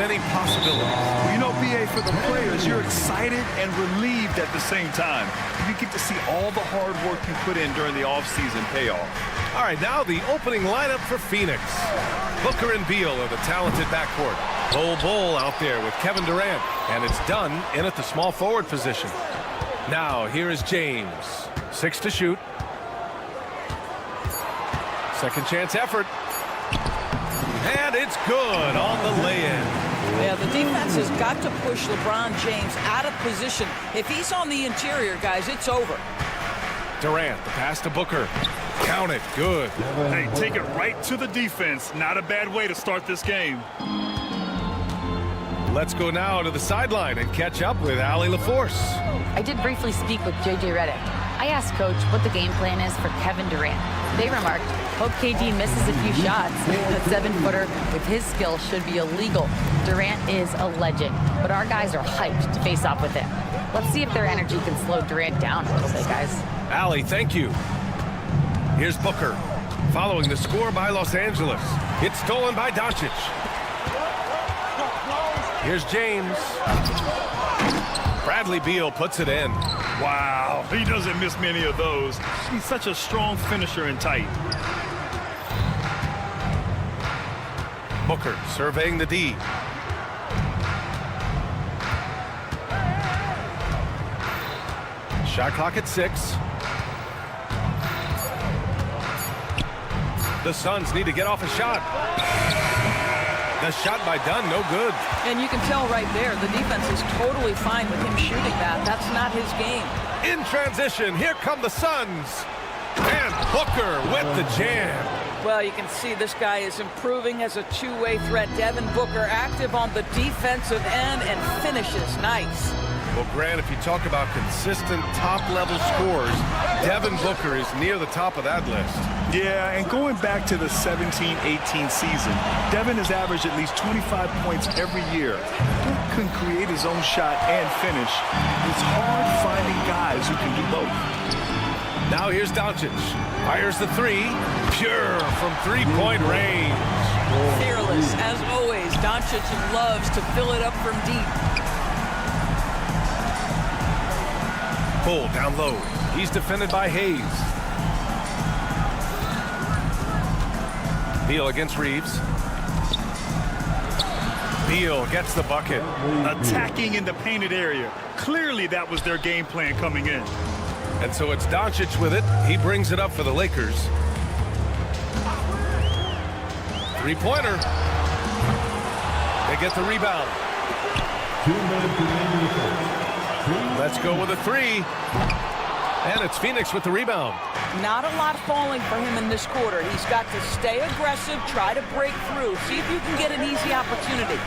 many possibilities. You know, BA, for the players, you're excited and relieved at the same time. You get to see all the hard work you put in during the offseason pay off. All right, now the opening lineup for Phoenix. Booker and Beal are the talented backcourt. Bull out there with Kevin Durant, and it's done in at the small forward position. Now here is James. 6 to shoot. Second chance effort. And it's good on the lay-in. Yeah, the defense has got to push LeBron James out of position. If he's on the interior, guys, it's over. Durant, the pass to Booker. Count it. Good. Hey, take it right to the defense. Not a bad way to start this game. Let's go now to the sideline and catch up with Allie LaForce. I did briefly speak with J.J. Redick. I asked Coach what the game plan is for Kevin Durant. They remarked, hope KD misses a few shots. That 7-footer with his skill should be illegal. Durant is a legend, but our guys are hyped to face off with him. Let's see if their energy can slow Durant down a little bit, guys. Allie, thank you. Here's Booker, following the score by Los Angeles. It's stolen by Doncic. Here's James. Bradley Beal puts it in. Wow, he doesn't miss many of those. He's such a strong finisher and tight. Booker surveying the D. Shot clock at 6. The Suns need to get off a shot. The shot by Dunn, no good. And you can tell right there, the defense is totally fine with him shooting that. That's not his game. In transition, here come the Suns. And Booker with the jam. Well, you can see this guy is improving as a two-way threat. Devin Booker active on the defensive end and finishes nice. Well, Grant, if you talk about consistent top-level scores, Devin Booker is near the top of that list. Yeah, and going back to the 17-18 season, Devin has averaged at least 25 points every year. He can create his own shot and finish. It's hard finding guys who can do both. Now here's Doncic. Fires the 3. Pure from three-point range. Fearless, as always. Doncic loves to fill it up from deep. Bull down low. He's defended by Hayes. Beal against Reeves. Beal gets the bucket. Attacking in the painted area. Clearly that was their game plan coming in. And so it's Doncic with it. He brings it up for the Lakers. Three-pointer. They get the rebound. Let's go with a 3. And it's Phoenix with the rebound. Not a lot falling for him in this quarter. He's got to stay aggressive, try to break through, see if you can get an easy opportunity.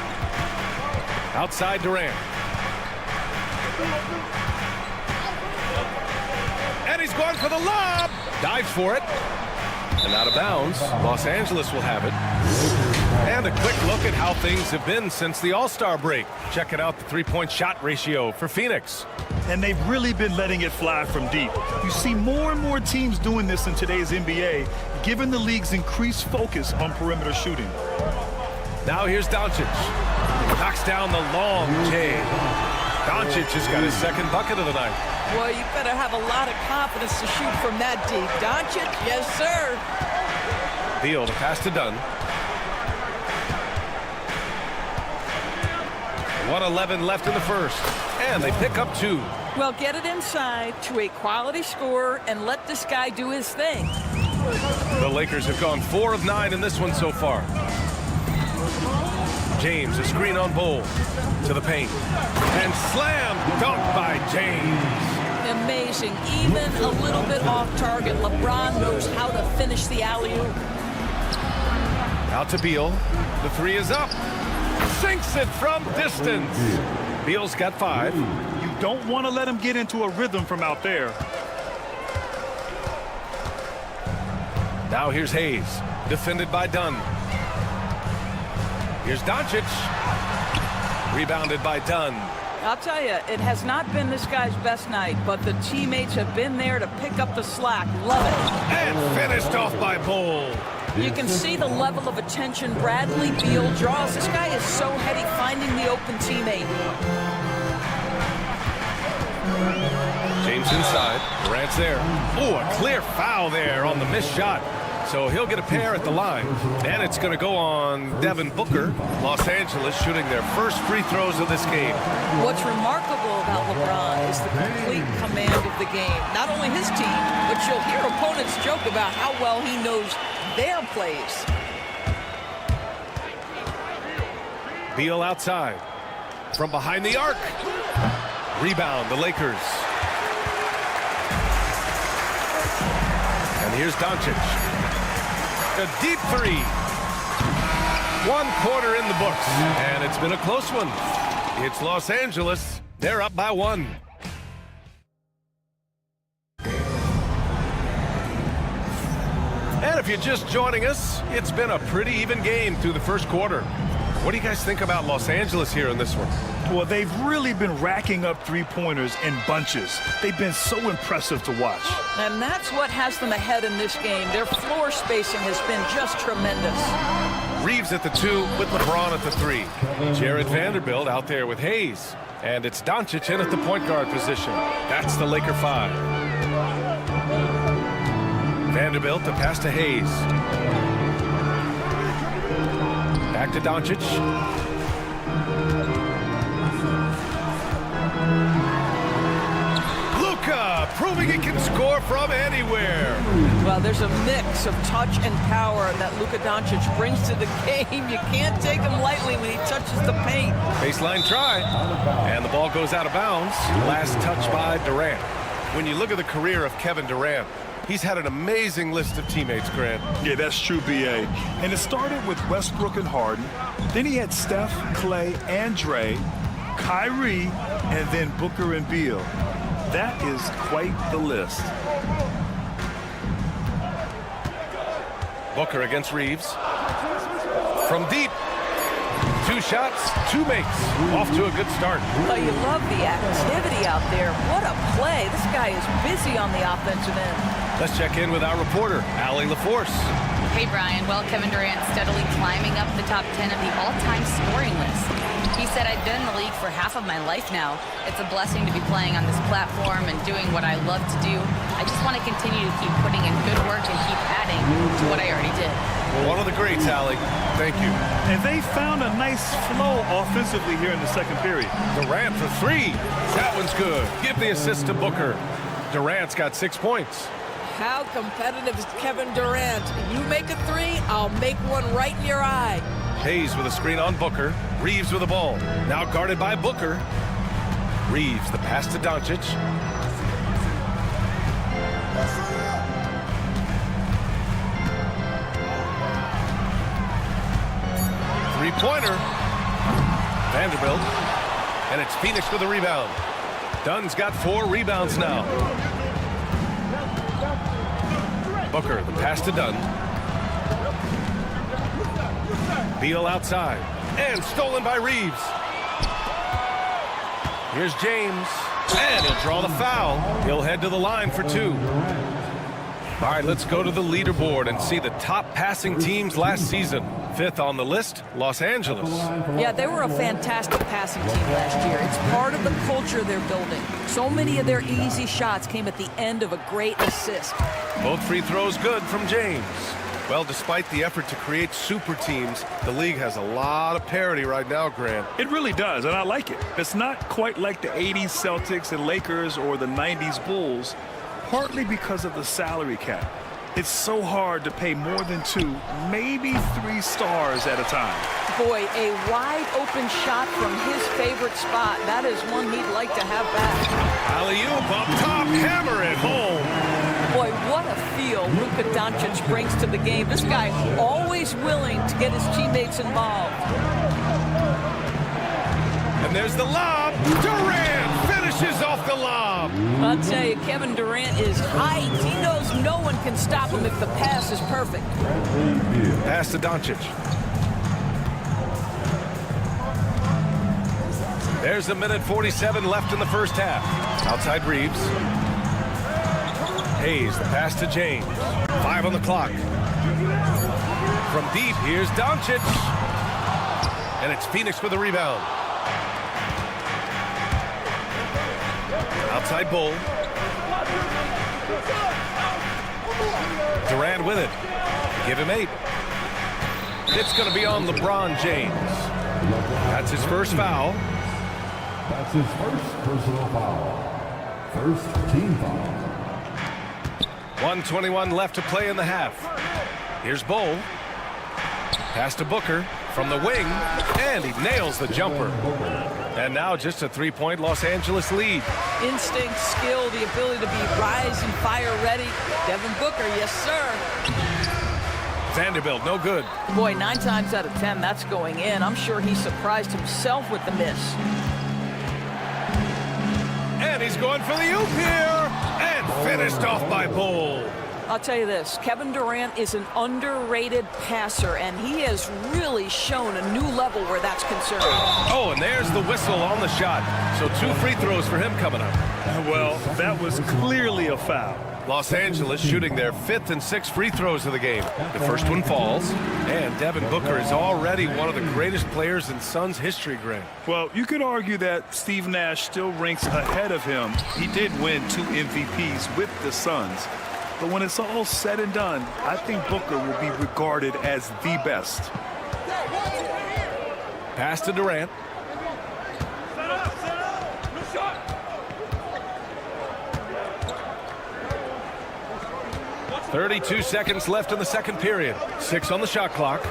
Outside Durant. And he's going for the lob. Dives for it. And out of bounds. Los Angeles will have it. And a quick look at how things have been since the All-Star break. Checking out the three-point shot ratio for Phoenix. And they've really been letting it fly from deep. You see more and more teams doing this in today's NBA, given the league's increased focus on perimeter shooting. Now here's Doncic. Knocks down the long J. Doncic has got his second bucket of the night. Well, you better have a lot of confidence to shoot from that deep. Doncic, yes, sir. Beal to pass to Dunn. 1:11 left in the first. And they pick up 2. Well, get it inside to a quality scorer and let this guy do his thing. The Lakers have gone 4 of 9 in this one so far. James, a screen on Bull. To the paint. And slam dunk by James. Amazing. Even a little bit off target. LeBron knows how to finish the alley-oop. Out to Beal. The 3 is up. Sinks it from distance. Beal's got 5. You don't want to let him get into a rhythm from out there. Now here's Hayes. Defended by Dunn. Here's Doncic. Rebounded by Dunn. I'll tell you, it has not been this guy's best night, but the teammates have been there to pick up the slack. Love it. And finished off by Bull. You can see the level of attention Bradley Beal draws. This guy is so heady finding the open teammate. James inside. Durant's there. Oh, a clear foul there on the missed shot. So he'll get a pair at the line. And it's going to go on Devin Booker. Los Angeles shooting their first free throws of this game. What's remarkable about LeBron is the complete command of the game. Not only his team, but you'll hear opponents joke about how well he knows their plays. Beal outside. From behind the arc. Rebound, the Lakers. And here's Doncic. A deep three. 1 quarter in the books. And it's been a close one. It's Los Angeles. They're up by 1. And if you're just joining us, it's been a pretty even game through the first quarter. What do you guys think about Los Angeles here in this one? Well, they've really been racking up three-pointers in bunches. They've been so impressive to watch. And that's what has them ahead in this game. Their floor spacing has been just tremendous. Reeves at the 2 with LeBron at the 3. Jared Vanderbilt out there with Hayes. And it's Doncic in at the point guard position. That's the Laker 5. Vanderbilt to pass to Hayes. Back to Doncic. Luka proving he can score from anywhere. Well, there's a mix of touch and power that Luka Doncic brings to the game. You can't take him lightly when he touches the paint. Baseline try. And the ball goes out of bounds. Last touch by Durant. When you look at the career of Kevin Durant, he's had an amazing list of teammates, Grant. Yeah, that's true, B.A. And it started with Westbrook and Harden. Then he had Steph, Clay, and Dre, Kyrie, and then Booker and Beal. That is quite the list. Booker against Reeves. From deep. 2 shots, 2 makes. Off to a good start. Oh, you love the activity out there. What a play. This guy is busy on the offensive end. Let's check in with our reporter, Allie LaForce. Hey, Brian. Well, Kevin Durant steadily climbing up the top 10 of the all-time scoring list. He said, I've been in the league for half of my life now. It's a blessing to be playing on this platform and doing what I love to do. I just want to continue to keep putting in good work and keep adding to what I already did. One of the greats, Allie. Thank you. And they found a nice flow offensively here in the second period. Durant for 3. That one's good. Give the assist to Booker. Durant's got 6 points. How competitive is Kevin Durant? You make a 3, I'll make one right in your eye. Hayes with a screen on Booker. Reeves with the ball. Now guarded by Booker. Reeves, the pass to Doncic. Three-pointer. Vanderbilt. And it's Phoenix with the rebound. Dunn's got 4 rebounds now. Booker, the pass to Dunn. Beal outside. And stolen by Reeves. Here's James. And he'll draw the foul. He'll head to the line for 2. All right, let's go to the leaderboard and see the top passing teams last season. 5th on the list, Los Angeles. Yeah, they were a fantastic passing team last year. It's part of the culture they're building. So many of their easy shots came at the end of a great assist. Both free throws good from James. Well, despite the effort to create super teams, the league has a lot of parity right now, Grant. It really does, and I like it. It's not quite like the 80s Celtics and Lakers or the 90s Bulls, partly because of the salary cap. It's so hard to pay more than 2, maybe 3 stars at a time. Boy, a wide open shot from his favorite spot. That is one he'd like to have back. Alley-oop up top, hammer it home. Boy, what a feel Luka Doncic brings to the game. This guy always willing to get his teammates involved. And there's the lob. Durant finishes off the lob. I'll tell you, Kevin Durant is height. He knows no one can stop him if the pass is perfect. Pass to Doncic. There's 1:47 left in the first half. Outside Reeves. Hayes, the pass to James. 5 on the clock. From deep, here's Doncic. And it's Phoenix with the rebound. Outside Bull. Durant with it. Give him 8. It's going to be on LeBron James. That's his first foul. That's his first personal foul. First team foul. 1:21 left to play in the half. Here's Bull. Pass to Booker from the wing, and he nails the jumper. And now just a 3-point Los Angeles lead. Instinct, skill, the ability to be rise and fire ready. Devin Booker, yes, sir. Vanderbilt, no good. Boy, 9 times out of 10, that's going in. I'm sure he surprised himself with the miss. And he's going for the oop here, and finished off by Bull. I'll tell you this, Kevin Durant is an underrated passer, and he has really shown a new level where that's concerned. Oh, and there's the whistle on the shot. So 2 free throws for him coming up. Well, that was clearly a foul. Los Angeles shooting their 5th and 6th free throws of the game. The first one falls, and Devin Booker is already one of the greatest players in Suns history, Greg. Well, you could argue that Steve Nash still ranks ahead of him. He did win 2 MVPs with the Suns. But when it's all said and done, I think Booker will be regarded as the best. Pass to Durant. 32 seconds left in the second period. 6 on the shot clock.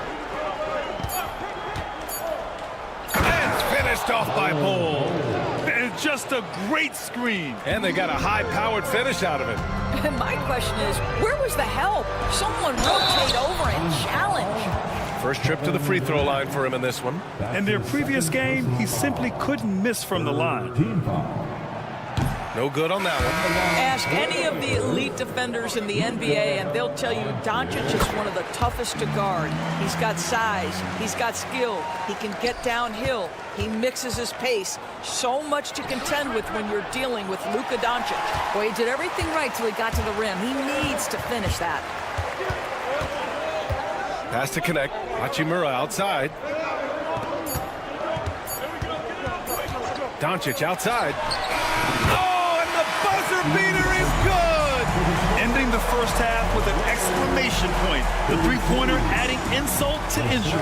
And finished off by Bull. And just a great screen. And they got a high-powered finish out of it. And my question is, where was the help? Someone rotate over and challenge. First trip to the free throw line for him in this one. In their previous game, he simply couldn't miss from the line. Team foul. No good on that one. Ask any of the elite defenders in the NBA, and they'll tell you Doncic is one of the toughest to guard. He's got size. He's got skill. He can get downhill. He mixes his pace. So much to contend with when you're dealing with Luka Doncic. Boy, he did everything right till he got to the rim. He needs to finish that. Pass to connect. Hachimura outside. Doncic outside. Oh, and the buzzer beater is good! Ending the first half with an exclamation point. The three-pointer adding insult to injury.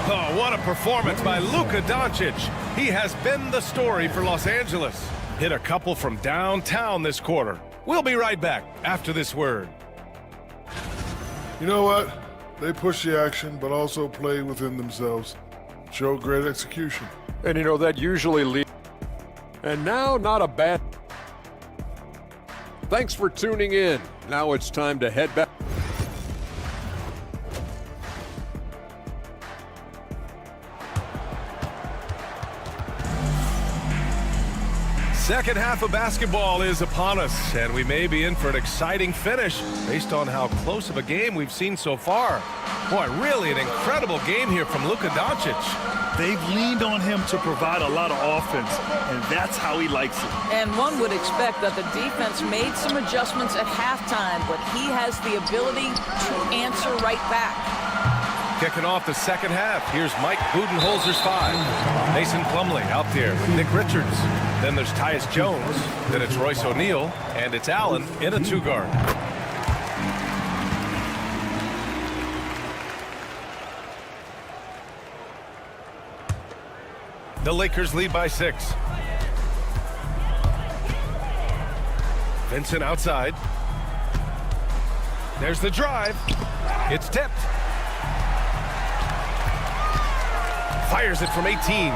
Oh, what a performance by Luka Doncic. He has been the story for Los Angeles. Hit a couple from downtown this quarter. We'll be right back after this word. You know what? They push the action, but also play within themselves. Show great execution. And you know, that usually leads. And now, not a bad. Thanks for tuning in. Now it's time to head back. Second half of basketball is upon us, and we may be in for an exciting finish based on how close of a game we've seen so far. Boy, really an incredible game here from Luka Doncic. They've leaned on him to provide a lot of offense, and that's how he likes it. And one would expect that the defense made some adjustments at halftime, but he has the ability to answer right back. Kicking off the second half, here's Mike Budenholzer's 5. Mason Plumlee out there with Nick Richards. Then there's Tyus Jones. Then it's Royce O'Neal. And it's Allen in a 2-guard. The Lakers lead by 6. Vincent outside. There's the drive. It's tipped. Fires it from 18.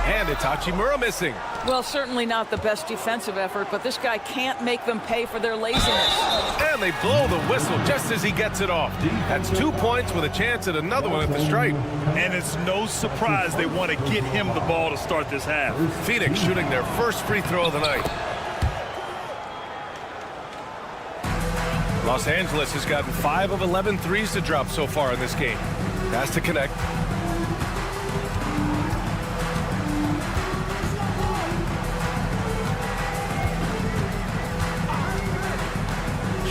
And it's Hachimura missing. Well, certainly not the best defensive effort, but this guy can't make them pay for their laziness. And they blow the whistle just as he gets it off. That's 2 points with a chance at another one at the stripe. And it's no surprise they want to get him the ball to start this half. Phoenix shooting their first free throw of the night. Los Angeles has gotten 5 of 11 threes to drop so far in this game. Pass to connect.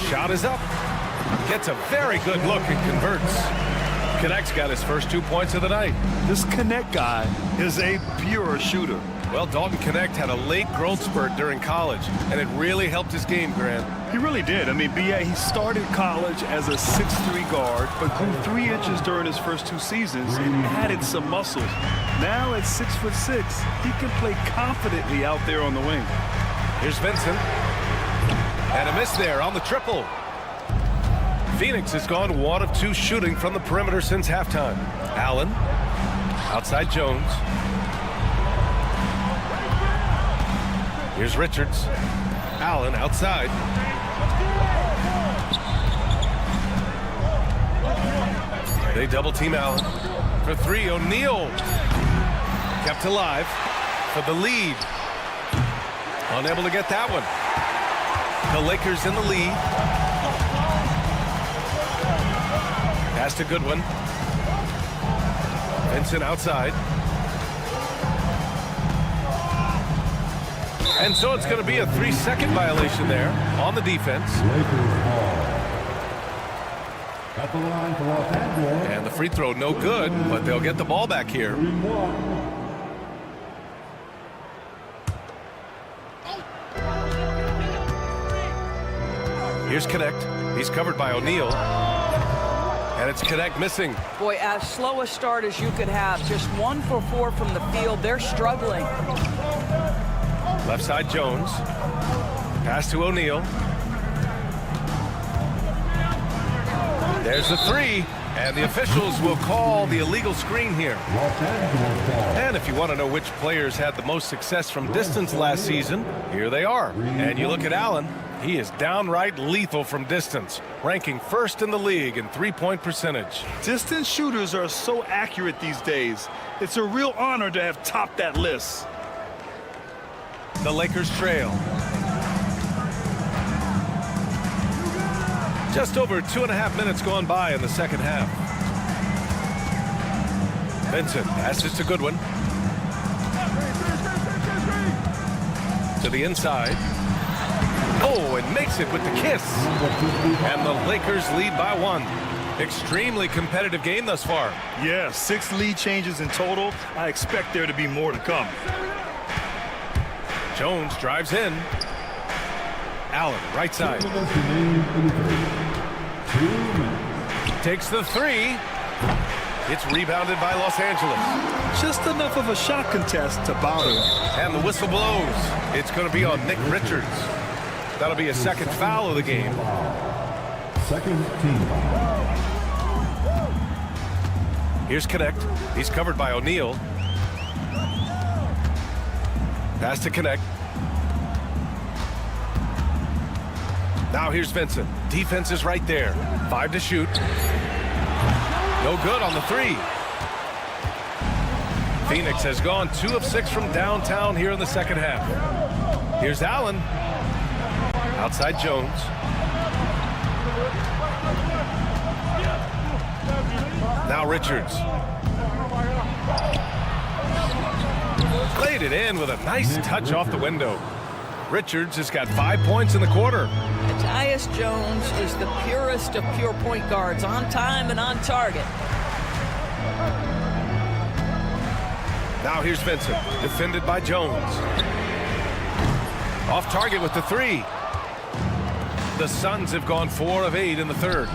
Shot is up. Gets a very good look and converts. Connect's got his first 2 points of the night. This Connect guy is a pure shooter. Well, Dalton Connect had a late growth spurt during college, and it really helped his game, Grant. He really did. I mean, B.A., he started college as a 6'3" guard, but grew 3 inches during his first 2 seasons and added some muscles. Now at 6'6", he can play confidently out there on the wing. Here's Vincent. And a miss there on the triple. Phoenix has gone 1 of 2 shooting from the perimeter since halftime. Allen. Outside Jones. Here's Richards. Allen outside. They double team Allen. For 3, O'Neal. Kept alive for the lead. Unable to get that one. The Lakers in the lead. Pass to Goodwin. Vincent outside. And so it's going to be a 3-second violation there on the defense. At the line for Los Angeles. And the free throw no good, but they'll get the ball back here. Here's Connect. He's covered by O'Neal. And it's Connect missing. Boy, as slow a start as you could have. Just 1 for 4 from the field. They're struggling. Left side Jones. Pass to O'Neal. There's the 3. And the officials will call the illegal screen here. And if you want to know which players had the most success from distance last season, here they are. And you look at Allen. He is downright lethal from distance, ranking first in the league in three-point percentage. Distance shooters are so accurate these days. It's a real honor to have topped that list. The Lakers trail. Just over 2.5 minutes gone by in the second half. Vincent passes to Goodwin. To the inside. Oh, and makes it with the kiss. And the Lakers lead by 1. Extremely competitive game thus far. Yeah, 6 lead changes in total. I expect there to be more to come. Jones drives in. Allen, right side. Takes the 3. It's rebounded by Los Angeles. Just enough of a shot contest to bother him. And the whistle blows. It's going to be on Nick Richards. That'll be a second foul of the game. Second team foul. Here's Connect. He's covered by O'Neal. Pass to Connect. Now here's Vincent. Defense is right there. 5 to shoot. No good on the 3. Phoenix has gone 2 of 6 from downtown here in the second half. Here's Allen. Outside Jones. Now Richards. Played it in with a nice touch off the window. Richards has got 5 points in the quarter. Tyus Jones is the purest of pure point guards, on time and on target. Now here's Vincent, defended by Jones. Off target with the 3. The Suns have gone 4 of 8 in the third.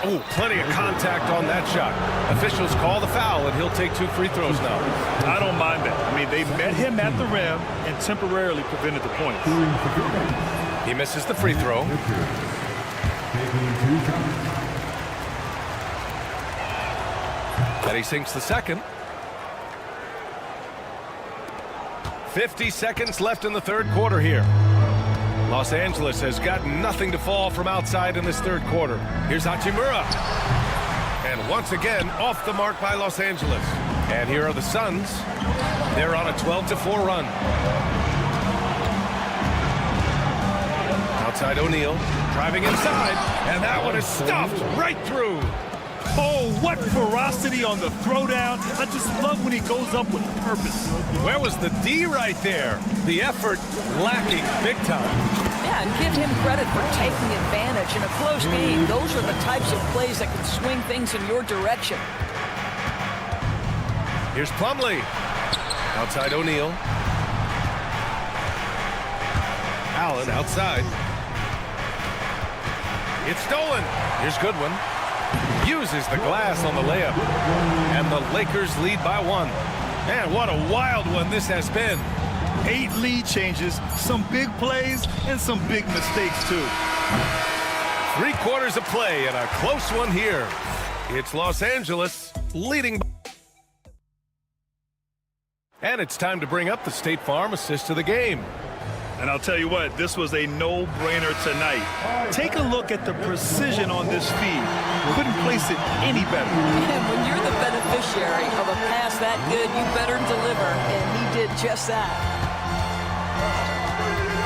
Oh, plenty of contact on that shot. Officials call the foul, and he'll take 2 free throws now. I don't mind that. I mean, they met him at the rim and temporarily prevented the points. He misses the free throw. And he sinks the second. 50 seconds left in the third quarter here. Los Angeles has got nothing to fall from outside in this third quarter. Here's Hachimura. And once again, off the mark by Los Angeles. And here are the Suns. They're on a 12-4 run. Outside O'Neal, driving inside. And that one is stuffed right through. Oh, what ferocity on the throwdown. I just love when he goes up with purpose. Where was the D right there? The effort lacking big time. Yeah, and give him credit for taking advantage. In a close game, those are the types of plays that can swing things in your direction. Here's Plumlee. Outside O'Neal. Allen outside. It's stolen. Here's Goodwin. Uses the glass on the layup. And the Lakers lead by 1. Man, what a wild one this has been. 8 lead changes, some big plays, and some big mistakes, too. 3 quarters of play and a close one here. It's Los Angeles leading. And it's time to bring up the State Farm assist of the game. And I'll tell you what, this was a no-brainer tonight. Take a look at the precision on this feed. Couldn't place it any better. And when you're the beneficiary of a pass that good, you better deliver, and he did just that.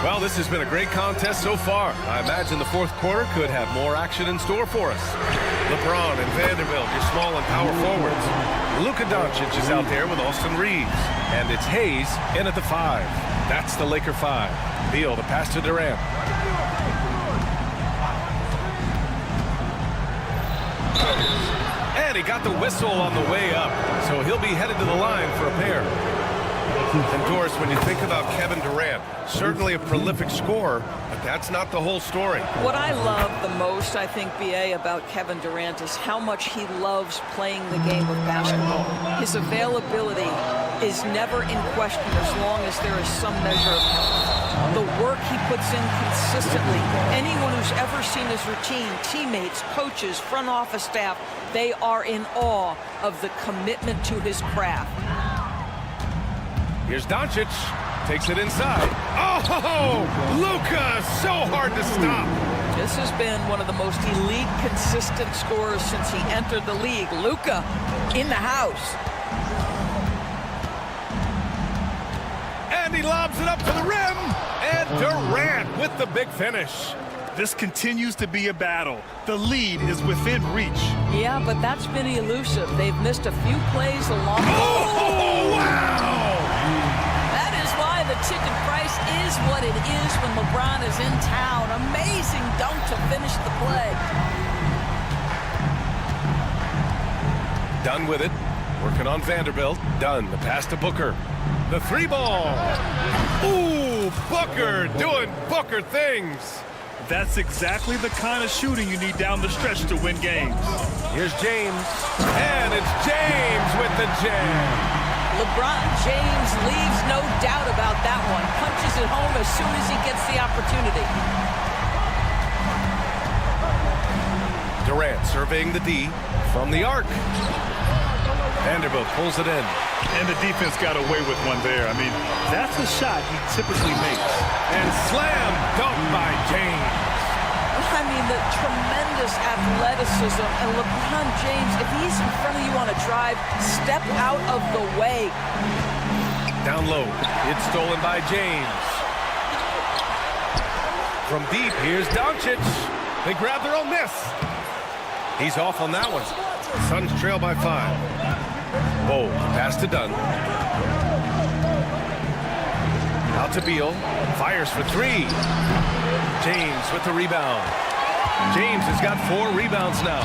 Well, this has been a great contest so far. I imagine the fourth quarter could have more action in store for us. LeBron and Vanderbilt, your small and power forwards. Luka Doncic is out there with Austin Reeves. And it's Hayes in at the 5. That's the Laker 5. Beal, the pass to Durant. And he got the whistle on the way up. So he'll be headed to the line for a pair. And Doris, when you think about Kevin Durant, certainly a prolific scorer, but that's not the whole story. What I love the most, I think, B.A., about Kevin Durant is how much he loves playing the game of basketball. His availability is never in question as long as there is some measure of health. The work he puts in consistently. Anyone who's ever seen his routine, teammates, coaches, front office staff, they are in awe of the commitment to his craft. Here's Doncic. Takes it inside. Oh, Luka, so hard to stop. This has been one of the most elite, consistent scorers since he entered the league. Luka in the house. And he lobs it up to the rim. And Durant with the big finish. This continues to be a battle. The lead is within reach. Yeah, but that's been elusive. They've missed a few plays along the way. Oh, wow! That is why the ticket price is what it is when LeBron is in town. Amazing dunk to finish the play. Done with it. Working on Vanderbilt. Done. The pass to Booker. The 3 ball. Ooh, Booker doing Booker things. That's exactly the kind of shooting you need down the stretch to win games. Here's James. And it's James with the jam. LeBron James leaves no doubt about that one. Punches it home as soon as he gets the opportunity. Durant surveying the D from the arc. Vanderbilt pulls it in. And the defense got away with one there. I mean, that's a shot he typically makes. And slam dunk by James. I mean, the tremendous athleticism. And LeBron James, if he's in front of you on a drive, step out of the way. Down low. It's stolen by James. From deep, here's Doncic. They grab their own miss. He's off on that one. Suns trail by 5. Oh, pass to Dunn. Out to Beal. Fires for 3. James with the rebound. James has got 4 rebounds now.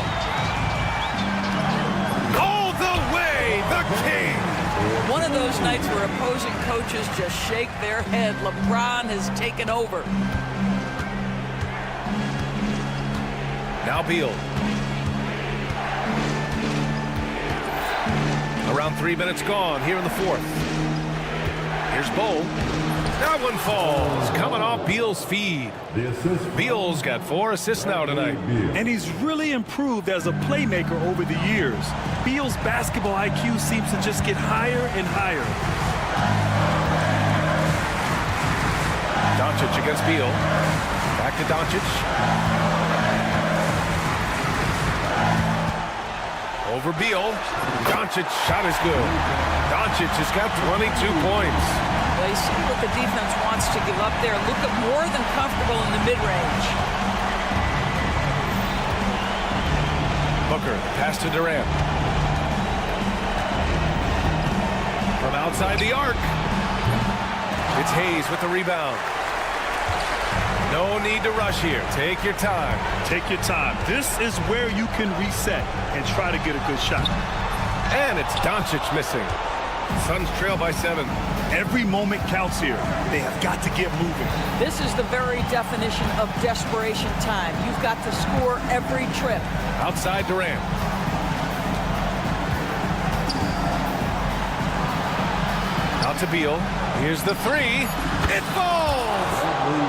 All the way, the king. One of those nights where opposing coaches just shake their head. LeBron has taken over. Now Beal. Around 3 minutes gone here in the 4th. Here's Bull. That one falls. Coming off Beal's feed. Beal's got 4 assists now tonight. And he's really improved as a playmaker over the years. Beal's basketball IQ seems to just get higher and higher. Doncic against Beal. Back to Doncic. Over Beal. Doncic shot is good. Doncic has got 22 points. Well, you see what the defense wants to give up there. Luka more than comfortable in the mid-range. Booker, pass to Durant. From outside the arc. It's Hayes with the rebound. No need to rush here. Take your time. Take your time. This is where you can reset and try to get a good shot. And it's Doncic missing. Suns trail by 7. Every moment counts here. They have got to get moving. This is the very definition of desperation time. You've got to score every trip. Outside Durant. Out to Beal. Here's the 3. It falls!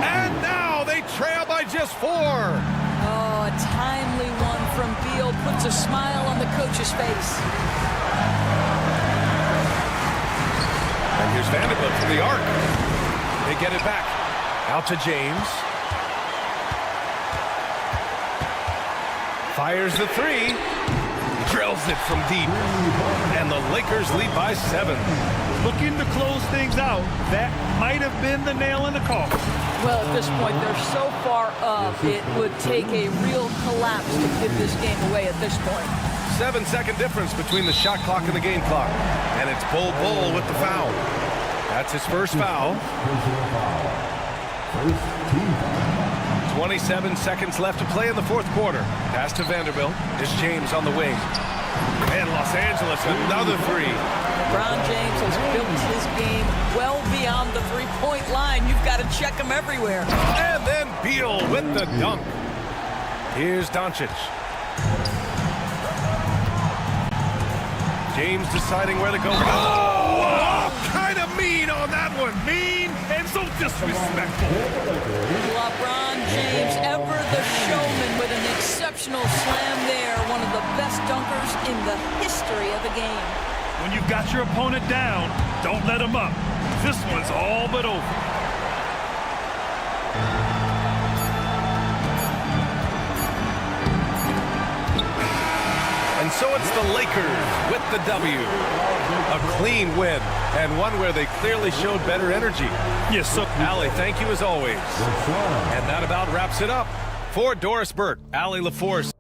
And now they trail by just 4. Oh, a timely one from Beal puts a smile on the coach's face. And here's Vanderbilt from the arc. They get it back. Out to James. Fires the 3. Drills it from deep. And the Lakers lead by 7. Looking to close things out. That might have been the nail in the coffin. Well, at this point, they're so far up, it would take a real collapse to give this game away at this point. 7-second difference between the shot clock and the game clock. And it's Bol with the foul. That's his first foul. First team foul. 27 seconds left to play in the fourth quarter. Pass to Vanderbilt. It's James on the wing. And Los Angeles, another 3. LeBron James has built his game well beyond the three-point line. You've got to check him everywhere. And then Beal with the dunk. Here's Doncic. James deciding where to go. Oh, kind of mean on that one. Mean and so disrespectful. LeBron James, ever the showman, with an exceptional slam there. One of the best dunkers in the history of the game. When you've got your opponent down, don't let him up. This one's all but over. And so it's the Lakers with the W. A clean win, and one where they clearly showed better energy. Yes, sir. Allie, thank you as always. And that about wraps it up. For Doris Burke, Allie LaForce.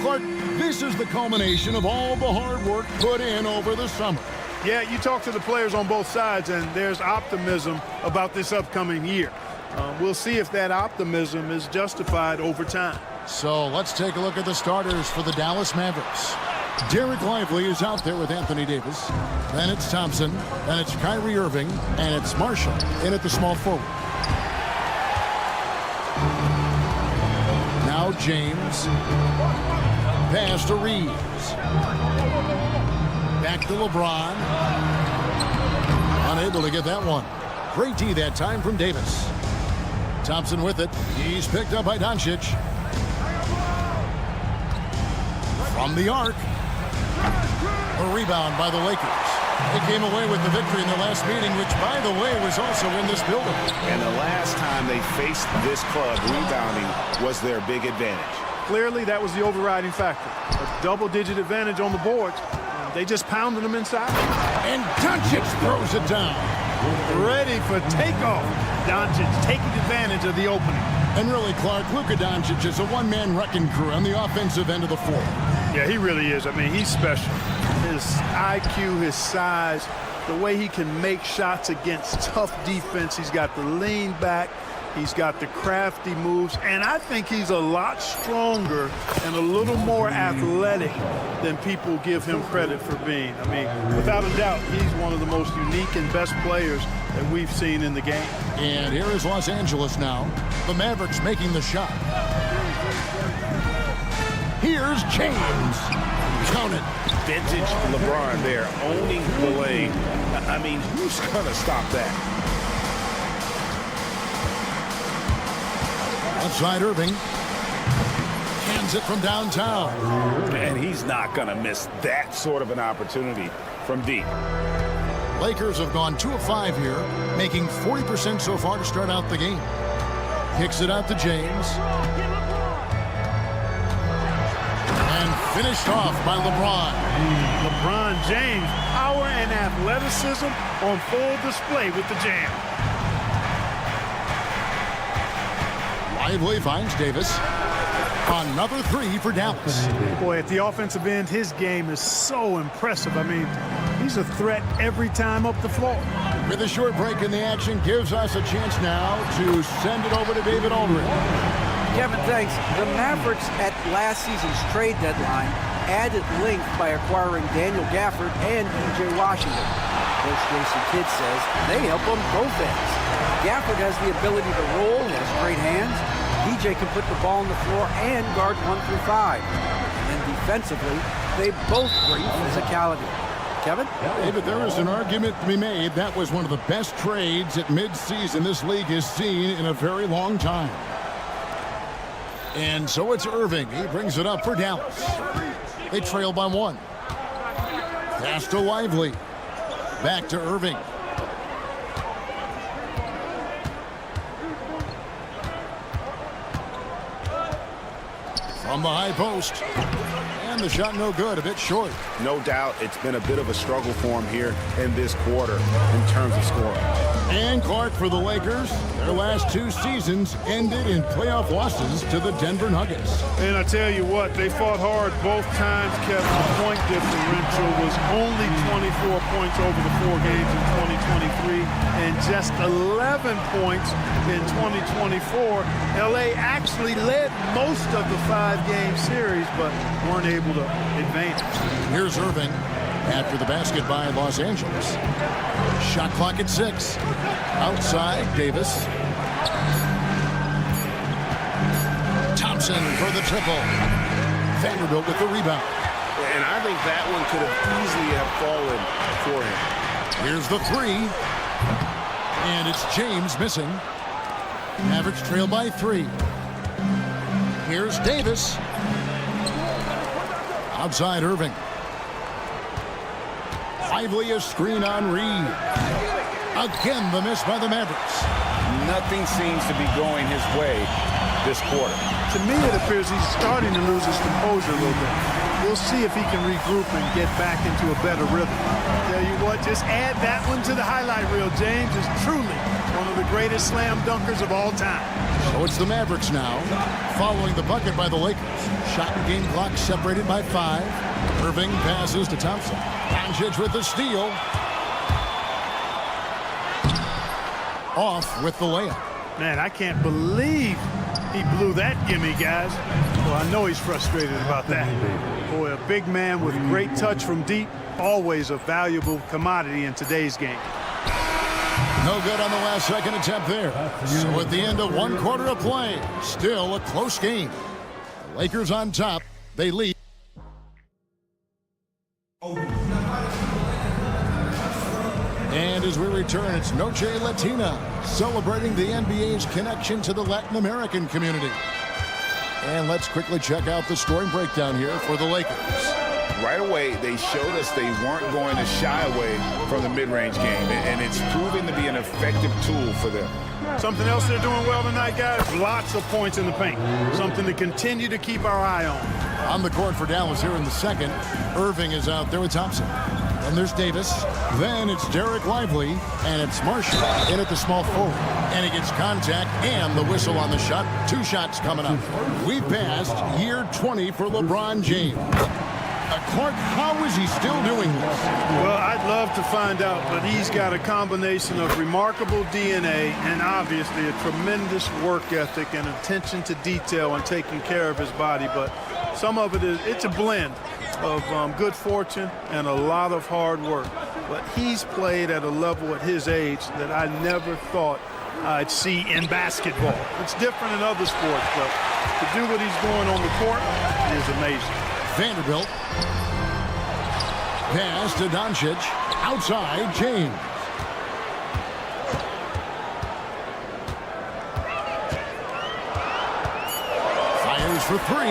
Clark, this is the culmination of all the hard work put in over the summer. Yeah, you talk to the players on both sides, and there's optimism about this upcoming year. We'll see if that optimism is justified over time. So let's take a look at the starters for the Dallas Mavericks. Derek Lively is out there with Anthony Davis. Then it's Thompson. Then it's Kyrie Irving. And it's Marshall in at the small forward. Now James. Pass to Reeves. Back to LeBron. Unable to get that one. Great D that time from Davis. Thompson with it. He's picked up by Doncic. From the arc. A rebound by the Lakers. They came away with the victory in the last meeting, which, by the way, was also in this building. And the last time they faced this club, rebounding was their big advantage. Clearly, that was the overriding factor. A double-digit advantage on the boards. They just pounded them inside. And Doncic throws it down. Ready for takeoff. Doncic taking advantage of the opening. And really, Clark, Luka Doncic is a one-man wrecking crew on the offensive end of the floor. Yeah, he really is. I mean, he's special. His IQ, his size, the way he can make shots against tough defense. He's got the lean back. He's got the crafty moves. And I think he's a lot stronger and a little more athletic than people give him credit for being. I mean, without a doubt, he's one of the most unique and best players that we've seen in the game. And here is Los Angeles now. The Mavericks making the shot. Here's James. Count it. Vintage LeBron there, owning the lane. I mean, who's going to stop that? Outside Irving. Hands it from downtown. And he's not going to miss that sort of an opportunity from deep. Lakers have gone 2 of 5 here, making 40% so far to start out the game. Kicks it out to James. And finished off by LeBron. LeBron James, power and athleticism on full display with the jam. Lively finds Davis. Another 3 for Dallas. Boy, at the offensive end, his game is so impressive. I mean, he's a threat every time up the floor. With a short break in the action, gives us a chance now to send it over to David Aldridge. Kevin, thanks. The Mavericks at last season's trade deadline added length by acquiring Daniel Gafford and E.J. Washington. Coach Jason Kidd says they help on both ends. Gafford has the ability to roll, has great hands. E.J. can put the ball on the floor and guard 1 through 5. And then defensively, they both bring physicality. Kevin? David, there is an argument to be made. That was one of the best trades at midseason this league has seen in a very long time. And so it's Irving. He brings it up for Dallas. They trail by 1. Pass to Lively. Back to Irving. From the high post. And the shot no good, a bit short. No doubt it's been a bit of a struggle for him here in this quarter in terms of scoring. And Clark for the Lakers. Their last 2 seasons ended in playoff losses to the Denver Nuggets. And I tell you what, they fought hard both times, Kevin. The point differential was only 24 points over the 4 games in 2023 and just 11 points in 2024. LA actually led most of the 5-game series, but weren't able to advance. Here's Irving after the basket by Los Angeles. Shot clock at 6. Outside, Davis. Thompson for the triple. Vanderbilt with the rebound. And I think that one could have easily have fallen for him. Here's the 3. And it's James missing. Mavericks trail by 3. Here's Davis. Outside Irving. Lively a screen on Reed. Again the miss by the Mavericks. Nothing seems to be going his way. way this quarter. To me, it appears he's starting to lose his composure a little bit. 3 I mean, he's got 11 points, 6 rebounds, 2 assists. He's playing like a We'll see if he can regroup and get back into a better rhythm. Tell you what, just add that one to the highlight reel. James is truly one of the greatest slam dunkers of all time. So it's the Mavericks now, following the bucket by the Lakers. Shot and game clock separated by 5. Irving passes to Thompson. Doncic with the steal. Off with the layup. Man, I can't believe he blew that gimme, guys. Well, I know he's frustrated about that. Boy, a big man with great touch from deep, always a valuable commodity in today's game. No good on the last second attempt there. So at the end of 1 quarter of play, still a close game. The Lakers on top. They lead. And as we return, it's Noche Latina, celebrating the NBA's connection to the Latin American community. And let's quickly check out the scoring breakdown here for the Lakers. Right away, they showed us they weren't going to shy away from the mid-range game, and it's proven to be an effective tool for them. Something else they're doing well tonight, guys, lots of points in the paint. Something to continue to keep our eye on. On the court for Dallas here in the second, Irving is out there with Thompson. And there's Davis. Then it's Derek Lively, and it's Marshall in at the small forward. And he gets contact and the whistle on the shot. 2 shots coming up. We've passed year 20 for LeBron James. Clark, how is he still doing this? Well, I'd love to find out, but he's got a combination of remarkable DNA and obviously a tremendous work ethic and attention to detail and taking care of his body. But some of it's a blend of good fortune and a lot of hard work. But he's played at a level at his age that I never thought I'd see in basketball. It's different in other sports, but to do what he's doing on the court is amazing. Vanderbilt. Pass to Doncic. Outside, James. Fires for 3,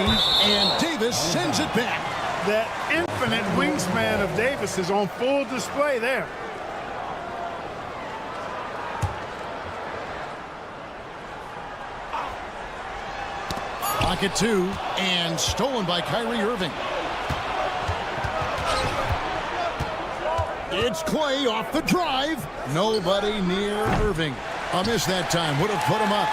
and Davis sends it back. That infinite wingspan of Davis is on full display there. Pocket 2, and stolen by Kyrie Irving. It's Clay off the drive. Nobody near Irving. A miss that time. Would have put him up.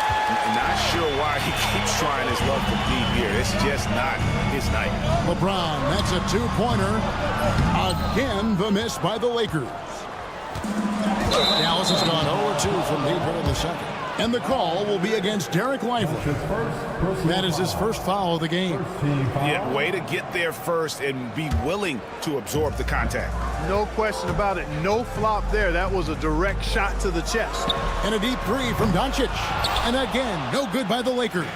Not sure why he keeps trying his luck from deep here. It's just not his night. LeBron, that's a 2-pointer. Again, the miss by the Lakers. Dallas has gone 0-2 from deep here in the second. And the call will be against Derek Lively. That is his first foul of the game. Yeah, way to get there first and be willing to absorb the contact. No question about it. No flop there. That was a direct shot to the chest. And a deep 3 from Doncic. And again, no good by the Lakers.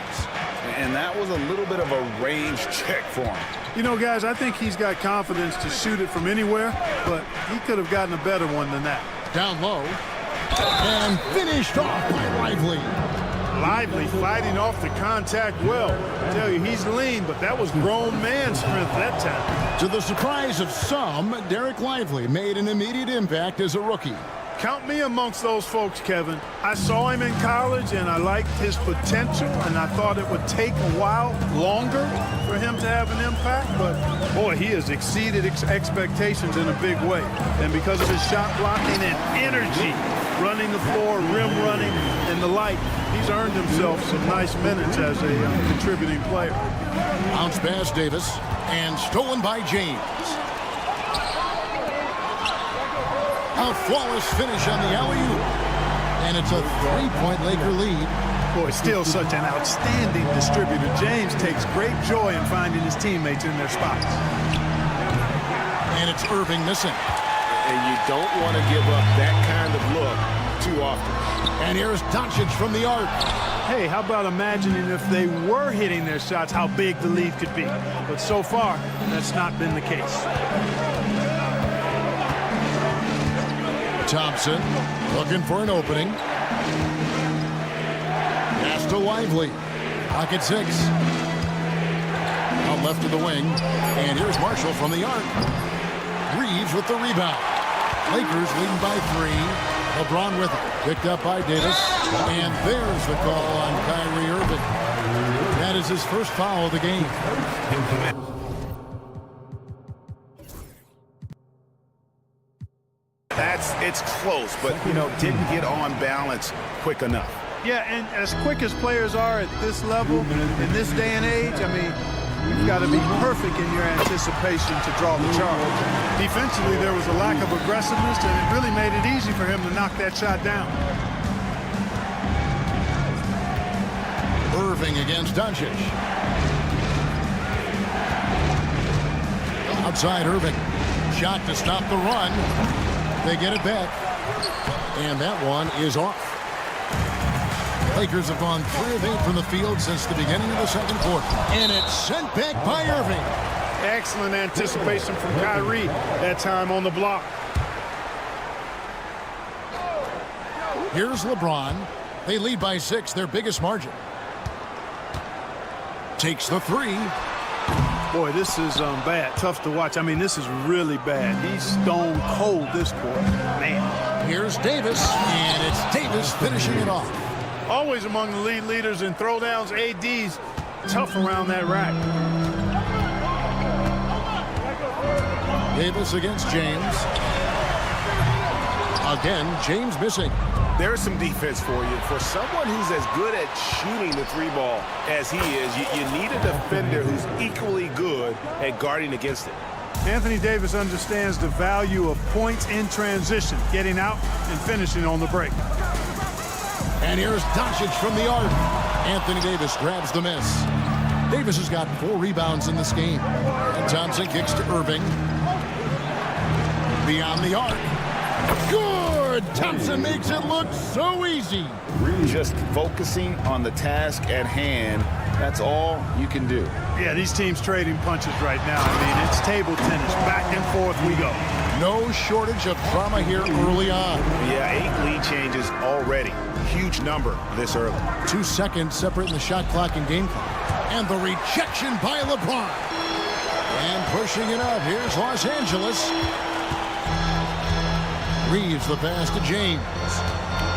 And that was a little bit of a range check for him. You know, guys, I think he's got confidence to shoot it from anywhere, but he could have gotten a better one than that. Down low. And finished off by Lively. Lively fighting off the contact well. I tell you, he's lean, but that was grown man strength that time. To the surprise of some, Derek Lively made an immediate impact as a rookie. Count me amongst those folks, Kevin. I saw him in college, and I liked his potential, and I thought it would take a while longer for him to have an impact. But, boy, he has exceeded expectations in a big way. And because of his shot blocking and energy, running the floor, rim running, and the like, he's earned himself some nice minutes as a contributing player. Bounce pass Davis, and stolen by James. A flawless finish on the alley-oop. And it's a 3-point Laker lead. Boy, still such an outstanding distributor. James takes great joy in finding his teammates in their spots. And it's Irving missing. And you don't want to give up that kind of look too often. And here's Doncic from the arc. Hey, how about imagining if they were hitting their shots, how big the lead could be. But so far, that's not been the case. Thompson looking for an opening. Pass to Lively. Pocket 6. Out left of the wing. And here's Marshall from the arc. Reeves with the rebound. Lakers leading by 3. LeBron with it. Picked up by Davis. And there's the call on Kyrie Irving. That is his first foul of the game. it's close, but, didn't get on balance quick enough. Yeah, and as quick as players are at this level, in this day and age, I mean, you've got to be perfect in your anticipation to draw the charge. Defensively, there was a lack of aggressiveness, and it really made it easy for him to knock that shot down. Irving against Doncic. Outside Irving. Shot to stop the run. They get it back. And that one is off. Lakers have gone 3 of 8 from the field since the beginning of the second quarter. And it's sent back by Irving. Excellent anticipation from Kyrie that time on the block. Here's LeBron. They lead by 6, their biggest margin. Takes the 3. Boy, this is bad. Tough to watch. I mean, this is really bad. He's stone cold this quarter. Man. Here's Davis, and it's Davis finishing it off. Always among the lead leaders in throwdowns. AD's tough around that rack. Davis against James. Again, James missing. There's some defense for you. For someone who's as good at shooting the 3-ball as he is, you need a defender who's equally good at guarding against it. Anthony Davis understands the value of points in transition, getting out and finishing on the break. And here's Doncic from the arc. Anthony Davis grabs the miss. Davis has got 4 rebounds in this game. And Thompson kicks to Irving. Beyond the arc. Good! Thompson makes it look so easy. Just focusing on the task at hand, that's all you can do. Yeah, these teams trading punches right now. I mean, it's table tennis. Back and forth we go. No shortage of drama here early on. Yeah, 8 lead changes already. Huge number this early. 2 seconds separating the shot clock and game clock. And the rejection by LeBron. And pushing it up. Here's Los Angeles. Reeves the pass to James.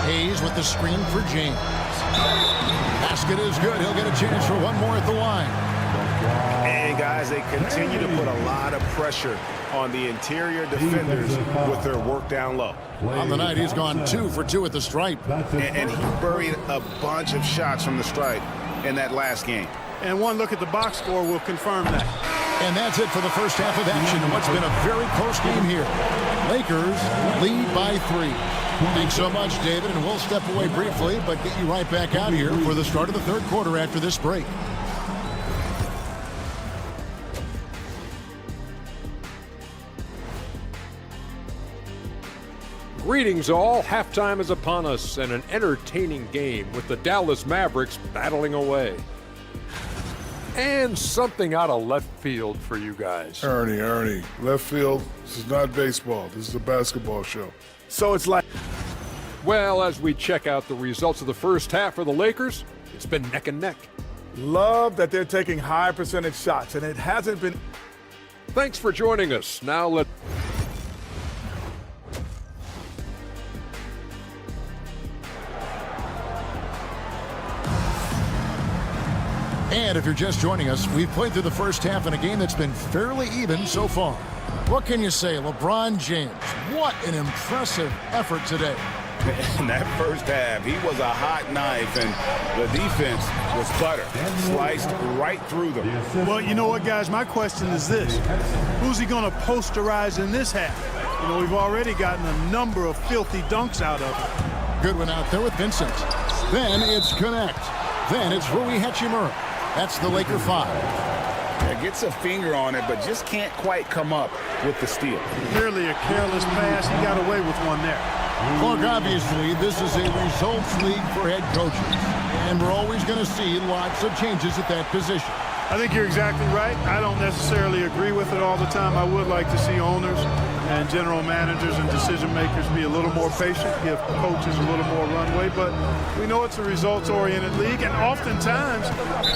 Hayes with the screen for James. Basket is good. He'll get a chance for one more at the line. And guys, they continue to put a lot of pressure on the interior defenders with their work down low. On the night, he's gone 2 for 2 at the stripe. And he buried a bunch of shots from the stripe in that last game. And one look at the box score will confirm that. And that's it for the first half of action in what's been a very close game here. Lakers lead by 3. Thanks so much, David, and we'll step away briefly, but get you right back out here for the start of the third quarter after this break. Greetings all. Halftime is upon us and an entertaining game with the Dallas Mavericks battling away. And something out of left field for you guys. Ernie, left field, this is not baseball. This is a basketball show. So it's like... Well, as we check out the results of the first half for the Lakers, it's been neck and neck. Love that they're taking high percentage shots, and it hasn't been... Thanks for joining us. Now let's... And if you're just joining us, we've played through the first half in a game that's been fairly even so far. What can you say, LeBron James? What an impressive effort today. In that first half, he was a hot knife, and the defense was butter, sliced right through them. Well, you know what, guys? My question is this. Who's he going to posterize in this half? You know, we've already gotten a number of filthy dunks out of him. Good one out there with Vincent. Then it's Connect. Then it's Rui Hachimura. That's the Laker 5. Yeah, gets a finger on it, but just can't quite come up with the steal. Clearly a careless pass. He got away with one there. Look, obviously, this is a results league for head coaches. And we're always going to see lots of changes at that position. I think you're exactly right. I don't necessarily agree with it all the time. I would like to see owners and general managers and decision makers be a little more patient, give coaches a little more runway, but we know it's a results-oriented league, and oftentimes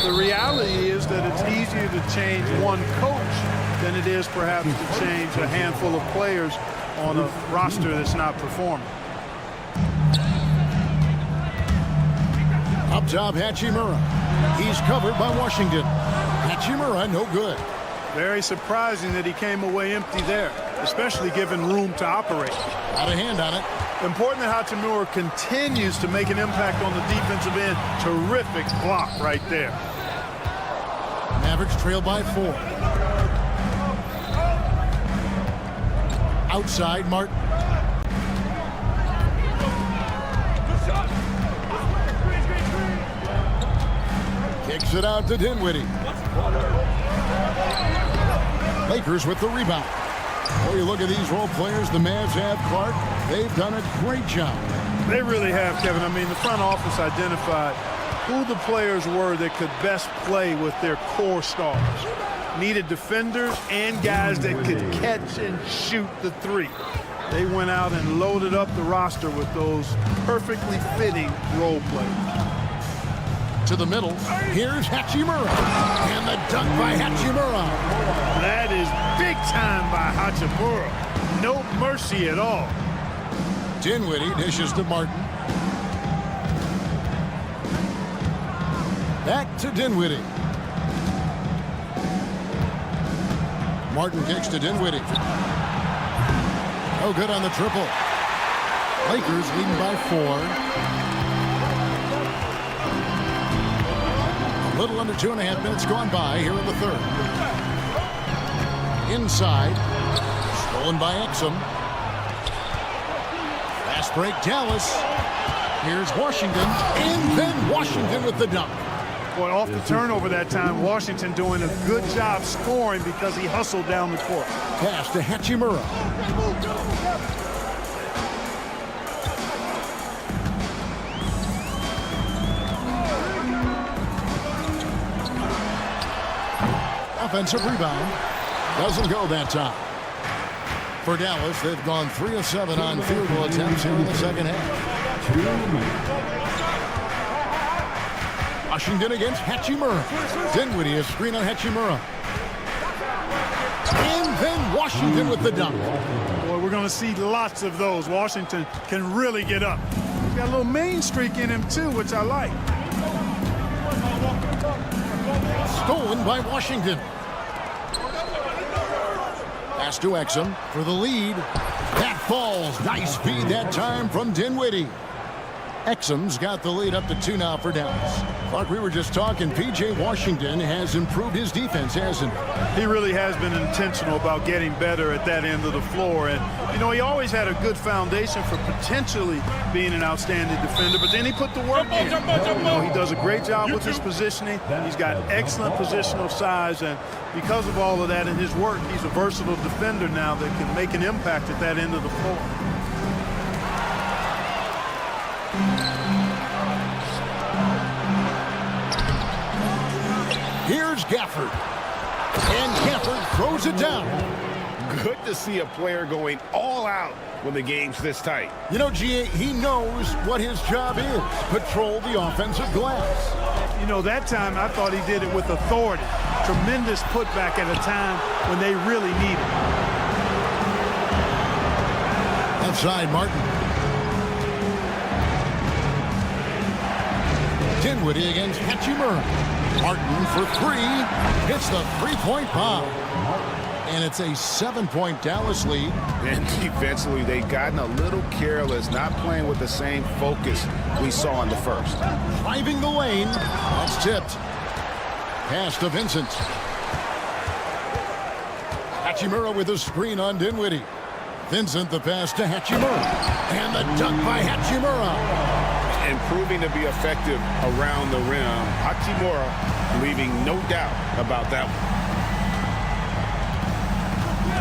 the reality is that it's easier to change one coach than it is perhaps to change a handful of players on a roster that's not performing. Up top, Hachimura. He's covered by Washington. Hachimura, no good. Very surprising that he came away empty there. especially given room to operate. Out of hand on it. Important that Hachimura continues to make an impact on the defensive end. Terrific block right there. Mavericks trail by 4. Outside, Martin. Kicks it out to Dinwiddie. Lakers with the rebound. Oh, you look at these role players the Mavs have, Clark. They've done a great job. They really have, Kevin. I mean, the front office identified who the players were that could best play with their core stars. Needed defenders and guys that could catch and shoot the three. They went out and loaded up the roster with those perfectly fitting role players. To the middle, here's Hachimura. And the dunk by Hachimura. That is big time by Hachimura. No mercy at all. Dinwiddie dishes to Martin. Back to Dinwiddie. Martin kicks to Dinwiddie. Oh, good on the triple. Lakers leading by 4. A little under 2.5 minutes gone by here in the third. Inside. Stolen by Exum. Fast break, Dallas. Here's Washington. And then Washington with the dunk. Boy, off the turnover that time, Washington doing a good job scoring because he hustled down the court. Pass to Hachimura. Offensive rebound. Doesn't go that time. For Dallas, they've gone 3 of 7 on field goal attempts here in the second half. Washington against Hachimura. Dinwiddie a screen on Hachimura. And then Washington with the dunk. Boy, we're going to see lots of those. Washington can really get up. He's got a little main streak in him, too, which I like. Stolen by Washington. Pass to Exum for the lead. That falls. Nice feed that time from Dinwiddie. Exum's got the lead up to 2 now for Dallas. Like we were just talking, P.J. Washington has improved his defense, hasn't he? He really has been intentional about getting better at that end of the floor. And, you know, he always had a good foundation for potentially being an outstanding defender, but then he put the work in. You know, he does a great job with his positioning. He's got excellent positional size, and because of all of that in his work, he's a versatile defender now that can make an impact at that end of the floor. Here's Gafford. And Gafford throws it down. Good to see a player going all out when the game's this tight. You know, G.A., he knows what his job is. Patrol the offensive glass. You know, that time I thought he did it with authority. Tremendous putback at a time when they really need it. Outside, Martin. Dinwiddie against Hachimura. Martin for 3. Hits the 3-point bomb. And it's a 7-point Dallas lead. And defensively, they've gotten a little careless, not playing with the same focus we saw in the first. Driving the lane. That's tipped. Pass to Vincent. Hachimura with a screen on Dinwiddie. Vincent the pass to Hachimura. And the dunk by Hachimura. And proving to be effective around the rim. Hachimura leaving no doubt about that one.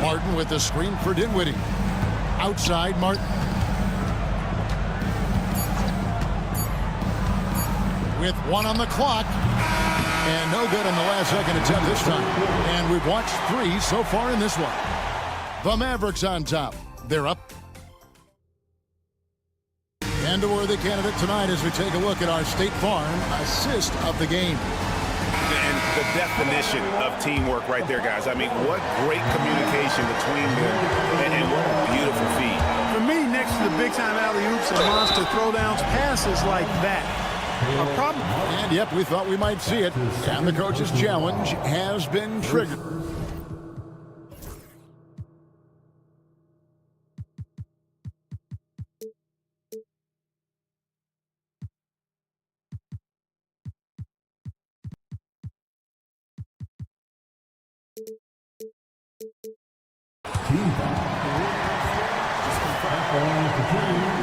Martin with the screen for Dinwiddie. Outside, Martin. With 1 on the clock. And no good on the last second attempt this time. And we've watched 3 so far in this one. The Mavericks on top. They're up. And a worthy candidate tonight as we take a look at our State Farm assist of the game. And the definition of teamwork right there, guys. I mean, what great communication between them, and what a beautiful feed. For me, next to the big-time alley-oops and monster throwdowns, passes like that are probably... And, yep, we thought we might see it. And the coach's challenge has been triggered. team foul.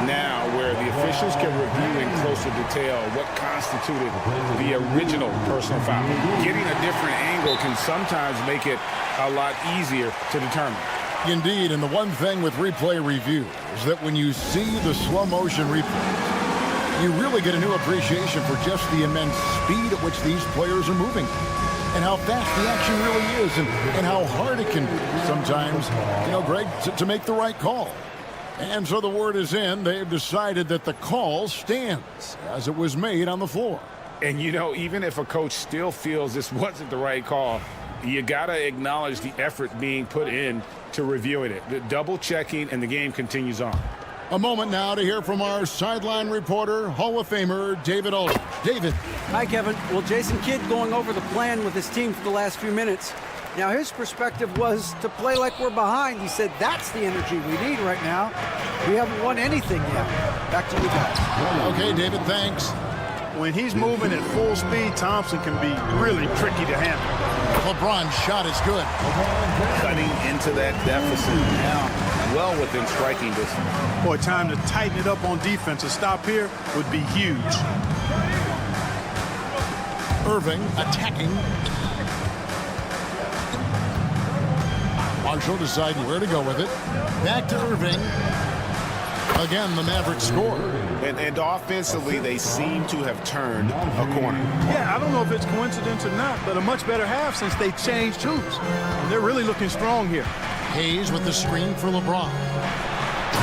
Now, where the officials can review in closer detail what constituted the original personal foul. Getting a different angle can sometimes make it a lot easier to determine. Indeed, and the one thing with replay review is that when you see the slow motion replay, you really get a new appreciation for just the immense speed at which these players are moving and how fast the action really is and how hard it can be sometimes, Greg, to make the right call. And so the word is in. They've decided that the call stands as it was made on the floor. And, even if a coach still feels this wasn't the right call, you got to acknowledge the effort being put in to reviewing it. The double checking, and the game continues on. A moment now to hear from our sideline reporter, Hall of Famer David Aldridge. David. Hi, Kevin. Well, Jason Kidd going over the plan with his team for the last few minutes. Now, his perspective was to play like we're behind. He said that's the energy we need right now. We haven't won anything yet. Back to you guys. Okay, David, thanks. When he's moving at full speed, Thompson can be really tricky to handle. LeBron's shot is good. Cutting into that deficit now, well within striking distance. Boy, time to tighten it up on defense. A stop here would be huge. Irving attacking. Marshall deciding where to go with it. Back to Irving. Again, the Mavericks score. And offensively, they seem to have turned a corner. Yeah, I don't know if it's coincidence or not, but a much better half since they changed hoops. They're really looking strong here. Hayes with the screen for LeBron.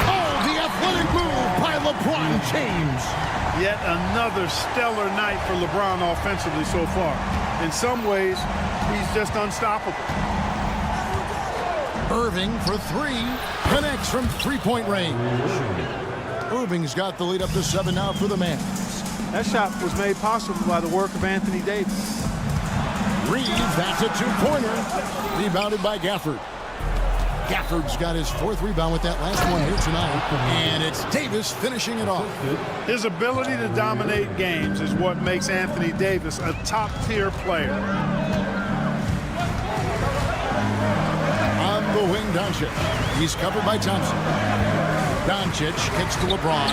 Oh, the athletic move by LeBron James. Yet another stellar night for LeBron offensively so far. In some ways, he's just unstoppable. Irving for three. Connects from three-point range. Irving's got the lead up to 7 now for the Mavs. That shot was made possible by the work of Anthony Davis. Reeves, that's a two-pointer. Rebounded by Gafford. Gafford's got his 4th rebound with that last one here tonight. And it's Davis finishing it off. His ability to dominate games is what makes Anthony Davis a top-tier player. On the wing, Doncic. He's covered by Thompson. Doncic kicks to LeBron.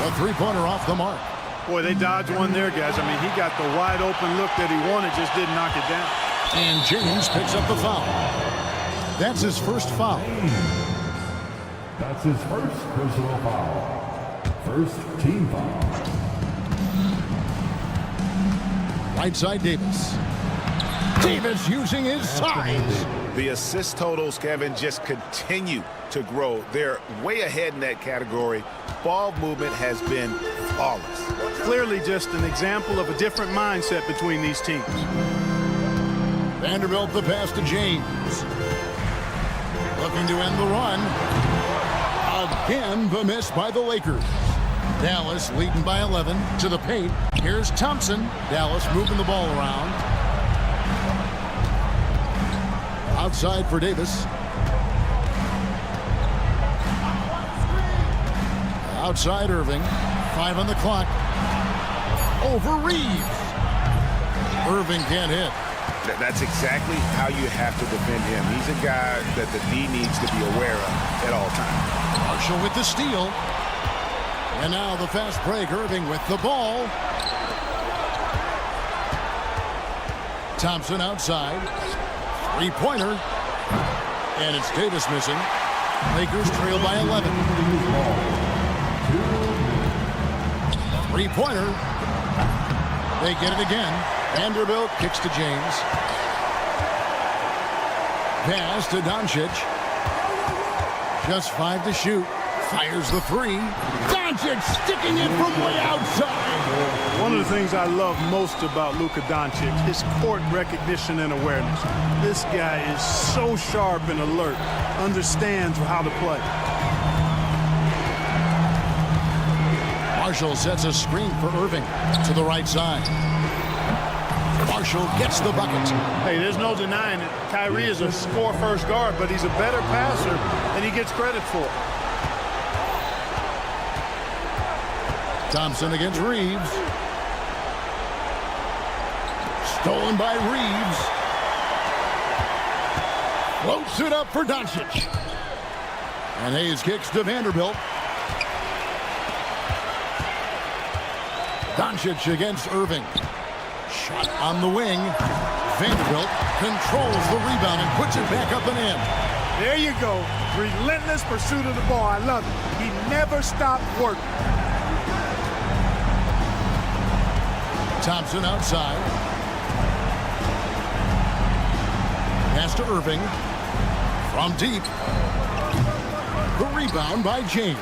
A three-pointer off the mark. Boy, they dodged one there, guys. I mean, he got the wide-open look that he wanted, just didn't knock it down. And James picks up the foul. That's his first foul. That's his first personal foul. First team foul. Right side, Davis. Davis using his size. The assist totals, Kevin, just continue to grow. They're way ahead in that category. Ball movement has been flawless. Clearly just an example of a different mindset between these teams. Vanderbilt the pass to James. Looking to end the run. Again, the miss by the Lakers. Dallas leading by 11 to the paint. Here's Thompson. Dallas moving the ball around. Outside for Davis. Outside Irving. 5 on the clock. Over Reeves. Irving can't hit. That's exactly how you have to defend him. He's a guy that the D needs to be aware of at all times. Marshall with the steal. And now the fast break. Irving with the ball. Thompson outside. Three-pointer. And it's Davis missing. Lakers trail by 11. Three-pointer. They get it again. Vanderbilt kicks to James. Pass to Doncic. Just 5 to shoot. Fires the three. Doncic sticking it from way outside. One of the things I love most about Luka Doncic, his court recognition and awareness. This guy is so sharp and alert, understands how to play. Marshall sets a screen for Irving to the right side. Marshall gets the bucket. Hey, there's no denying it. Kyrie is a score-first guard, but he's a better passer than he gets credit for. Thompson against Reeves. Stolen by Reeves. Floats it up for Doncic. And Hayes kicks to Vanderbilt. Doncic against Irving. Shot on the wing. Vanderbilt controls the rebound and puts it back up and in. There you go. Relentless pursuit of the ball. I love it. He never stopped working. Thompson outside. Pass to Irving. From deep. The rebound by James.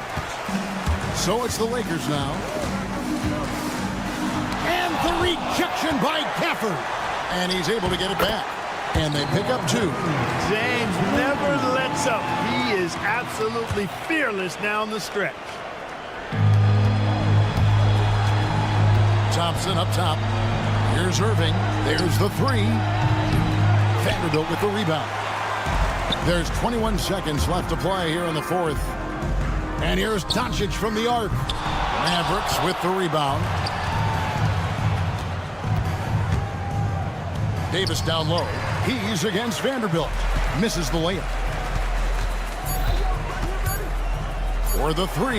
So it's the Lakers now. And the rejection by Gafford. And he's able to get it back. And they pick up 2. James never lets up. He is absolutely fearless down the stretch. Thompson up top. Here's Irving. There's the 3. Vanderbilt with the rebound. There's 21 seconds left to play here in the 4th. And here's Doncic from the arc. Mavericks with the rebound. Davis down low. He's against Vanderbilt. Misses the layup. For the 3.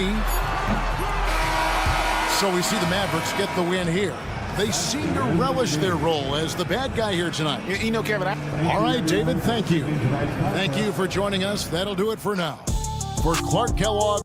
So we see the Mavericks get the win here. They seem to relish their role as the bad guy here tonight. You know, Kevin. All right, David, thank you. Thank you for joining us. That'll do it for now. For Clark Kellogg.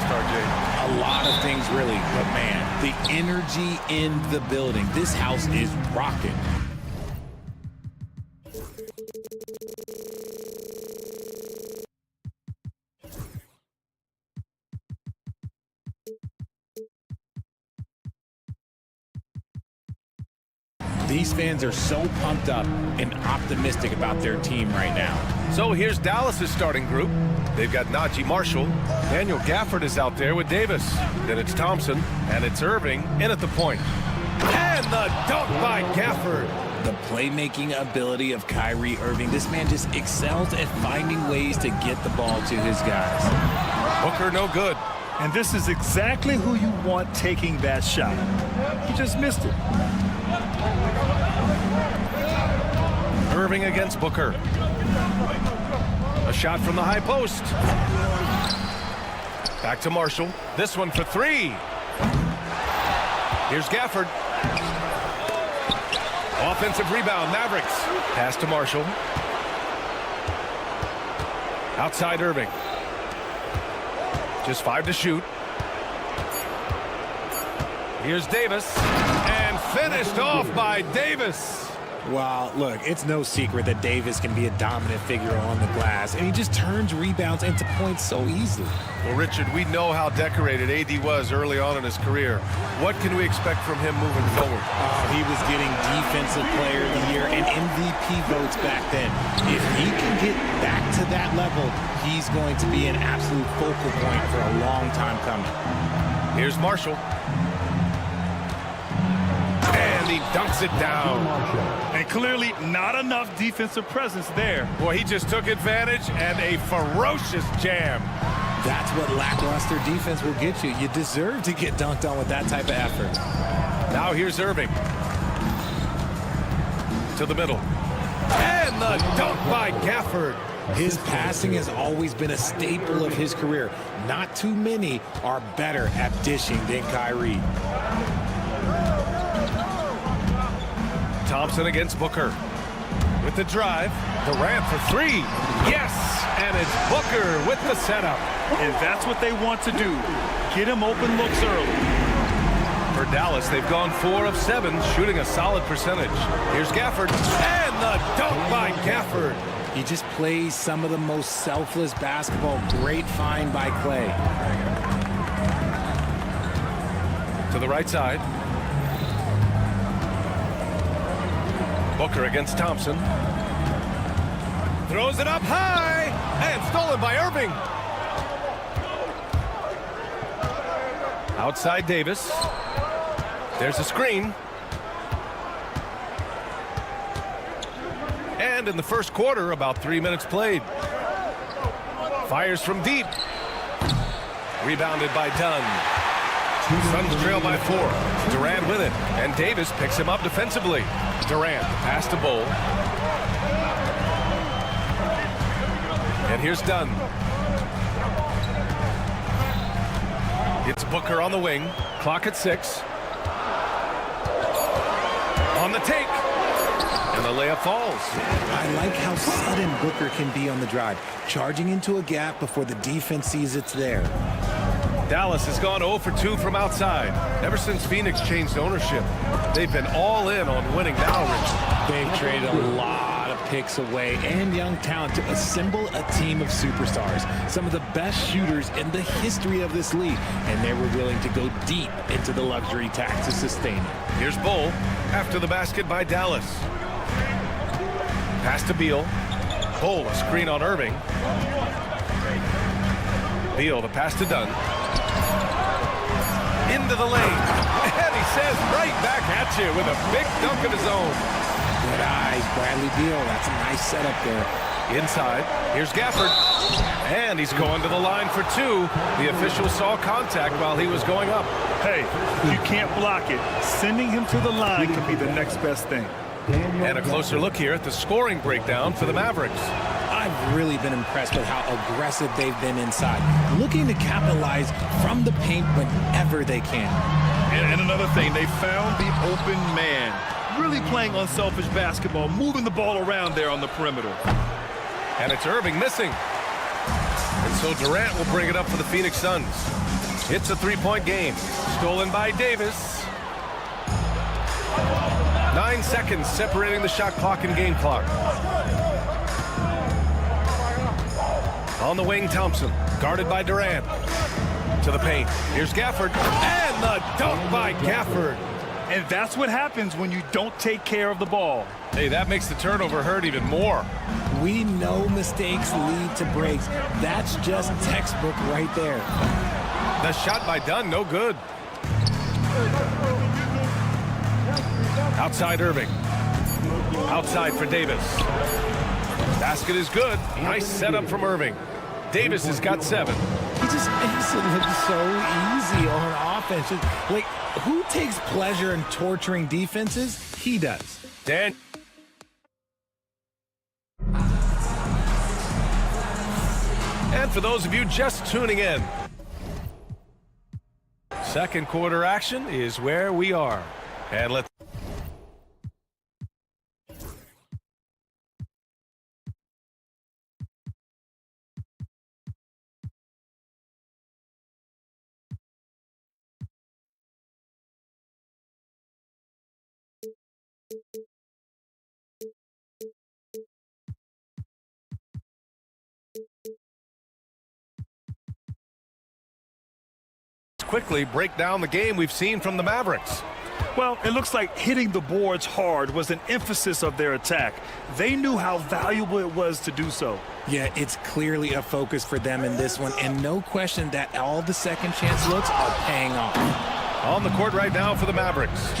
fast, RJ? A lot of things, really. But, man, the energy in the building. This house is rocking. These fans are so pumped up and optimistic about their team right now. So here's Dallas's starting group. They've got Najee Marshall. Daniel Gafford is out there with Davis. Then it's Thompson, and it's Irving in at the point. And the dunk by Gafford. The playmaking ability of Kyrie Irving. This man just excels at finding ways to get the ball to his guys. Booker no good. And this is exactly who you want taking that shot. He just missed it. Irving against Booker. A shot from the high post. Back to Marshall. This one for three. Here's Gafford. Offensive rebound, Mavericks. Pass to Marshall. Outside Irving. Just 5 to shoot. Here's Davis. And finished off by Davis. Well, look, it's no secret that Davis can be a dominant figure on the glass, and he just turns rebounds into points so easily. Well, Richard, we know how decorated AD was early on in his career. What can we expect from him moving forward? He was getting Defensive Player of the Year and MVP votes back then. If he can get back to that level, he's going to be an absolute focal point for a long time coming. Here's Marshall. And he dunks it down. And clearly not enough defensive presence there. Boy, he just took advantage and a ferocious jam. That's what lackluster defense will get you. You deserve to get dunked on with that type of effort. Now here's Irving. To the middle. And the dunk by Gafford. His passing has always been a staple of his career. Not too many are better at dishing than Kyrie. Thompson against Booker. With the drive. Durant for three. Yes! And it's Booker with the setup. And that's what they want to do. Get him open looks early. For Dallas, they've gone 4 of 7, shooting a solid percentage. Here's Gafford. And the dunk by Gafford. He just plays some of the most selfless basketball. Great find by Clay. To the right side. Booker against Thompson. Throws it up high. And stolen by Irving. Outside Davis. There's a screen. And in the first quarter, about 3 minutes played. Fires from deep. Rebounded by Dunn. Suns trail by 4. Durant with it. And Davis picks him up defensively. Durant, pass to Bull. And here's Dunn. It's Booker on the wing. Clock at 6. On the take. And the layup falls. I like how sudden Booker can be on the drive. Charging into a gap before the defense sees it's there. Dallas has gone 0 for 2 from outside. Ever since Phoenix changed ownership, they've been all in on winning now, Richard. They've traded a lot of picks away and young talent to assemble a team of superstars. Some of the best shooters in the history of this league. And they were willing to go deep into the luxury tax to sustain it. Here's Bull after the basket by Dallas. Pass to Beal. Bull, a screen on Irving. Beal, the pass to Dunn. Into the lane. And he says right back at you with a big dunk of his own. Good eyes, Bradley Beal. That's a nice setup there. Inside. Here's Gafford. And he's going to the line for 2. The official saw contact while he was going up. Hey, you can't block it. Sending him to the line can be the next best thing. And a closer look here at the scoring breakdown for the Mavericks. I've really been impressed with how aggressive they've been inside, looking to capitalize from the paint whenever they can. And another thing, they found the open man. Really playing unselfish basketball, moving the ball around there on the perimeter. And it's Irving missing. And so Durant will bring it up for the Phoenix Suns. It's a three-point game. Stolen by Davis. 9 seconds separating the shot clock and game clock. On the wing, Thompson, guarded by Durant. To the paint. Here's Gafford. And the dunk by Gafford. And that's what happens when you don't take care of the ball. Hey, that makes the turnover hurt even more. We know mistakes lead to breaks. That's just textbook right there. The shot by Dunn, no good. Outside Irving. Outside for Davis. Basket is good. Nice setup from Irving. Davis has got 7. He just makes it look so easy on offense. Like, who takes pleasure in torturing defenses? He does. Dan. And for those of you just tuning in, second quarter action is where we are. And let's... quickly break down the game we've seen from the Mavericks. Well, it looks like hitting the boards hard was an emphasis of their attack. They knew how valuable it was to do so. Yeah, it's clearly a focus for them in this one, and no question that all the second chance looks are paying off. On the court right now for the Mavericks,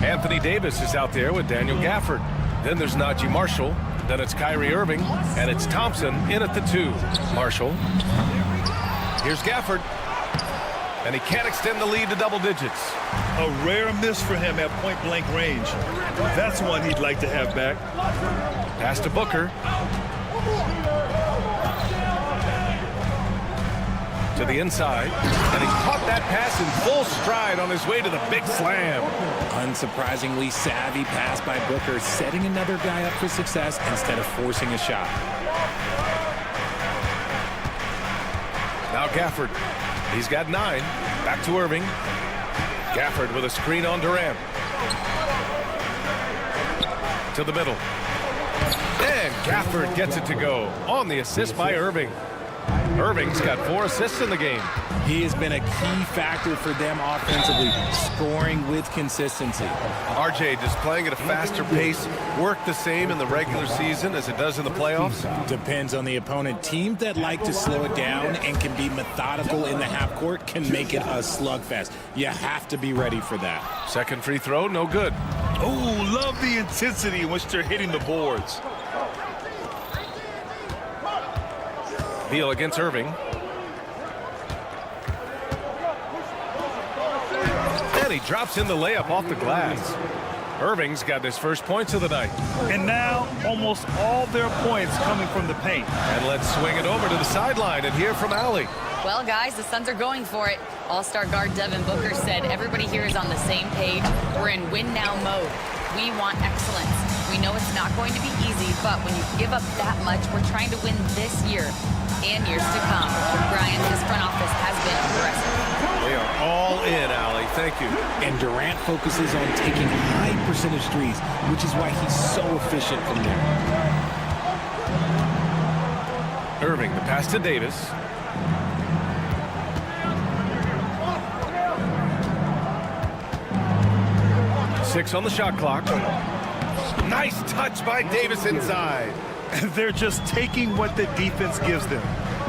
Anthony Davis is out there with Daniel Gafford. Then there's Najee Marshall. Then it's Kyrie Irving, and it's Thompson in at the 2. Marshall. Here's Gafford. And he can't extend the lead to double digits. A rare miss for him at point-blank range. That's one he'd like to have back. Pass to Booker. To the inside. And he caught that pass in full stride on his way to the big slam. Unsurprisingly savvy pass by Booker, setting another guy up for success instead of forcing a shot. Now Gafford. He's got 9. Back to Irving. Gafford with a screen on Durant. To the middle. And Gafford gets it to go on the assist by Irving. Irving's got 4 assists in the game. He has been a key factor for them offensively, scoring with consistency. RJ, does playing at a faster pace work the same in the regular season as it does in the playoffs? Depends on the opponent. Teams that like to slow it down and can be methodical in the half court can make it a slugfest. You have to be ready for that. Second free throw, no good. Oh, love the intensity in which they're hitting the boards. Beal against Irving. And he drops in the layup off the glass. Irving's got his first points of the night. And now almost all their points coming from the paint. And let's swing it over to the sideline and hear from Allie. Well, guys, the Suns are going for it. All-star guard Devin Booker said everybody here is on the same page. We're in win-now mode. We want excellence. We know it's not going to be easy, but when you give up that much, we're trying to win this year and years to come. Brian, this front office has been aggressive. They are all in, Allie. Thank you. And Durant focuses on taking high percentage threes, which is why he's so efficient from there. Irving, the pass to Davis. Six on the shot clock. Nice touch by Davis inside. They're just taking what the defense gives them.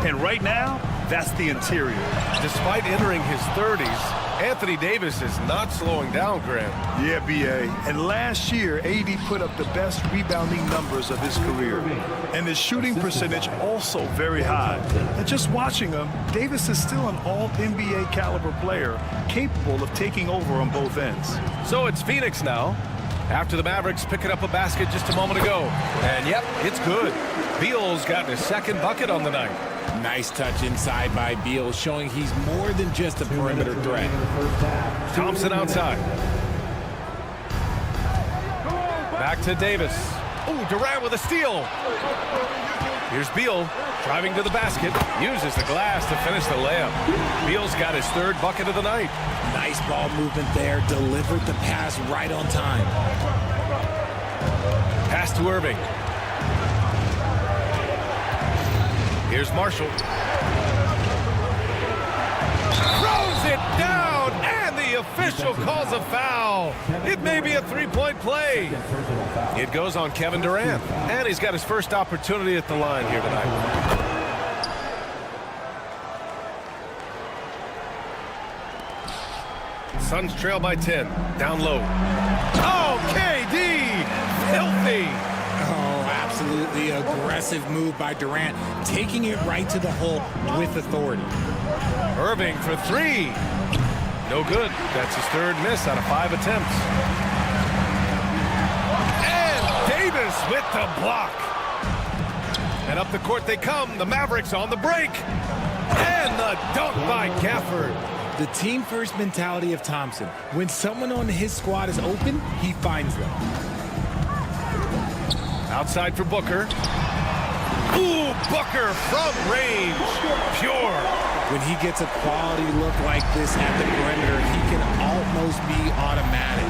And right now, that's the interior. Despite entering his 30s, Anthony Davis is not slowing down, Graham. Yeah, B.A. And last year, AD put up the best rebounding numbers of his career. And his shooting percentage also very high. And just watching him, Davis is still an all-NBA caliber player, capable of taking over on both ends. So it's Phoenix now, after the Mavericks picking up a basket just a moment ago. And yep, it's good. Beal's gotten his second bucket on the night. Nice touch inside by Beal, showing he's more than just a perimeter threat. Thompson outside. Back to Davis. Oh, Durant with a steal. Here's Beal. Driving to the basket, uses the glass to finish the layup. Beal's got his third bucket of the night. Nice ball movement there. Delivered the pass right on time. Pass to Irving. Here's Marshall. Throws it down, and the official calls a foul. It may be a three-point play. It goes on Kevin Durant, and he's got his first opportunity at the line here tonight. Suns trail by 10. Down low. Oh, KD! Filthy! Oh, absolutely aggressive move by Durant, taking it right to the hole with authority. Irving for three. No good. That's his third miss out of 5 attempts. And Davis with the block. And up the court they come. The Mavericks on the break. And the dunk by Gafford. The team-first mentality of Thompson. When someone on his squad is open, he finds them. Outside for Booker. Ooh, Booker from range. Pure. When he gets a quality look like this at the perimeter, he can almost be automatic.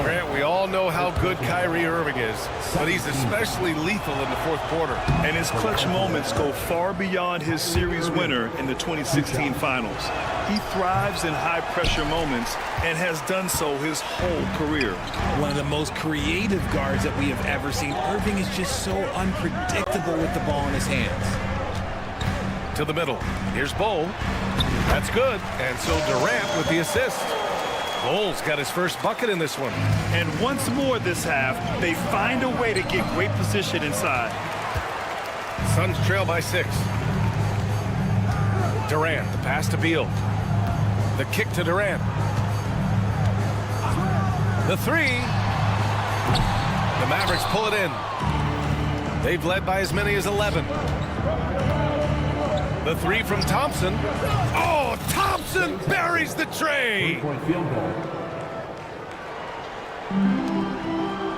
Grant, we all know how good Kyrie Irving is, but he's especially lethal in the fourth quarter. And his clutch moments go far beyond his series winner in the 2016 finals. He thrives in high-pressure moments and has done so his whole career. One of the most creative guards that we have ever seen. Irving is just so unpredictable with the ball in his hands. To the middle. Here's Bol. That's good. And so Durant with the assist. Bol's got his first bucket in this one. And once more this half, they find a way to get great position inside. Suns trail by 6. Durant, the pass to Beal. The kick to Durant. The three. The Mavericks pull it in. They've led by as many as 11. The three from Thompson. Oh, Thompson buries the tray.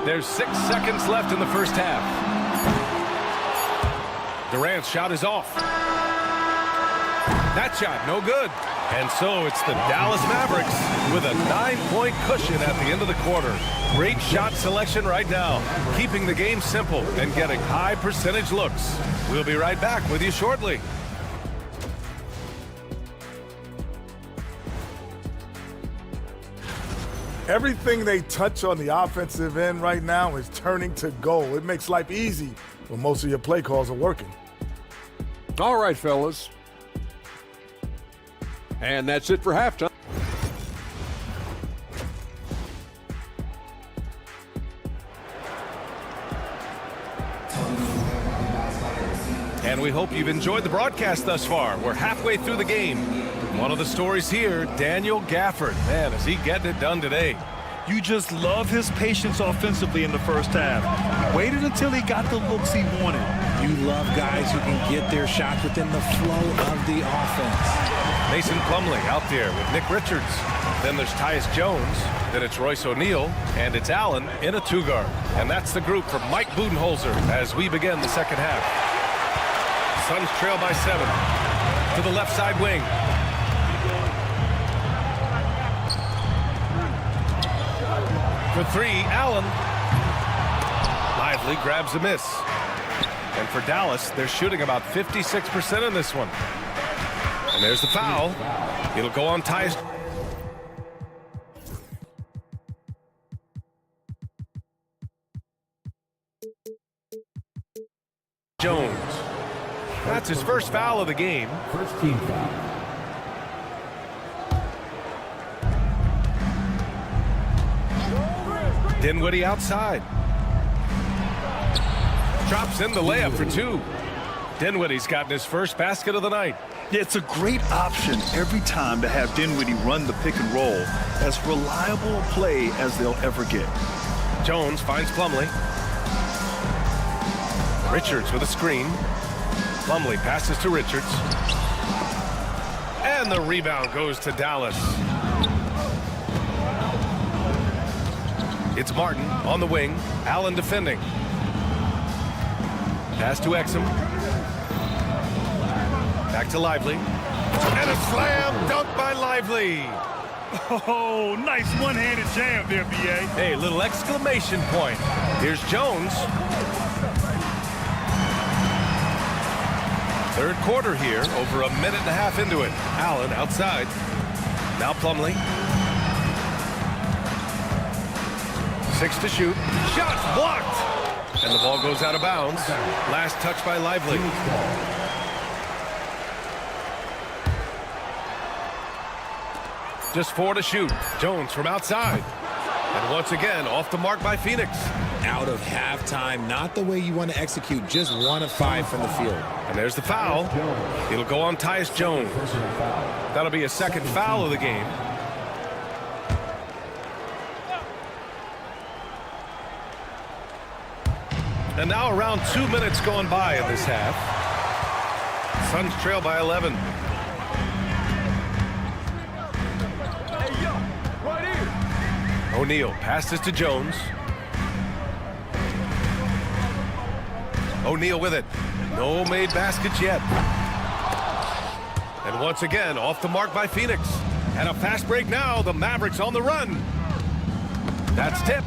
There's 6 seconds left in the first half. Durant's shot is off. That shot, no good. And so it's the Dallas Mavericks with a 9-point cushion at the end of the quarter. Great shot selection right now, keeping the game simple and getting high percentage looks. We'll be right back with you shortly. Everything they touch on the offensive end right now is turning to goal. It makes life easy when most of your play calls are working. All right, fellas. And that's it for halftime. And we hope you've enjoyed the broadcast thus far. We're halfway through the game. One of the stories here, Daniel Gafford. Man, is he getting it done today. You just love his patience offensively in the first half. He waited until he got the looks he wanted. You love guys who can get their shots within the flow of the offense. Mason Plumlee out there with Nick Richards. Then there's Tyus Jones. Then it's Royce O'Neal. And it's Allen in a 2-guard. And that's the group from Mike Budenholzer as we begin the second half. Suns trail by 7. To the left side wing. For 3, Allen. Lively grabs a miss. And for Dallas, they're shooting about 56% in this one. And there's the foul. It'll go on Tyus Jones. That's his first foul of the game. First team foul. Dinwiddie outside. Drops in the layup for 2. Dinwiddie's gotten his first basket of the night. Yeah, it's a great option every time to have Dinwiddie run the pick and roll. As reliable a play as they'll ever get. Jones finds Plumlee. Richards with a screen. Plumlee passes to Richards. And the rebound goes to Dallas. It's Martin on the wing. Allen defending. Pass to Exum. Back to Lively. And a slam dunk by Lively. Oh, nice one-handed jam there, B.A. Hey, little exclamation point. Here's Jones. Third quarter here, over a minute and a half into it. Allen outside. Now Plumlee. 6 to shoot. Shots blocked. And the ball goes out of bounds. Last touch by Lively. Just 4 to shoot. Jones from outside. And once again, off the mark by Phoenix. Out of halftime, not the way you want to execute, just 1 of 5 from the field. And there's the foul. It'll go on Tyus Jones. That'll be a second foul of the game. And now around 2 minutes going by in this half. Suns trail by 11. O'Neal passes to Jones. O'Neal with it. No made baskets yet. And once again, off the mark by Phoenix. And a fast break now. The Mavericks on the run. That's tipped.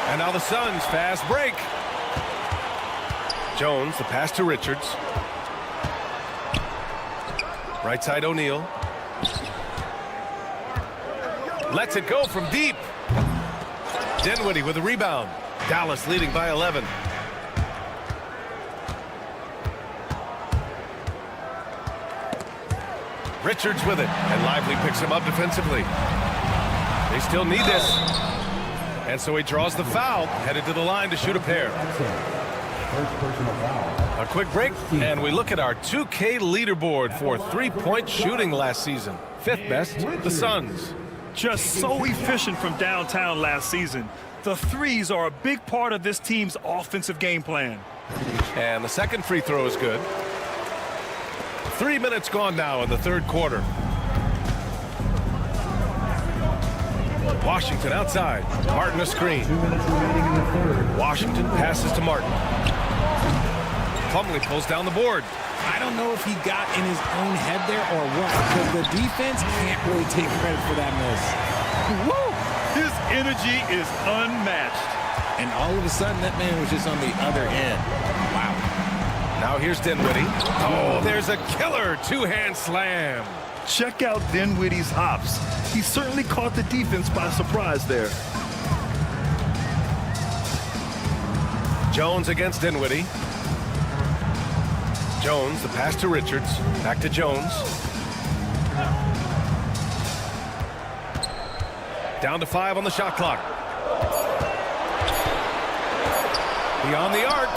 And now the Suns fast break. Jones, the pass to Richards. Right side O'Neal. Lets it go from deep. Dinwiddie with a rebound. Dallas leading by 11. Richards with it. And Lively picks him up defensively. They still need this. And so he draws the foul. Headed to the line to shoot a pair. A quick break. And we look at our 2K leaderboard for three-point shooting last season. 5th best, the Suns. Just so efficient from downtown last season. The threes are a big part of this team's offensive game plan. And the second free throw is good. 3 minutes gone now in the third quarter. Washington outside. Martin a screen. Washington passes to Martin. Plumlee pulls down the board. I don't know if he got in his own head there or what, because the defense can't really take credit for that miss. Woo! His energy is unmatched. And all of a sudden, that man was just on the other end. Wow. Now here's Dinwiddie. Oh, there's a killer two-hand slam. Check out Dinwiddie's hops. He certainly caught the defense by surprise there. Jones against Dinwiddie. Jones, the pass to Richards. Back to Jones. Down to 5 on the shot clock. Beyond the arc.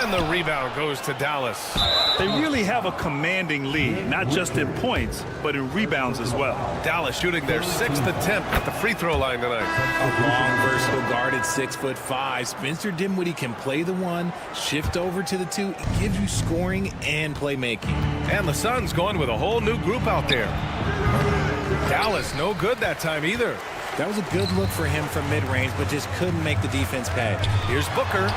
And the rebound goes to Dallas. They really have a commanding lead, not just in points, but in rebounds as well. Dallas shooting their 6th attempt at the free throw line tonight. A long, versatile guard at 6'5". Spencer Dinwiddie can play the 1, shift over to the 2. It gives you scoring and playmaking. And the Suns going with a whole new group out there. Dallas no good that time either. That was a good look for him from mid-range, but just couldn't make the defense pay. Here's Booker.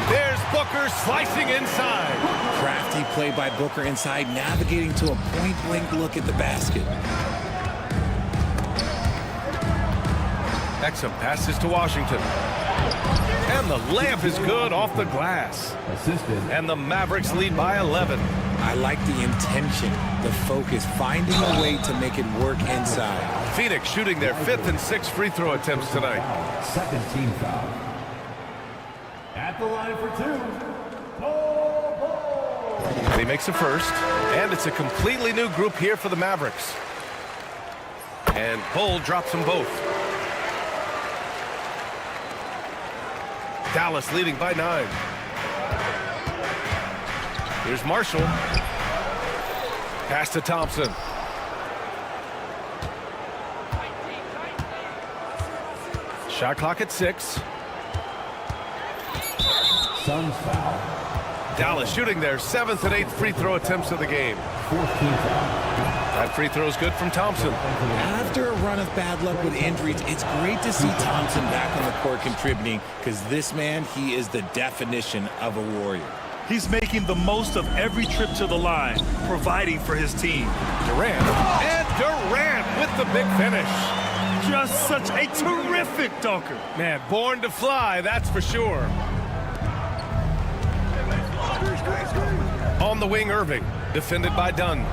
There's Booker slicing inside. Crafty play by Booker inside, navigating to a point-blank look at the basket. Exum passes to Washington. And the layup is good off the glass. And the Mavericks lead by 11. I like the intention, the focus, finding a way to make it work inside. Phoenix shooting their 5th and 6th free throw attempts tonight. Second team foul. At the line for 2. He makes a first, and it's a completely new group here for the Mavericks. And Bull drops them both. Dallas leading by 9. Here's Marshall. Pass to Thompson. Shot clock at 6. Suns foul. Dallas shooting their 7th and 8th free throw attempts of the game. 14th foul. That free throw is good from Thompson. After a run of bad luck with injuries, it's great to see Thompson back on the court contributing, because this man, he is the definition of a warrior. He's making the most of every trip to the line, providing for his team. Durant, and Durant with the big finish. Just such a terrific dunker. Man, born to fly, that's for sure. On the wing, Irving, defended by Dunn.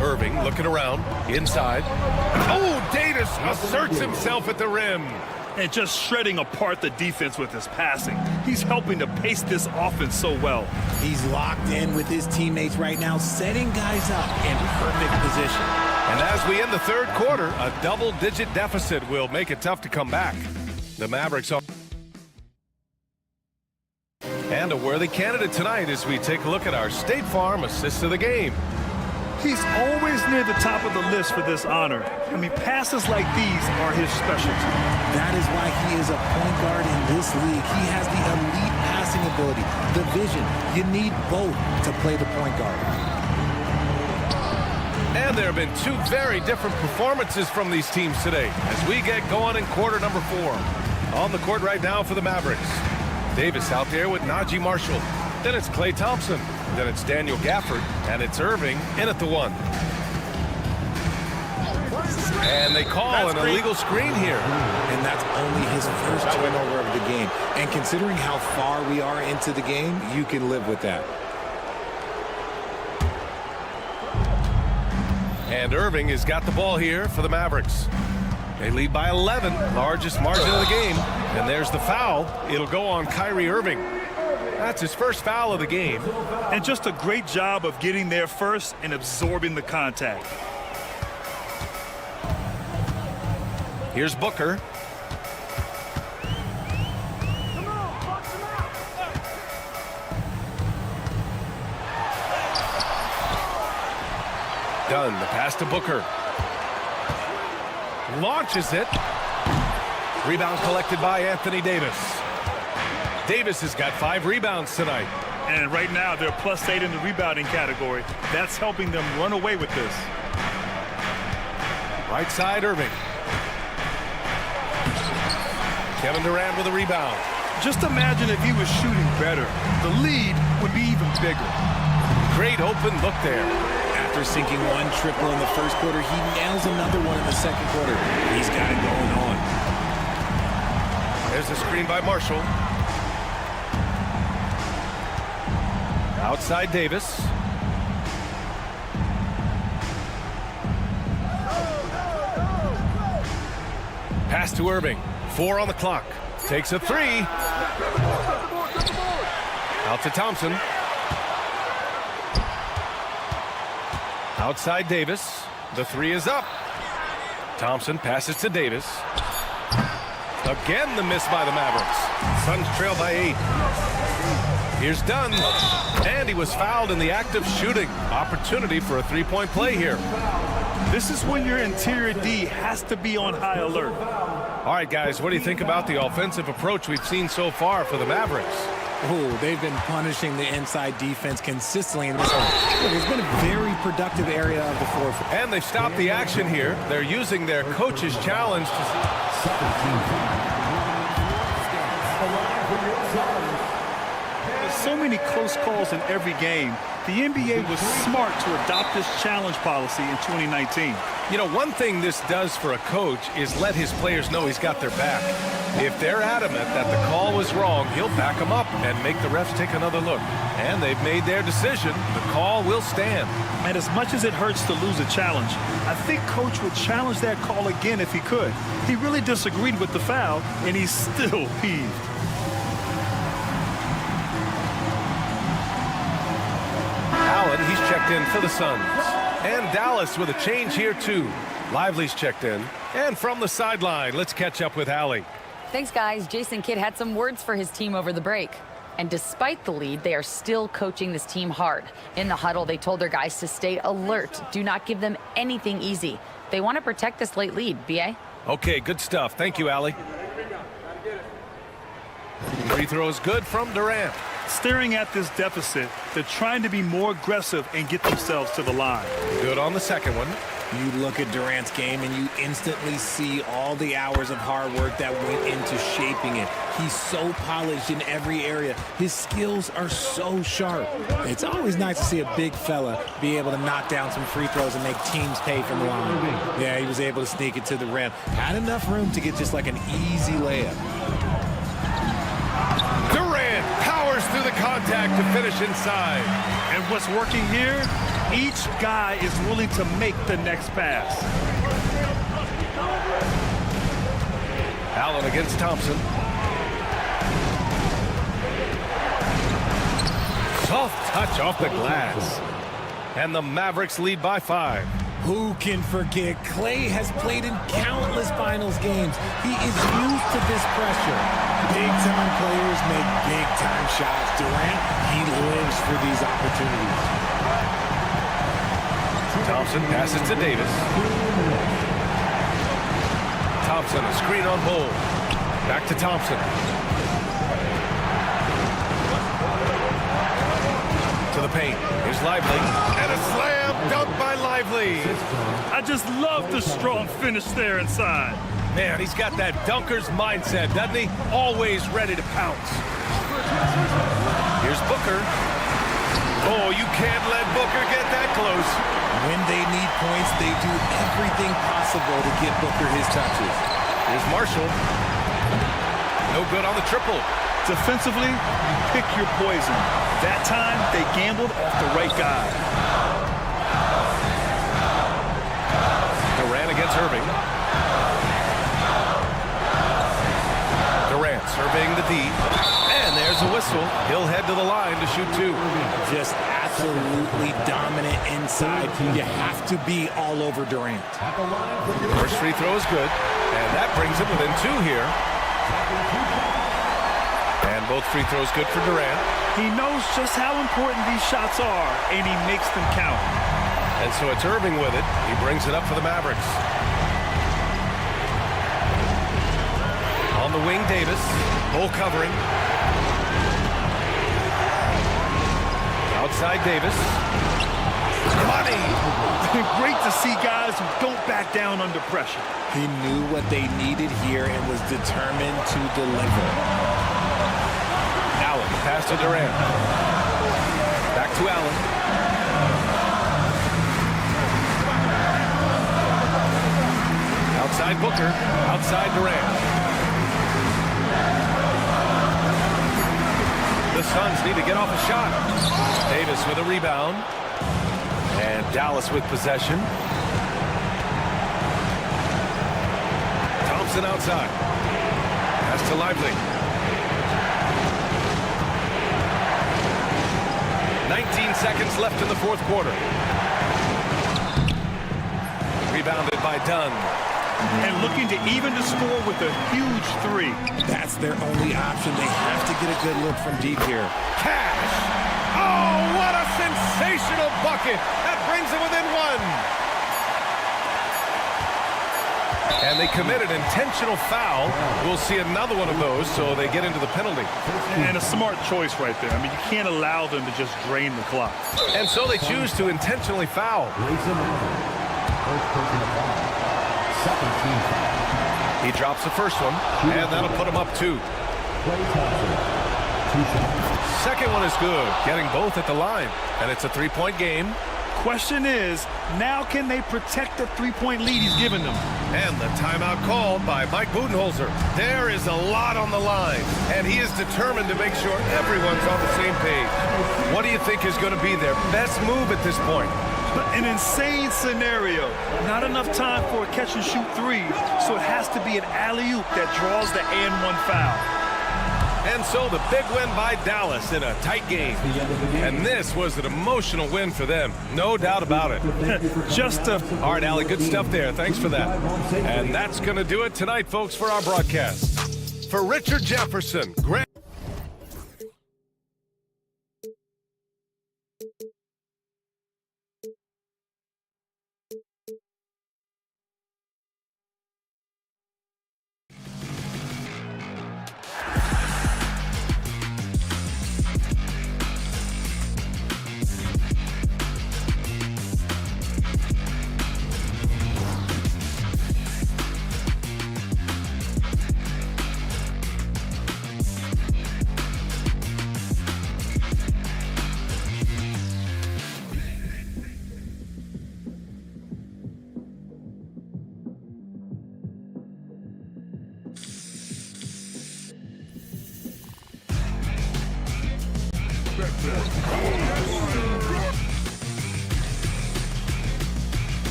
Irving looking around, inside. Oh, Davis asserts himself at the rim. And just shredding apart the defense with his passing. He's helping to pace this offense so well. He's locked in with his teammates right now, setting guys up in perfect position. And as we end the third quarter, a double-digit deficit will make it tough to come back. The Mavericks are... And a worthy candidate tonight as we take a look at our State Farm assists of the game. He's always near the top of the list for this honor. I mean, passes like these are his specialty. That is why he is a point guard in this league. He has the elite passing ability, the vision. You need both to play the point guard. And there have been two very different performances from these teams today as we get going in quarter number 4. On the court right now for the Mavericks. Davis out there with Najee Marshall. Then it's Klay Thompson. Then it's Daniel Gafford. And it's Irving in at the 1. And they call an illegal screen here. And that's only his first turnover of the game. And considering how far we are into the game, you can live with that. And Irving has got the ball here for the Mavericks. They lead by 11, largest margin of the game. And there's the foul. It'll go on Kyrie Irving. That's his first foul of the game. And just a great job of getting there first and absorbing the contact. Here's Booker. Dunn, the pass to Booker. Launches it. Rebound collected by Anthony Davis. Davis has got 5 rebounds tonight. And right now they're +8 in the rebounding category. That's helping them run away with this. Right side, Irving. Kevin Durant with a rebound. Just imagine if he was shooting better. The lead would be even bigger. Great open look there. After sinking 1 triple in the first quarter, he nails another one in the second quarter. He's got it going on. There's a screen by Marshall. Outside Davis. Pass to Irving. 4 on the clock. Takes a 3. Out to Thompson. Outside Davis. The 3 is up. Thompson passes to Davis. Again the miss by the Mavericks. Suns trail by 8. Here's Dunn. And he was fouled in the act of shooting. Opportunity for a 3-point play here. This is when your interior D has to be on high alert. All right, guys, what do you think about the offensive approach we've seen so far for the Mavericks? Oh, they've been punishing the inside defense consistently in this one. It's been a very productive area of the floor. And they've stopped the action here. They're using their coach's challenge to... So many close calls in every game. The NBA was smart to adopt this challenge policy in 2019. You know, one thing this does for a coach is let his players know he's got their back. If they're adamant that the call was wrong, he'll back them up and make the refs take another look. And they've made their decision. The call will stand. And as much as it hurts to lose a challenge, I think Coach would challenge that call again if he could. He really disagreed with the foul, and he's still peeved. Allen, he's checked in for the Suns. And Dallas with a change here, too. Lively's checked in. And from the sideline, let's catch up with Allie. Thanks, guys. Jason Kidd had some words for his team over the break. And despite the lead, they are still coaching this team hard. In the huddle, they told their guys to stay alert. Do not give them anything easy. They want to protect this late lead. B.A.? Okay, good stuff. Thank you, Allie. Free throw is good from Durant. Staring at this deficit, they're trying to be more aggressive and get themselves to the line. Good on the second one. You look at Durant's game and you instantly see all the hours of hard work that went into shaping it. He's so polished in every area. His skills are so sharp. It's always nice to see a big fella be able to knock down some free throws and make teams pay from the line. Yeah, he was able to sneak it to the rim. Had enough room to get just like an easy layup. Durant powers through the contact to finish inside. And what's working here? Each guy is willing to make the next pass. Allen against Thompson. Soft touch off the glass. And the Mavericks lead by 5. Who can forget? Clay has played in countless finals games. He is used to this pressure. Big-time players make big-time shots. Durant, he lives for these opportunities. Thompson passes to Davis. Thompson, a screen on Bull. Back to Thompson. To the paint. Here's Lively. And a slam dunk by Lively. I just love the strong finish there inside. Man, he's got that dunker's mindset, doesn't he? Always ready to pounce. Here's Booker. Oh, you can't let Booker get that close. When they need points, they do everything possible to get Booker his touches. Here's Marshall. No good on the triple. Defensively, you pick your poison. That time, they gambled off the right guy. Durant against Irving. Durant surveying the D. And there's a whistle. He'll head to the line to shoot 2. Just absolutely dominant inside. You have to be all over Durant. First free throw is good. And that brings him within 2 here. And both free throws good for Durant. He knows just how important these shots are, and he makes them count. And so it's Irving with it. He brings it up for the Mavericks. On the wing, Davis. Bull covering. Outside Davis. Money! Great to see guys who don't back down under pressure. He knew what they needed here and was determined to deliver. Allen, pass to Durant. Back to Allen. Outside Booker. Outside Durant. The Suns need to get off a shot. Davis with a rebound. And Dallas with possession. Thompson outside. Pass to Lively. 19 seconds left in the fourth quarter. Rebounded by Dunn. And looking to even the score with a huge 3. That's their only option. They have to get a good look from deep here. Cash! Oh, what a sensational bucket! That brings it within 1. And they committed intentional foul. We'll see another one of those, so they get into the penalty. And a smart choice right there. I mean, you can't allow them to just drain the clock. And so they choose to intentionally foul. He drops the first one, and that'll put him up 2. Second one is good, getting both at the line. And it's a 3-point game. Question is, now can they protect the 3-point lead he's given them? And the timeout called by Mike Budenholzer. There is a lot on the line, and he is determined to make sure everyone's on the same page. What do you think is going to be their best move at this point? An insane scenario. Not enough time for a catch-and-shoot 3, so it has to be an alley-oop that draws the and-1 foul. And so the big win by Dallas in a tight game. And this was an emotional win for them. No doubt about it. All right, Allie, good stuff there. Thanks for that. And that's going to do it tonight, folks, for our broadcast. For Richard Jefferson, Grant.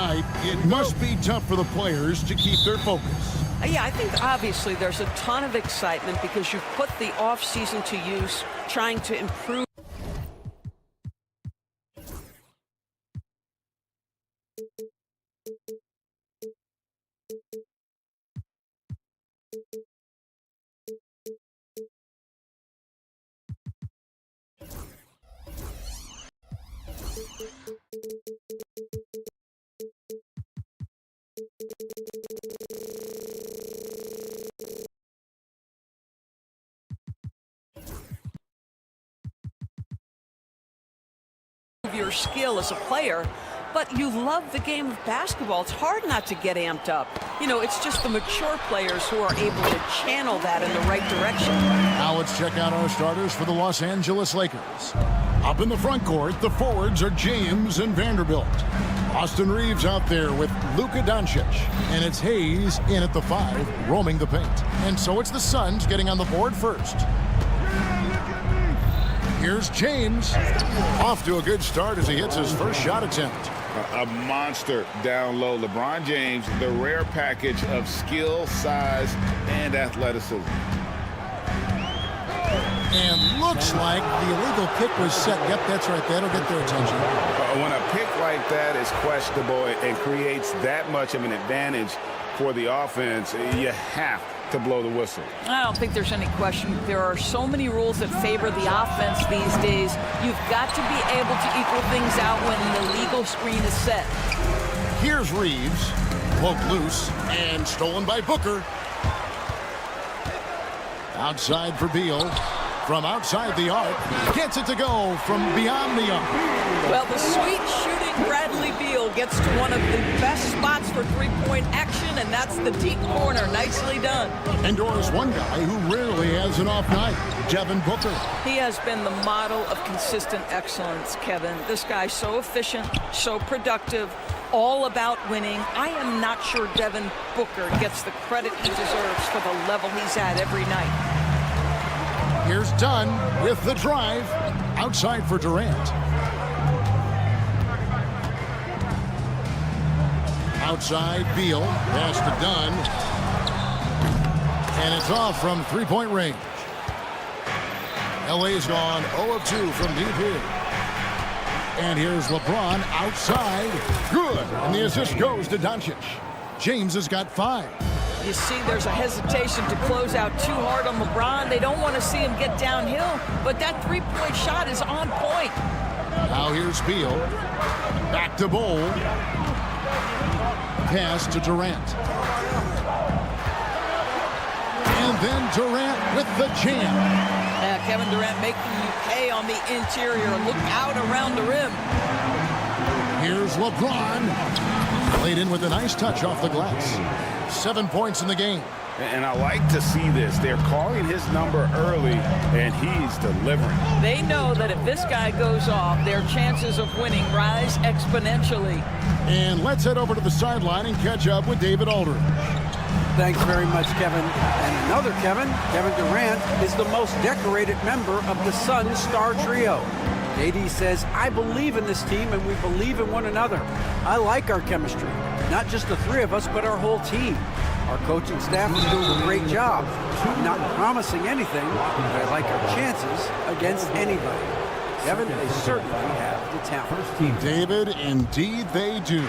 night, it must be tough for the players to keep their focus. Yeah, I think obviously there's a ton of excitement because you've put the offseason to use trying to improve. Your skill as a player, but you love the game of basketball. It's hard not to get amped up. You know, it's just the mature players who are able to channel that in the right direction. Now let's check out our starters for the Los Angeles Lakers. Up in the front court, the forwards are James and Vanderbilt. Austin Reeves out there with Luka Doncic. And it's Hayes in at the 5, roaming the paint. And so it's the Suns getting on the board first. Here's James. Off to a good start as he hits his first shot attempt. A monster down low. LeBron James, the rare package of skill, size, and athleticism. And looks like the illegal kick was set. Yep, that's right. That'll get their attention. When a pick like that is questionable and creates that much of an advantage for the offense, you have to blow the whistle. I don't think there's any question. There are so many rules that favor the offense these days. You've got to be able to equal things out when the legal screen is set. Here's Reeves. Poked loose and stolen by Booker. Outside for Beal. From outside the arc. Gets it to go from beyond the arc. Well, the sweet shooting Bradley Beal gets to one of the best spots for three-point action, and that's the deep corner. Nicely done. And Doris, one guy who rarely has an off night, Devin Booker. He has been the model of consistent excellence, Kevin. This guy's so efficient, so productive, all about winning. I am not sure Devin Booker gets the credit he deserves for the level he's at every night. Here's Dunn with the drive. Outside for Durant. Outside, Beal. Pass to Dunn. And it's off from three-point range. LA's gone 0 of 2 from deep here. And here's LeBron outside. Good. And the assist goes to Doncic. James has got 5. You see there's a hesitation to close out too hard on LeBron. They don't want to see him get downhill, but that three-point shot is on point. Now here's Beal. Back to Bowl. Pass to Durant. And then Durant with the jam. Kevin Durant making you pay on the interior. Look out around the rim. Here's LeBron. Played in with a nice touch off the glass. 7 points in the game. And I like to see this. They're calling his number early, and he's delivering. They know that if this guy goes off, their chances of winning rise exponentially. And let's head over to the sideline and catch up with David Aldridge. Thanks very much, Kevin. And another Kevin Durant, is the most decorated member of the Suns star trio. AD says, I believe in this team and we believe in one another. I like our chemistry. Not just the three of us, but our whole team. Our coaching staff is doing a great job. I'm not promising anything, but I like our chances against anybody. Kevin, they certainly have the talent. David, indeed they do.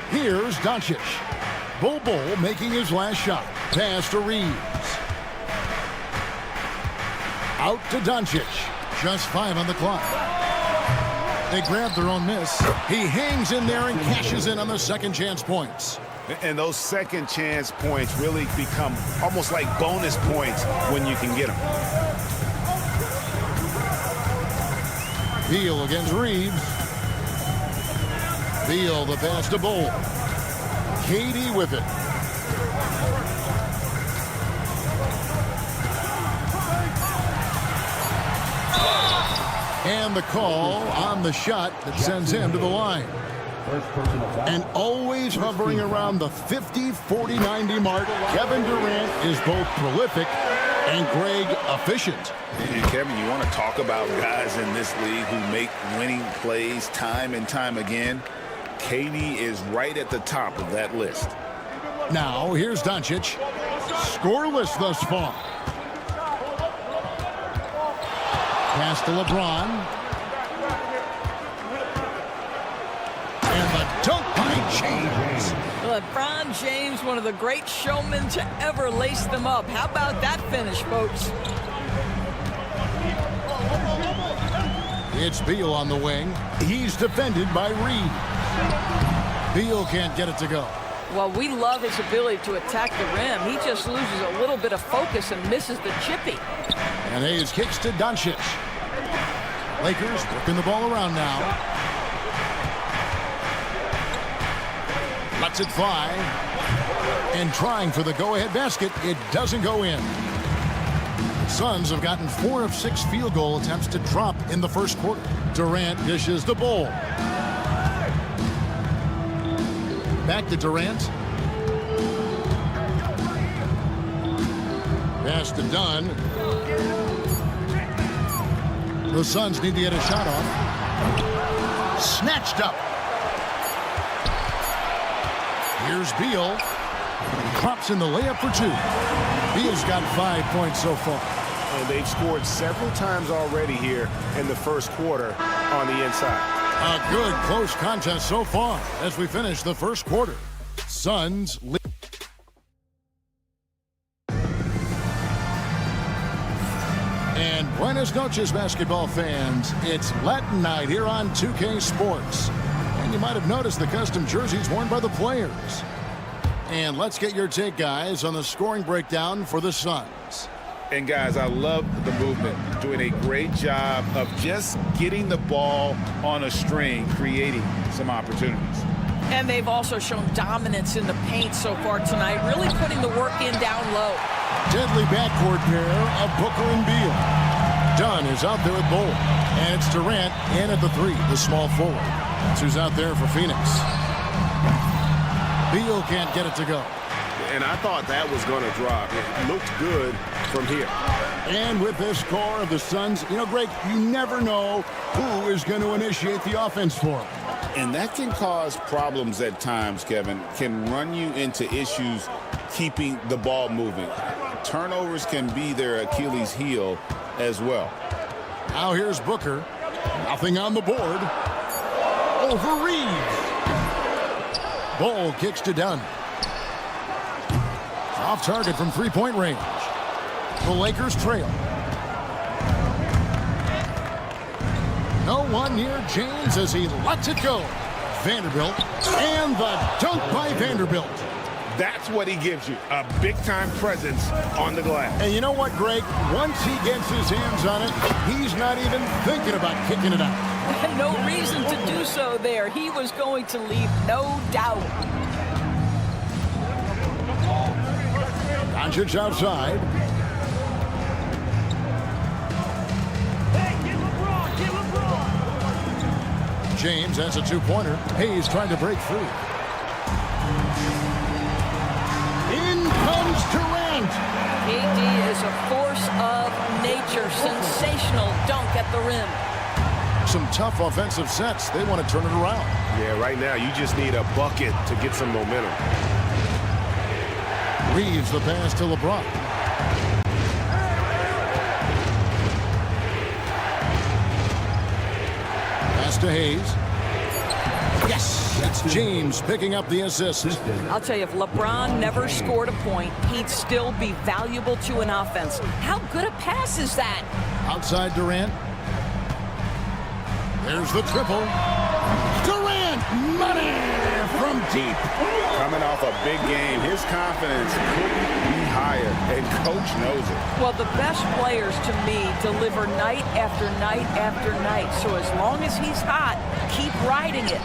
Here's Doncic. Bull making his last shot. Pass to Reeves. Out to Doncic. Just 5 on the clock. They grab their own miss. He hangs in there and cashes in on the second chance points. And those second chance points really become almost like bonus points when you can get them. Beal against Reeves. Beal the pass to Bull. Katie with it. And the call on the shot that sends him to the line. And always hovering around the 50, 40, 90 mark, Kevin Durant is both prolific and Greg efficient. And Kevin, you want to talk about guys in this league who make winning plays time and time again? KD is right at the top of that list. Now, here's Doncic. Scoreless thus far. Pass to LeBron. And the dunk by James. LeBron James, one of the great showmen to ever lace them up. How about that finish, folks? It's Beal on the wing. He's defended by Reed. Beal can't get it to go. Well, we love his ability to attack the rim. He just loses a little bit of focus and misses the chippy. And Hayes kicks to Doncic. Lakers working the ball around now. Lets it fly. And trying for the go-ahead basket. It doesn't go in. The Suns have gotten 4 of 6 field goal attempts to drop in the first quarter. Durant dishes the ball. Back to Durant. Pass to Dunn. The Suns need to get a shot off. Snatched up. Here's Beal. Drops in the layup for 2. Beal's got 5 points so far. And they've scored several times already here in the first quarter on the inside. A good close contest so far as we finish the first quarter. Suns lead. And buenas noches, basketball fans. It's Latin night here on 2K Sports. And you might have noticed the custom jerseys worn by the players. And let's get your take, guys, on the scoring breakdown for the Suns. And, guys, I love the movement. Doing a great job of just getting the ball on a string, creating some opportunities. And they've also shown dominance in the paint so far tonight, really putting the work in down low. Deadly backcourt pair of Booker and Beal. Dunn is out there at Bull. And it's Durant in at the 3, the small forward. That's who's out there for Phoenix. Beal can't get it to go. And I thought that was going to drop. It looked good from here. And with this score of the Suns, you know, Greg, you never know who is going to initiate the offense for them. And that can cause problems at times, Kevin. Can run you into issues keeping the ball moving. Turnovers can be their Achilles heel as well. Now here's Booker. Nothing on the board. Over Reed. Ball kicks to Dunn. Off target from three-point range. The Lakers trail. No one near James as he lets it go. Vanderbilt. And the dunk by Vanderbilt. That's what he gives you, a big-time presence on the glass. And you know what, Greg? Once he gets his hands on it, he's not even thinking about kicking it out. No reason to do so there. He was going to leave no doubt. Doncic outside. James has a two-pointer. Hayes trying to break free. In comes Durant. KD is a force of nature. Sensational dunk at the rim. Some tough offensive sets. They want to turn it around. Yeah, right now you just need a bucket to get some momentum. Reeves the pass to LeBron. Pass to Hayes. Yes, it's James picking up the assist. I'll tell you, if LeBron never scored a point, he'd still be valuable to an offense. How good a pass is that? Outside Durant. There's the triple. Durant, money from deep. Coming off a big game, his confidence couldn't be higher, and coach knows it. Well, the best players, to me, deliver night after night after night. So as long as he's hot, keep riding it.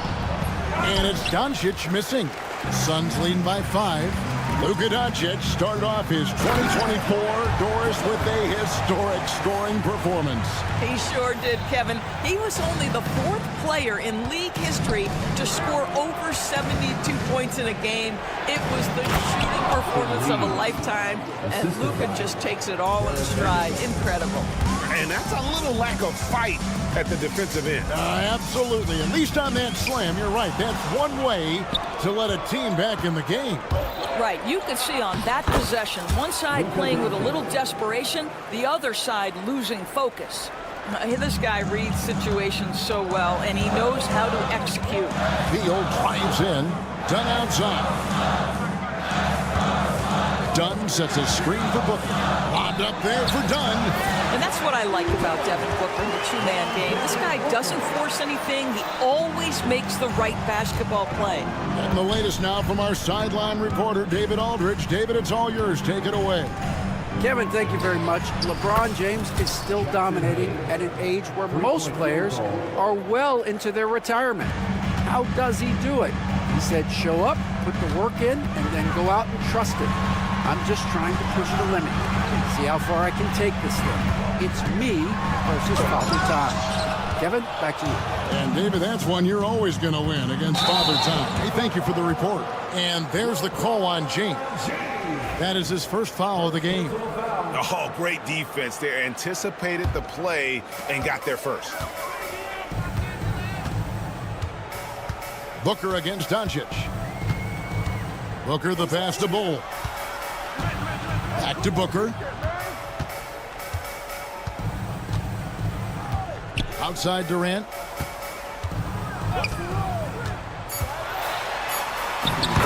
And it's Doncic missing. Suns leading by 5. Luka Doncic started off his 2024 Doris with a historic scoring performance. He sure did, Kevin. He was only the 4th player in league history to score over 72 points in a game. It was the shooting performance of a lifetime, and Luka just takes it all in stride. Incredible. And that's a little lack of fight at the defensive end. Absolutely. At least on that slam, you're right. That's one way to let a team back in the game. Right. You could see on that possession, one side playing with a little desperation, the other side losing focus. This guy reads situations so well, and he knows how to execute. Beal drives in. Dunn outside. Dunn sets a screen for Booker. Lobbed up there for Dunn. And that's what I like about Devin Booker in the two-man game. This guy doesn't force anything. He always makes the right basketball play. And the latest now from our sideline reporter, David Aldridge. David, it's all yours. Take it away. Kevin, thank you very much. LeBron James is still dominating at an age where most players are well into their retirement. How does he do it? He said, show up, put the work in, and then go out and trust it. I'm just trying to push the limit. See how far I can take this thing. It's me versus Father Time. Kevin, back to you. And David, that's one you're always going to win against Father Time. Hey, thank you for the report. And there's the call on James. That is his first foul of the game. Oh, great defense there. Anticipated the play and got there first. Booker against Doncic. Booker the pass to Bull. Back to Booker. Outside Durant.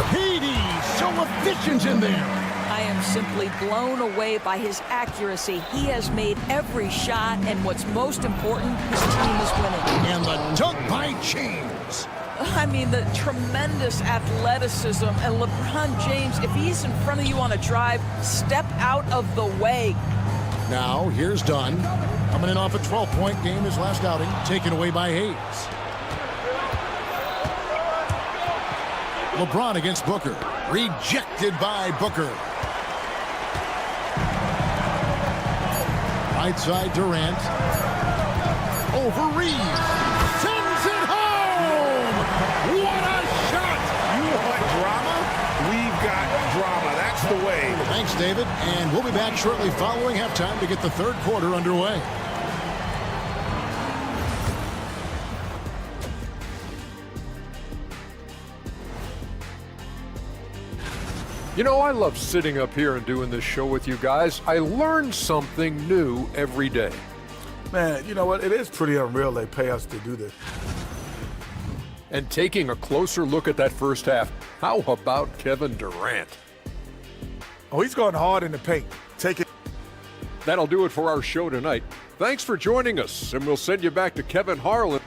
Hades, so efficient in there. I am simply blown away by his accuracy. He has made every shot, and what's most important, his team is winning. And the dunk by James. I mean, the tremendous athleticism. And LeBron James, if he's in front of you on a drive, step out of the way. Now, here's Dunn. Coming in off a 12-point game his last outing, taken away by Hayes. LeBron against Booker. Rejected by Booker. Right side Durant. Over Reeves. Sends it home! What a shot! You want drama? We've got drama. That's the way. Thanks, David. And we'll be back shortly following halftime to get the third quarter underway. You know, I love sitting up here and doing this show with you guys. I learn something new every day. Man, you know what? It is pretty unreal they pay us to do this. And taking a closer look at that first half, how about Kevin Durant? Oh, he's going hard in the paint. Take it. That'll do it for our show tonight. Thanks for joining us, and we'll send you back to Kevin Harlan.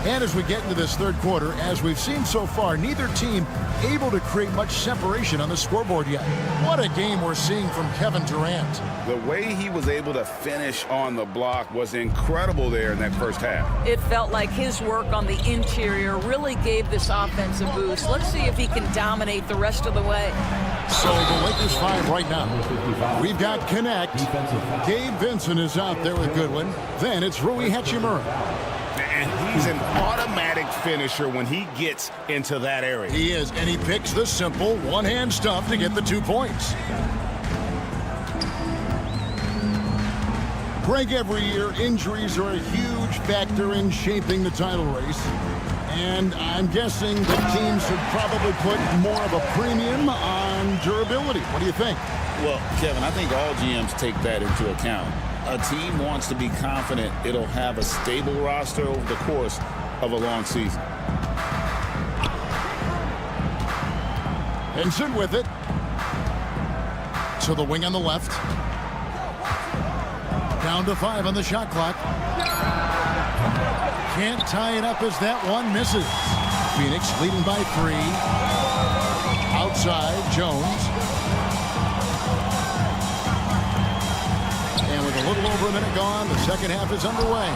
And as we get into this third quarter, as we've seen so far, neither team able to create much separation on the scoreboard yet. What a game we're seeing from Kevin Durant. The way he was able to finish on the block was incredible there in that first half. It felt like his work on the interior really gave this offense a boost. Let's see if he can dominate the rest of the way. So the Lakers 5 right now. We've got Connect. Gabe Vincent is out there with Goodwin. Then it's Rui Hachimura. And he's an automatic finisher when he gets into that area. He is, and he picks the simple one-hand stuff to get the 2 points. Greg, every year, injuries are a huge factor in shaping the title race. And I'm guessing that teams should probably put more of a premium on durability. What do you think? Well, Kevin, I think all GMs take that into account. A team wants to be confident it'll have a stable roster over the course of a long season. Vincent with it. To the wing on the left. Down to 5 on the shot clock. Can't tie it up as that one misses. Phoenix leading by 3. Outside, Jones. And with A little over a minute gone. The second half is underway.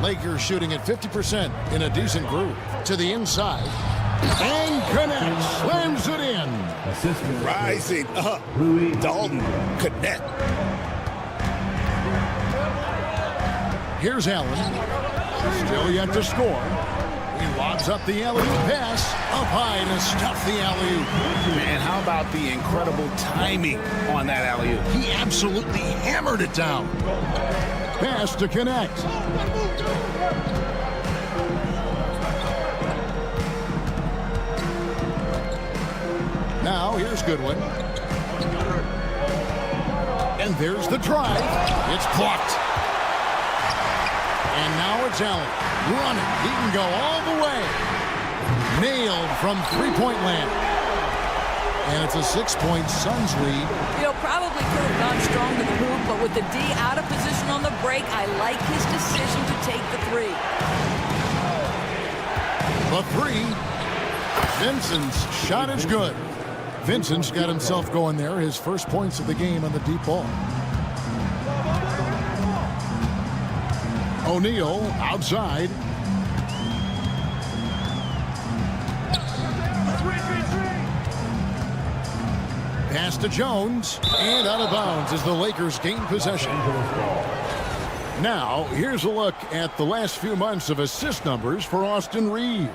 Lakers shooting at 50% in a decent group. To the inside. And connects. Slams it in. Rising up. Dalton connect. Here's Allen. Still yet to score. He lobs up the alley-oop pass. Up high to stuff the alley-oop. Man, how about the incredible timing on that alley-oop? He absolutely hammered it down. Pass to connect. Now, here's Goodwin. And there's the drive. It's blocked. And now it's Allen. Running. He can go all the way. Nailed from three-point land. And it's a 6-point Suns lead. You know, probably could have gone strong to the hoop, but with the D out of position on the break, I like his decision to take the three. The three. Vincent's shot is good. Vincent's got himself going there. His first points of the game on the deep ball. O'Neal outside. Pass to Jones. And out of bounds as the Lakers gain possession. Now, here's a look at the last few months of assist numbers for Austin Reeves.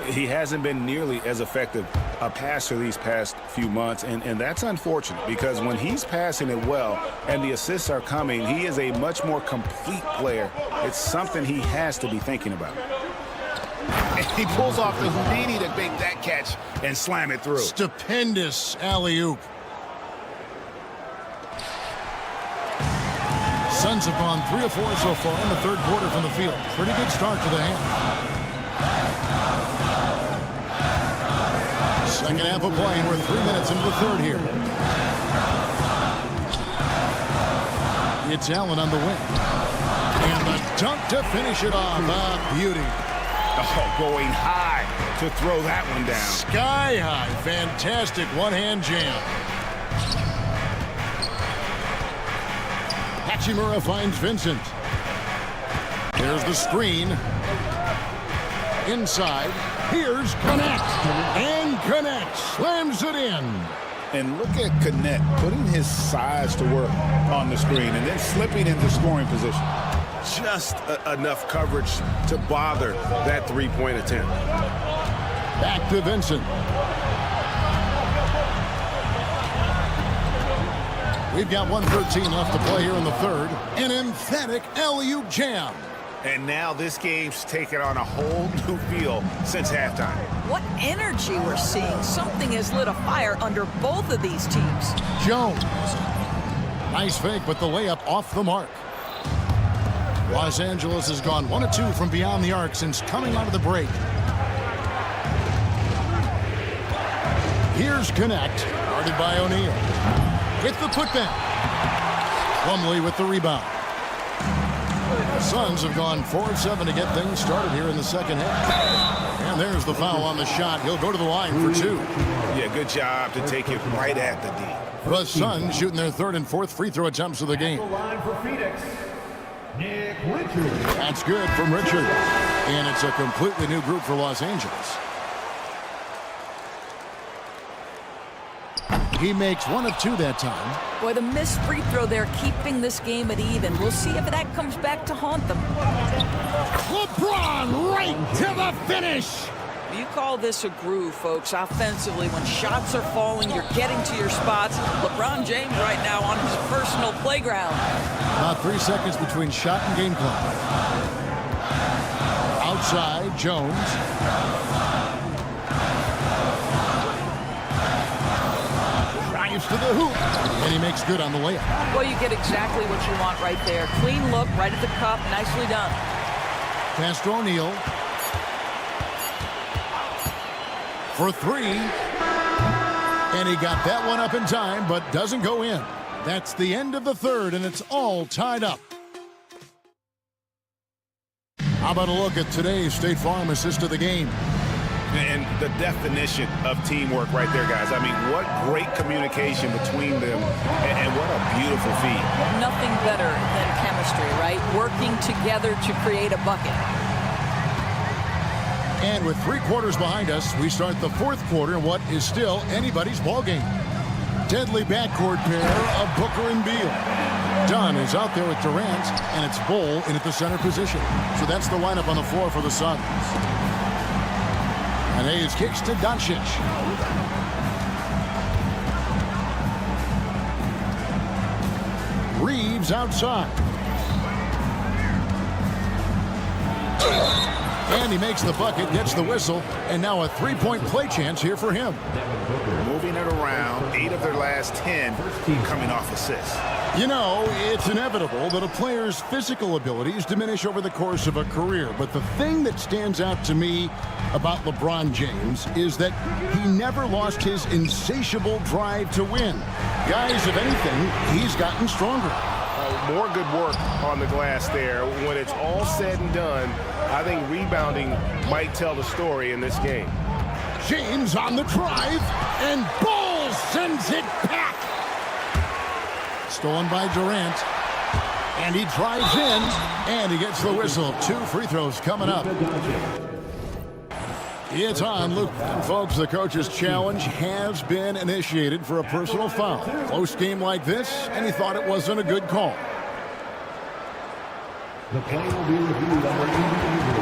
He hasn't been nearly as effective a passer these past few months, and that's unfortunate because when he's passing it well and the assists are coming, he is a much more complete player. It's something he has to be thinking about. And he pulls off the Houdini to make that catch and slam it through. Stupendous alley-oop. Suns have gone 3 of 4 so far in the third quarter from the field. Pretty good start to the half. Second half of play, and we're 3 minutes into the third here. It's Allen on the wing. And the dunk to finish it off. Beauty. Oh, going high to throw that one down. Sky high. Fantastic one-hand jam. Hachimura finds Vincent. There's the screen. Inside. Here's Connect. And Connect slams it in. And look at Connect putting his size to work on the screen and then slipping into scoring position. Just enough coverage to bother that three-point attempt. Back to Vincent. We've got 1:13 left to play here in the third. An emphatic alley-oop jam. And now this game's taken on a whole new feel since halftime. What energy we're seeing. Something has lit a fire under both of these teams. Jones. Nice fake, but the layup off the mark. Los Angeles has gone 1 of 2 from beyond the arc since coming out of the break. Here's Connect, guarded by O'Neal. With the putback. Plumlee with the rebound. Suns have gone 4 of 7 to get things started here in the second half. And there's the foul on the shot. He'll go to the line for 2. Yeah, good job to take it right at the D. The Suns shooting their third and fourth free throw attempts of the game. Line for Phoenix, Nick Richard. That's good from Richard. And it's a completely new group for Los Angeles. He makes 1 of 2 that time. Boy, the missed free throw there keeping this game at even. We'll see if that comes back to haunt them. LeBron right to the finish. You call this a groove, folks. Offensively, when shots are falling, you're getting to your spots. LeBron James right now on his personal playground. About 3 seconds between shot and game clock. Outside, Jones. Drives to the hoop. And he makes good on the layup. Well, you get exactly what you want right there. Clean look, right at the cup. Nicely done. Pass to O'Neal. For 3. And he got that one up in time, but doesn't go in. That's the end of the third, and it's all tied up. How about a look at today's State Farm assist of the game? And the definition of teamwork right there, guys. I mean, what great communication between them, and what a beautiful feed. Nothing better than chemistry, right? Working together to create a bucket. And with 3 quarters behind us, we start the 4th quarter in what is still anybody's ballgame. Deadly backcourt pair of Booker and Beal. Dunn is out there with Durant, and it's Bull in at the center position. So that's the lineup on the floor for the Suns. And Hayes kicks to Doncic. Reeves outside. And he makes the bucket, gets the whistle, and now a 3-point play chance here for him. Moving it around, 8 of their last 10 coming off assists. You know, it's inevitable that a player's physical abilities diminish over the course of a career. But the thing that stands out to me about LeBron James is that he never lost his insatiable drive to win. Guys, if anything, he's gotten stronger. More good work on the glass there. When it's all said and done, I think rebounding might tell the story in this game. James on the drive, and Bull sends it back. Stolen by Durant, and he drives in, and he gets the whistle. 2 free throws coming up. It's on, Luke. And folks, the coach's challenge has been initiated for a personal foul. Close game like this, and he thought it wasn't a good call. The play will be reviewed under individual.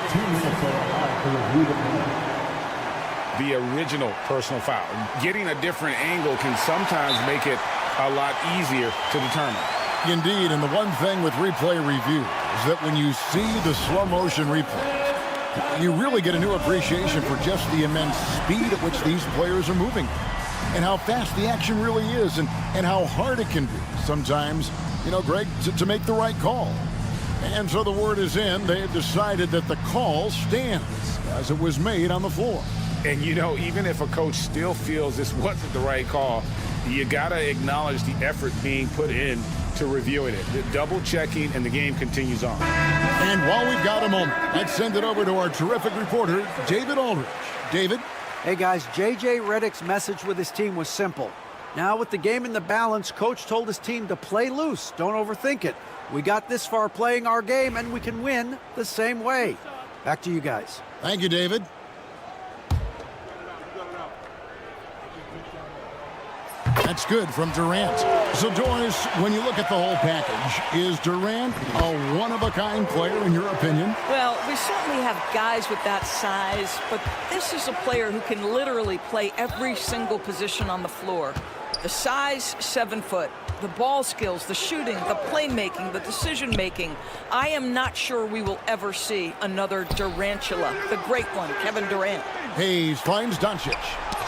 2 minutes are allowed to review the play. The original personal foul. Getting a different angle can sometimes make it a lot easier to determine. Indeed, and the one thing with replay review is that when you see the slow motion replay, you really get a new appreciation for just the immense speed at which these players are moving and how fast the action really is and how hard it can be sometimes, you know, Greg, to make the right call. And so the word is in. They have decided that the call stands as it was made on the floor. And, you know, even if a coach still feels this wasn't the right call, you got to acknowledge the effort being put in to reviewing it. The double checking, and the game continues on. And while we've got a moment, let's send it over to our terrific reporter, David Aldridge. David? Hey, guys, J.J. Redick's message with his team was simple. Now, with the game in the balance, Coach told his team to play loose. Don't overthink it. We got this far playing our game, and we can win the same way. Back to you guys. Thank you, David. That's good from Durant. So, Doris, when you look at the whole package, is Durant a one-of-a-kind player in your opinion? Well, we certainly have guys with that size, but this is a player who can literally play every single position on the floor. The size, 7 foot. The ball skills, the shooting, the playmaking, the decision-making. I am not sure we will ever see another Durantula, the great one, Kevin Durant. Hayes finds Doncic.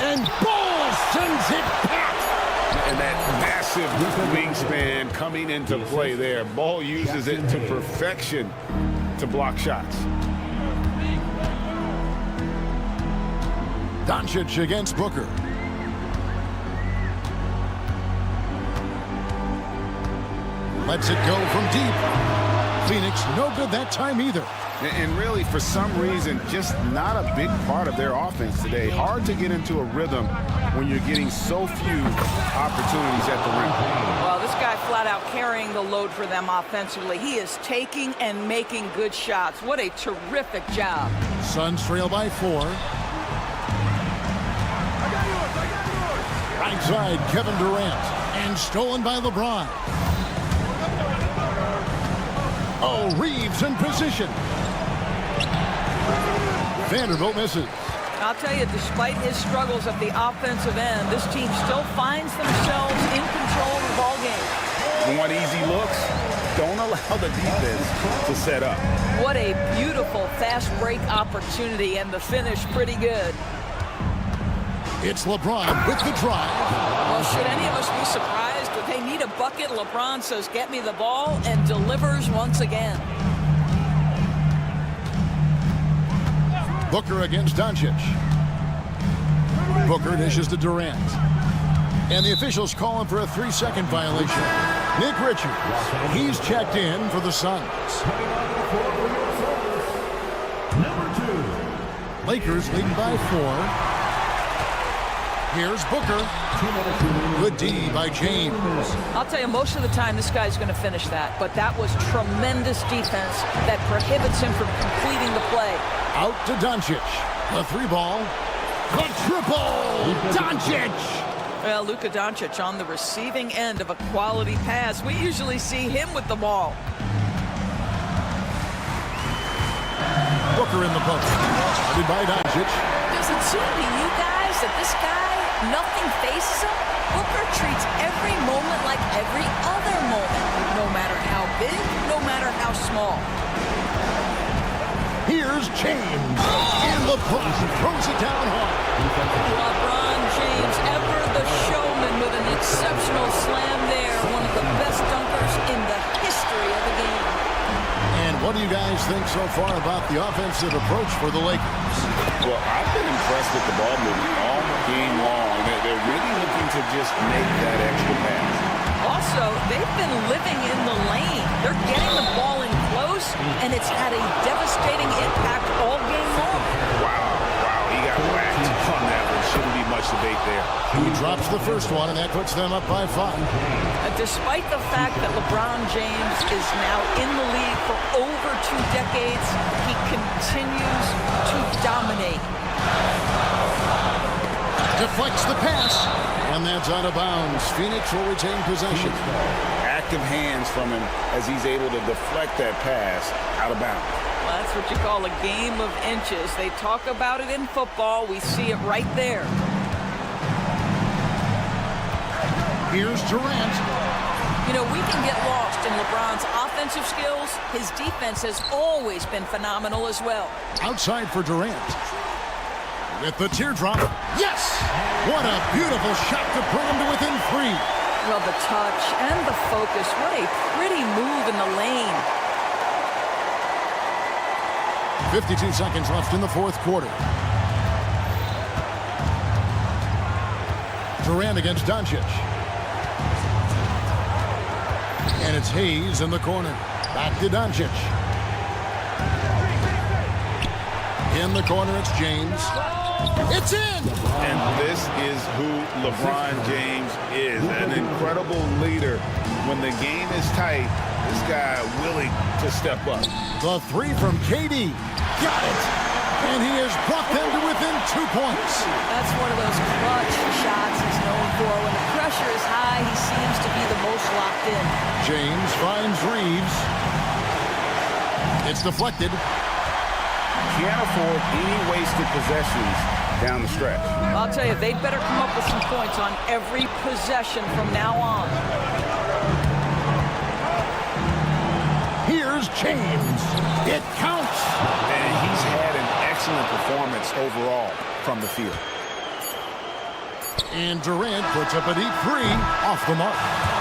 And Ball sends it back. And that massive wingspan coming into play there. Ball uses it to perfection to block shots. Doncic against Booker. Lets it go from deep. Phoenix no good that time either. And really, for some reason, just not a big part of their offense today. Hard to get into a rhythm when you're getting so few opportunities at the rim. Well, this guy flat out carrying the load for them offensively. He is taking and making good shots. What a terrific job. Suns trail by 4. Right side, Kevin Durant. And stolen by LeBron. Oh, Reeves in position. Vanderbilt misses. I'll tell you, despite his struggles at the offensive end, this team still finds themselves in control of the ball game. Want easy looks? Don't allow the defense to set up. What a beautiful fast break opportunity, and the finish pretty good. It's LeBron with the drive. Well, should any of us be surprised? If they need a bucket, LeBron says, get me the ball, and delivers once again. Booker against Doncic. Booker dishes to Durant. And the officials call him for a 3-second violation. Nick Richards, he's checked in for the Suns. Lakers leading by 4. Here's Booker. Good D by James. I'll tell you, most of the time this guy's going to finish that, but that was tremendous defense that prohibits him from completing the play. Out to Doncic. The 3-ball. The triple. Doncic. Well, Luka Doncic on the receiving end of a quality pass. We usually see him with the ball. Booker in the post. Headed by Doncic. Does it seem to you guys that this guy, nothing faces him? Booker treats every moment like every other moment, no matter how big, no matter how small. Here's James. And LeBron throws it down hard. LeBron James, ever the showman, with an exceptional slam there. One of the best dunkers in the history of the game. And what do you guys think so far about the offensive approach for the Lakers? Well, I've been impressed with the ball movement all game long. They're really looking to just make that extra pass. Also, they've been living in the lane. They're getting the ball in close, and it's had a devastating impact all game long. Wow, he got whacked on that one. Shouldn't be much debate there. He drops the first one, and that puts them up by 5. Despite the fact that LeBron James is now in the league for over 2 decades, he continues to dominate. Deflects the pass, and that's out of bounds. Phoenix will retain possession. Active hands from him as he's able to deflect that pass out of bounds. Well, that's what you call a game of inches. They talk about it in football. We see it right there. Here's Durant. You know, we can get lost in LeBron's offensive skills. His defense has always been phenomenal as well. Outside for Durant. With the teardrop. Yes! What a beautiful shot to bring him to within 3. Well, the touch and the focus. What a pretty move in the lane. 52 seconds left in the 4th quarter. Durant against Doncic. And it's Hayes in the corner. Back to Doncic. In the corner, it's James. It's in! And this is who LeBron James is. An incredible leader. When the game is tight, this guy willing to step up. The 3 from KD. Got it! And he has brought them to within 2 points. That's one of those clutch shots he's known for. When the pressure is high, he seems to be the most locked in. James finds Reeves. It's deflected. Can't afford any wasted possessions down the stretch. I'll tell you, they'd better come up with some points on every possession from now on. Here's James. It counts. And he's had an excellent performance overall from the field. And Durant puts up a deep 3 off the mark.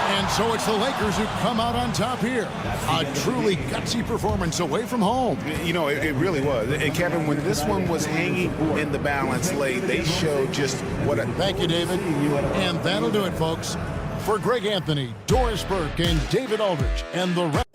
And so it's the Lakers who come out on top here. A truly gutsy performance away from home. You know, it really was. And Kevin, when this one was hanging in the balance late, they showed just what a... Thank you, David. And that'll do it, folks. For Greg Anthony, Doris Burke, and David Aldridge, and the rest...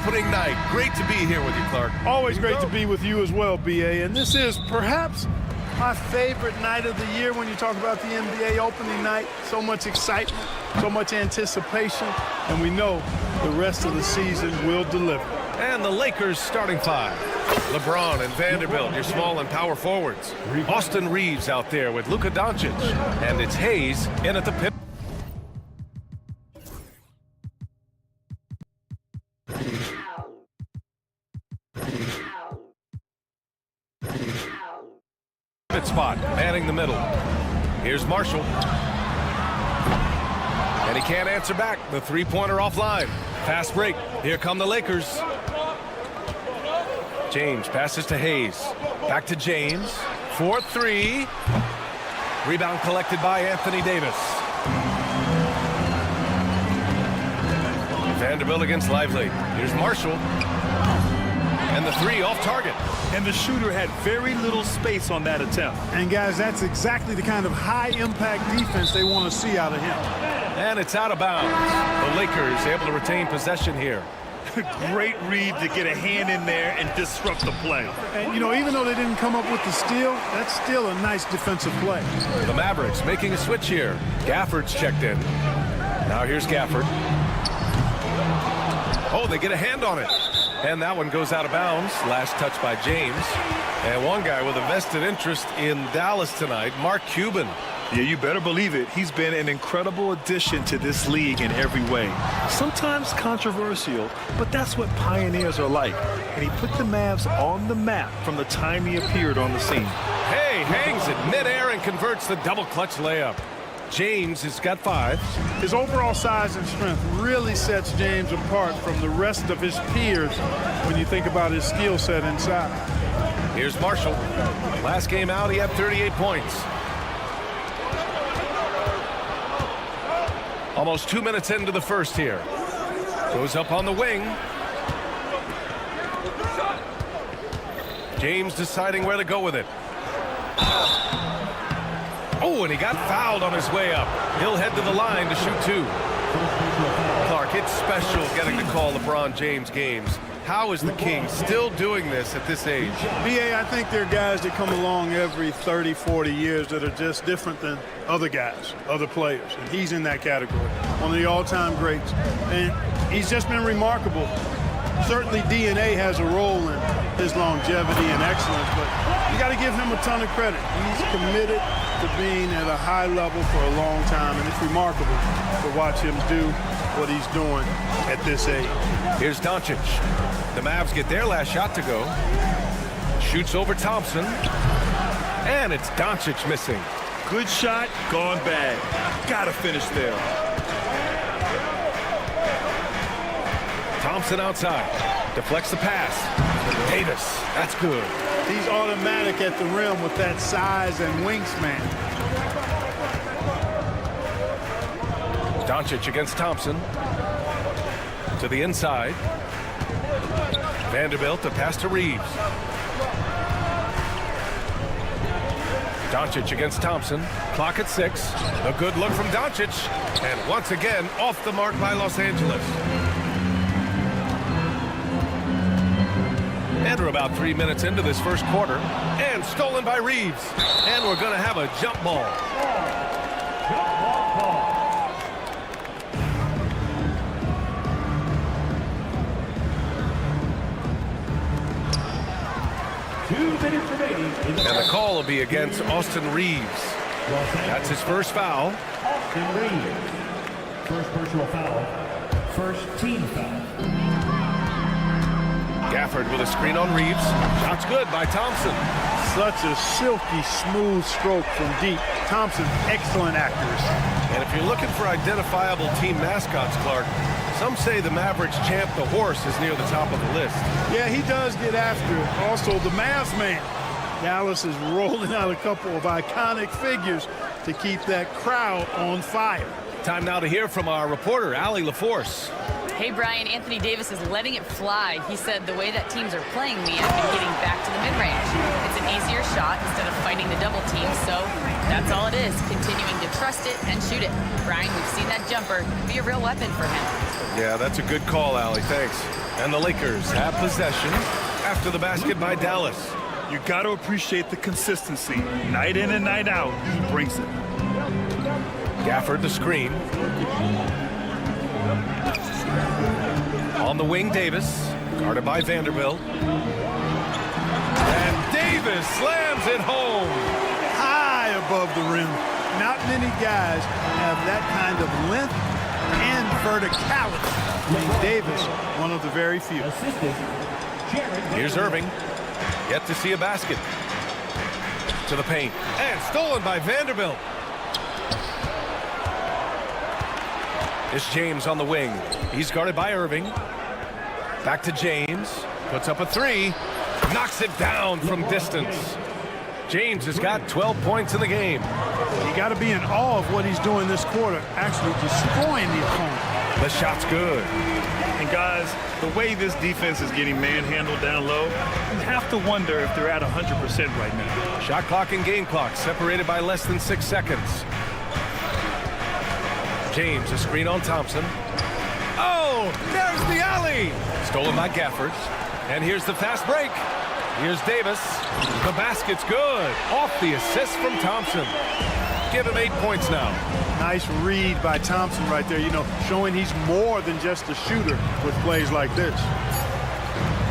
opening night. Great to be here with you, Clark. Always great to be with you as well, BA. And this is perhaps my favorite night of the year when you talk about the NBA opening night. So much excitement, so much anticipation, and we know the rest of the season will deliver. And the Lakers starting five. LeBron and Vanderbilt, your small and power forwards. Austin Reeves out there with Luka Doncic. And it's Hayes in at the pivot spot, manning the middle. Here's Marshall. And he can't answer back. The three-pointer offline. Fast break. Here come the Lakers. James passes to Hayes. Back to James. 4-3. Rebound collected by Anthony Davis. Vanderbilt against Lively. Here's Marshall. And the three off target. And the shooter had very little space on that attempt. And guys, that's exactly the kind of high-impact defense they want to see out of him. And it's out of bounds. The Lakers able to retain possession here. Great read to get a hand in there and disrupt the play. And, you know, even though they didn't come up with the steal, that's still a nice defensive play. The Mavericks making a switch here. Gafford's checked in. Now here's Gafford. Oh, they get a hand on it. And that one goes out of bounds. Last touch by James. And one guy with a vested interest in Dallas tonight, Mark Cuban. Yeah, you better believe it. He's been an incredible addition to this league in every way. Sometimes controversial, but that's what pioneers are like. And he put the Mavs on the map from the time he appeared on the scene. Hey, hangs it midair and converts the double clutch layup. James has got 5. His overall size and strength really sets James apart from the rest of his peers when you think about his skill set inside. Here's Marshall. Last game out, he had 38 points. Almost 2 minutes into the first here. Goes up on the wing. James deciding where to go with it. Oh, and he got fouled on his way up. He'll head to the line to shoot 2. Clark, it's special getting to call LeBron James games. How is the King still doing this at this age? BA, I think there are guys that come along every 30, 40 years that are just different than other guys, other players. And he's in that category. One of the all-time greats. And he's just been remarkable. Certainly DNA has a role in his longevity and excellence, but you got to give him a ton of credit. He's committed to being at a high level for a long time, and it's remarkable to watch him do what he's doing at this age. Here's Doncic. The Mavs get their last shot to go. Shoots over Thompson. And it's Doncic missing. Good shot, gone bad. Gotta finish there. Thompson outside. Deflects the pass. Davis. That's good. He's automatic at the rim with that size and wingspan. Doncic against Thompson. To the inside. Vanderbilt, the pass to Reeves. Doncic against Thompson. Clock at 6. A good look from Doncic. And once again, off the mark by Los Angeles. And we're about 3 minutes into this first quarter. And stolen by Reeves. And we're going to have a jump ball. 2 minutes remaining. And the call will be against Austin Reeves. That's his first foul. Austin Reeves. First personal foul. First team foul. Gafford with a screen on Reeves. Shot's good by Thompson. Such a silky, smooth stroke from deep. Thompson, excellent accuracy. And if you're looking for identifiable team mascots, Clark, some say the Mavericks champ, the horse, is near the top of the list. Yeah, he does get after it. Also, the Mavs man. Dallas is rolling out a couple of iconic figures to keep that crowd on fire. Time now to hear from our reporter, Allie LaForce. Hey, Brian, Anthony Davis is letting it fly. He said, the way that teams are playing me, I've been getting back to the mid-range. It's an easier shot instead of fighting the double team, so that's all it is, continuing to trust it and shoot it. Brian, we've seen that jumper be a real weapon for him. Yeah, that's a good call, Allie. Thanks. And the Lakers have possession after the basket by Dallas. You got to appreciate the consistency. Night in and night out, he brings it. Gafford the screen. On the wing, Davis, guarded by Vanderbilt. And Davis slams it home. High above the rim. Not many guys have that kind of length and verticality. I mean, Davis, one of the very few. Here's Irving. Yet to see a basket. To the paint. And stolen by Vanderbilt. It's James on the wing. He's guarded by Irving. Back to James. Puts up a three. Knocks it down from distance. James has got 12 points in the game. You got to be in awe of what he's doing this quarter, actually destroying the opponent. The shot's good. And guys, the way this defense is getting manhandled down low, you have to wonder if they're at 100% right now. Shot clock and game clock separated by less than 6 seconds. James, a screen on Thompson. Oh, there's the alley. Stolen by Gafford. And here's the fast break. Here's Davis. The basket's good. Off the assist from Thompson. Give him 8 points now. Nice read by Thompson right there, you know, showing he's more than just a shooter with plays like this.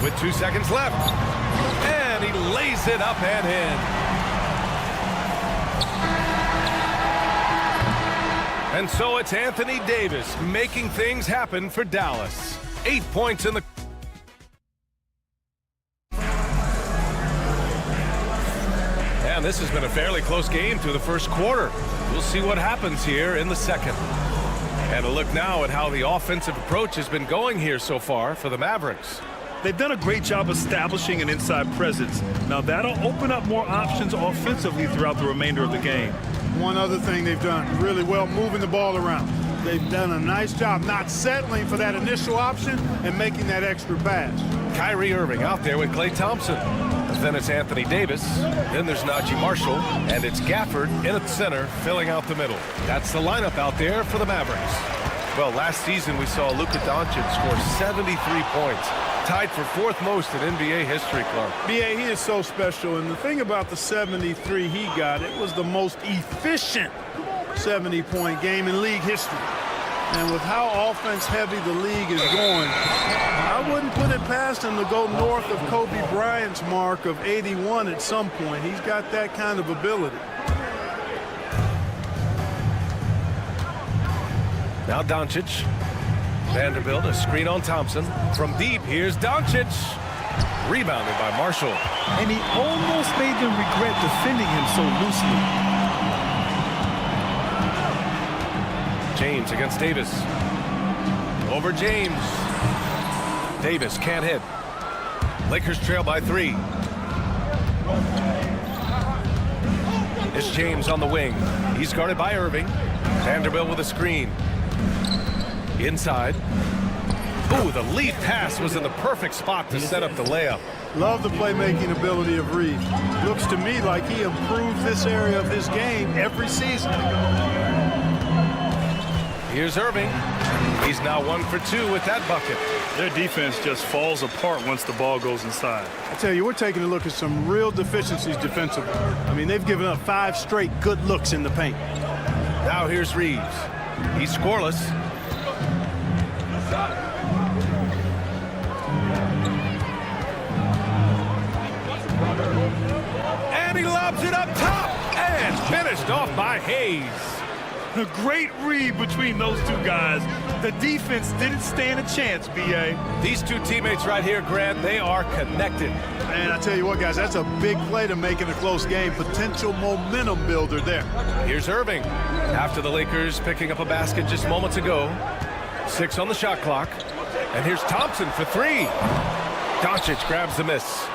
With 2 seconds left. And he lays it up and in. And so it's Anthony Davis making things happen for Dallas. 8 points in the... And this has been a fairly close game through the first quarter. We'll see what happens here in the second. And a look now at how the offensive approach has been going here so far for the Mavericks. They've done a great job establishing an inside presence. Now that'll open up more options offensively throughout the remainder of the game. One other thing they've done really well, moving the ball around. They've done a nice job not settling for that initial option and making that extra pass. Kyrie Irving out there with Klay Thompson. Then it's Anthony Davis. Then there's Najee Marshall. And it's Gafford in at the center, filling out the middle. That's the lineup out there for the Mavericks. Well, last season we saw Luka Doncic score 73 points. Tied for 4th most in NBA history, Clark. B.A., he is so special. And the thing about the 73 he got, it was the most efficient 70-point game in league history. And with how offense-heavy the league is going, I wouldn't put it past him to go north of Kobe Bryant's mark of 81 at some point. He's got that kind of ability. Now Doncic. Vanderbilt, a screen on Thompson. From deep, here's Doncic. Rebounded by Marshall. And he almost made them regret defending him so loosely. James against Davis. Over James. Davis can't hit. Lakers trail by 3. It's James on the wing. He's guarded by Irving. Vanderbilt with a screen. Inside. Ooh, the lead pass was in the perfect spot to set up the layup. Love the playmaking ability of Reed. Looks to me like he improves this area of his game every season. Here's Irving. He's now 1 for 2 with that bucket. Their defense just falls apart once the ball goes inside. I tell you, we're taking a look at some real deficiencies defensively. I mean, they've given up 5 straight good looks in the paint. Now here's Reeves. He's scoreless. And he lobs it up top and finished off by Hayes. A great read between those two guys. The defense didn't stand a chance, B.A. These two teammates right here, Grant, they are connected. And I tell you what, guys, that's a big play to make in a close game. Potential momentum builder there. Here's Irving. After the Lakers picking up a basket just moments ago. 6 on the shot clock. And here's Thompson for 3. Doncic grabs the miss.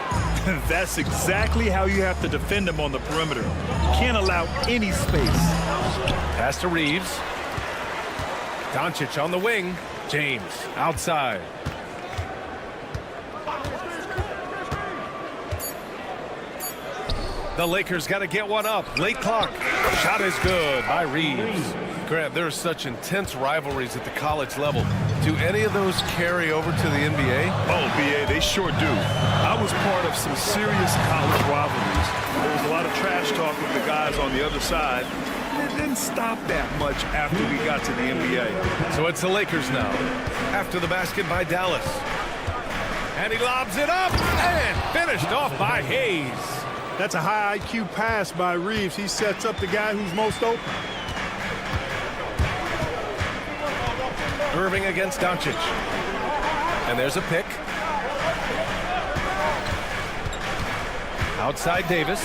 That's exactly how you have to defend him on the perimeter. Can't allow any space. Pass to Reeves. Doncic on the wing. James outside. The Lakers got to get one up. Late clock. Shot is good by Reeves. Grant, there are such intense rivalries at the college level. Do any of those carry over to the NBA? Oh, BA, they sure do. I was part of some serious college rivalries. There was a lot of trash talk with the guys on the other side. It didn't stop that much after we got to the NBA. So it's the Lakers now. After the basket by Dallas. And he lobs it up and finished off by Hayes. That's a high IQ pass by Reeves. He sets up the guy who's most open. Irving against Doncic. And there's a pick. Outside Davis.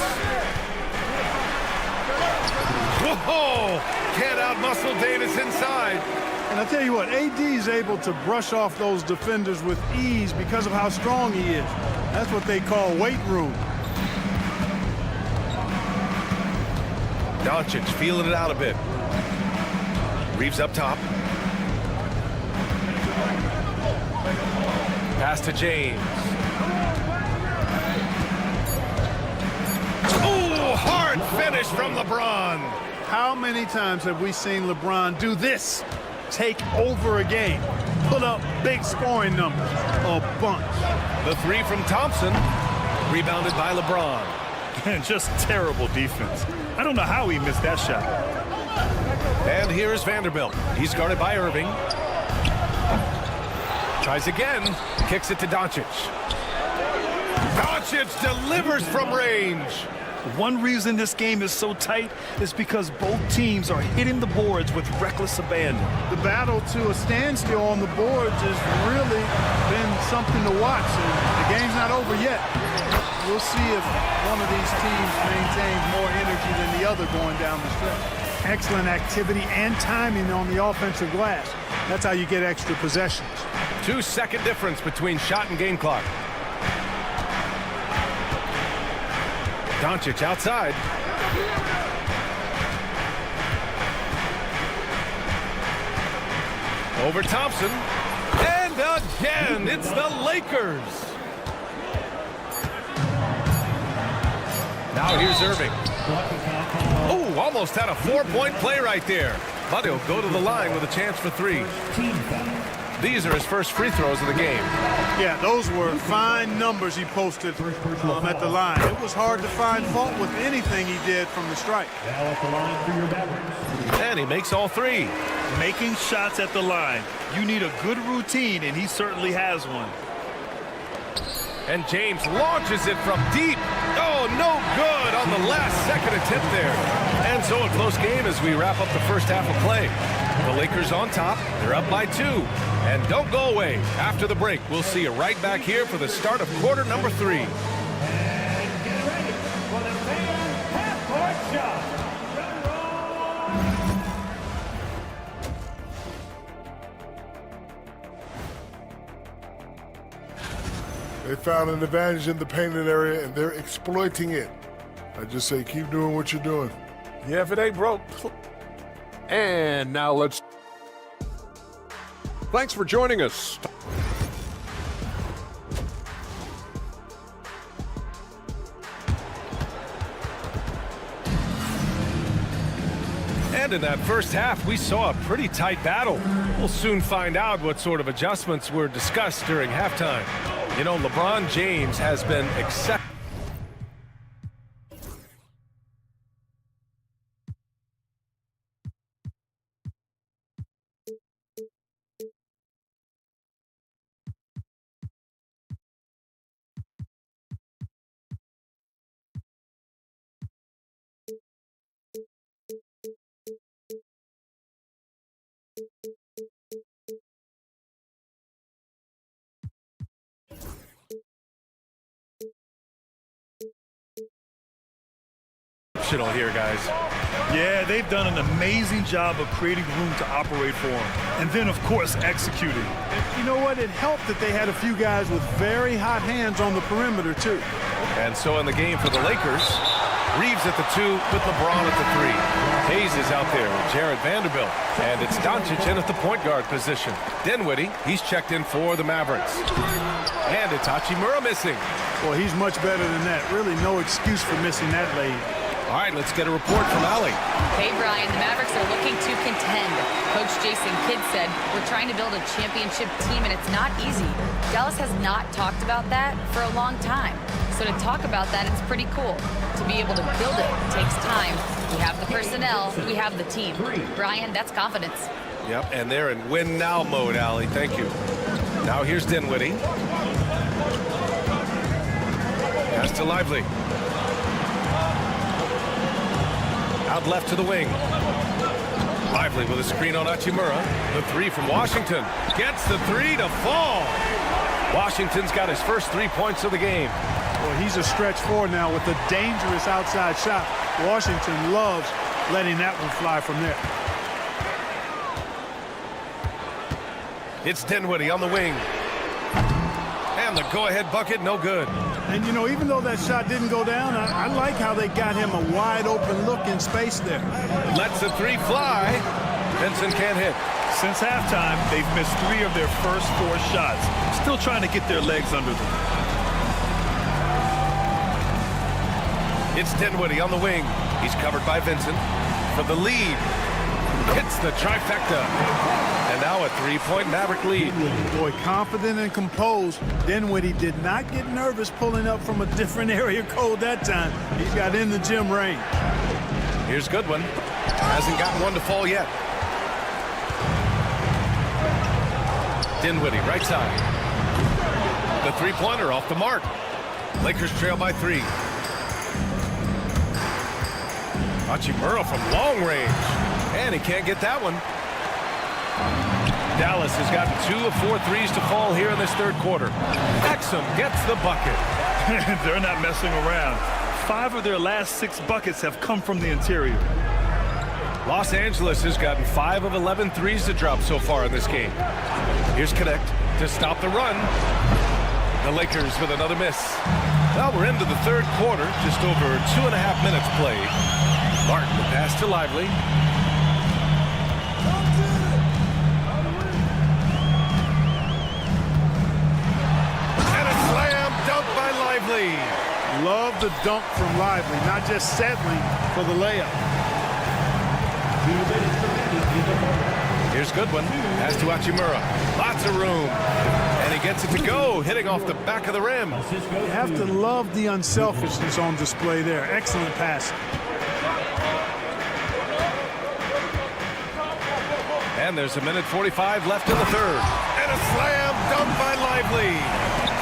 Whoa! Can't outmuscle Davis inside. And I tell you what, AD is able to brush off those defenders with ease because of how strong he is. That's what they call weight room. Doncic feeling it out a bit. Reeves up top. Pass to James. Oh, hard finish from LeBron. How many times have we seen LeBron do this? Take over a game. Put up big scoring numbers. A bunch. The three from Thompson. Rebounded by LeBron. And just terrible defense. I don't know how he missed that shot. And here's Vanderbilt. He's guarded by Irving. Tries again. Kicks it to Doncic. Doncic delivers from range. One reason this game is so tight is because both teams are hitting the boards with reckless abandon. The battle to a standstill on the boards has really been something to watch. And the game's not over yet. We'll see if one of these teams maintains more energy than the other going down the stretch. Excellent activity and timing on the offensive glass. That's how you get extra possessions. 2-second difference between shot and game clock. Doncic outside. Over Thompson. And again, it's the Lakers. Now here's Irving. Oh, almost had a 4-point play right there. But he'll go to the line with a chance for three. These are his first free throws of the game. Yeah, those were fine numbers he posted at the line. It was hard to find fault with anything he did from the stripe. Now at the line for your Mavericks. And he makes all three. Making shots at the line. You need a good routine, and he certainly has one. And James launches it from deep. Oh, no good on the last second attempt there. And so a close game as we wrap up the first half of play. The Lakers on top. They're up by 2. And don't go away. After the break, we'll see you right back here for the start of quarter number 3. And get ready for the fan half-court shot. They found an advantage in the painted area, and they're exploiting it. I just say keep doing what you're doing. Yeah, if it ain't broke. And now let's... Thanks for joining us. And in that first half, we saw a pretty tight battle. We'll soon find out what sort of adjustments were discussed during halftime. You know, LeBron James has been exceptional. Here, guys. Yeah, they've done an amazing job of creating room to operate for him. And then, of course, executing. You know what? It helped that they had a few guys with very hot hands on the perimeter, too. And so in the game for the Lakers, Reeves at the 2 with LeBron at the 3. Hayes is out there with Jared Vanderbilt. And it's Doncic in at the point guard position. Dinwiddie, he's checked in for the Mavericks. And it's Hachimura missing. Well, he's much better than that. Really no excuse for missing that late. All right, let's get a report from Allie. Hey, Brian, the Mavericks are looking to contend. Coach Jason Kidd said, we're trying to build a championship team, and it's not easy. Dallas has not talked about that for a long time. So to talk about that, it's pretty cool. To be able to build it takes time. We have the personnel, we have the team. Brian, that's confidence. Yep, and they're in win-now mode, Allie. Thank you. Now here's Dinwiddie. Pass to Lively. Out left to the wing. Lively with a screen on Hachimura. The three from Washington. Gets the three to fall. Washington's got his first 3 points of the game. Well, he's a stretch forward now with a dangerous outside shot. Washington loves letting that one fly from there. It's Dinwiddie on the wing. And the go-ahead bucket, no good. And, you know, even though that shot didn't go down, I like how they got him a wide-open look in space there. Lets the three fly. Vincent can't hit. Since halftime, they've missed 3 of their first 4 shots. Still trying to get their legs under them. It's Dinwiddie on the wing. He's covered by Vincent. For the lead. Hits the trifecta. And now a 3-point Maverick lead. Boy, confident and composed. Dinwiddie did not get nervous pulling up from a different area code that time. He's got in the gym range. Here's Goodwin. Hasn't gotten one to fall yet. Dinwiddie, right side. The three-pointer off the mark. Lakers trail by 3. Hachimura from long range. And he can't get that one. Dallas has gotten 2 of 4 threes to fall here in this third quarter. Exum gets the bucket. They're not messing around. 5 of their last 6 buckets have come from the interior. Los Angeles has gotten 5 of 11 threes to drop so far in this game. Here's Connect to stop the run. The Lakers with another miss. Well, we're into the third quarter, just over 2.5 minutes played. Martin, the pass to Lively. And a slam dunk by Lively. Love the dunk from Lively, not just settling for the layup. Here's Goodwin. Pass to Hachimura. Lots of room. And he gets it to go, hitting off the back of the rim. You have to love the unselfishness on display there. Excellent pass. And there's 1:45 left in the third. And a slam dunk by Lively.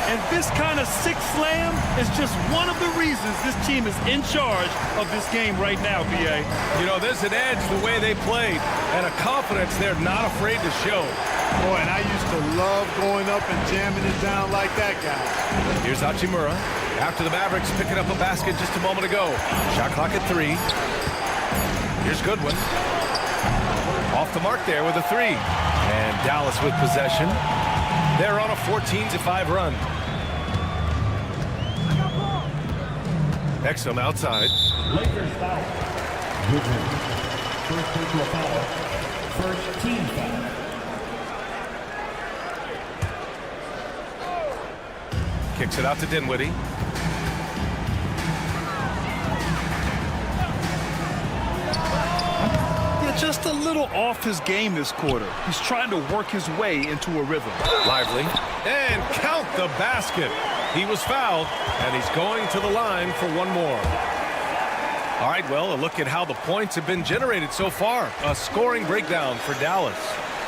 And this kind of sick slam is just one of the reasons this team is in charge of this game right now, B.A. You know, there's an edge the way they played and a confidence they're not afraid to show. Boy, and I used to love going up and jamming it down like that guy. Here's Hachimura. After the Mavericks picking up a basket just a moment ago. Shot clock at 3. Here's Goodwin. Off the mark there with a 3. And Dallas with possession. They're on a 14-5 run. Exum outside. Lakers foul. Goodwin. First personal foul. First team foul. Kicks it out to Dinwiddie. Just a little off his game this quarter. He's trying to work his way into a rhythm. Lively. And count the basket. He was fouled, and he's going to the line for one more. All right, well, a look at how the points have been generated so far. A scoring breakdown for Dallas.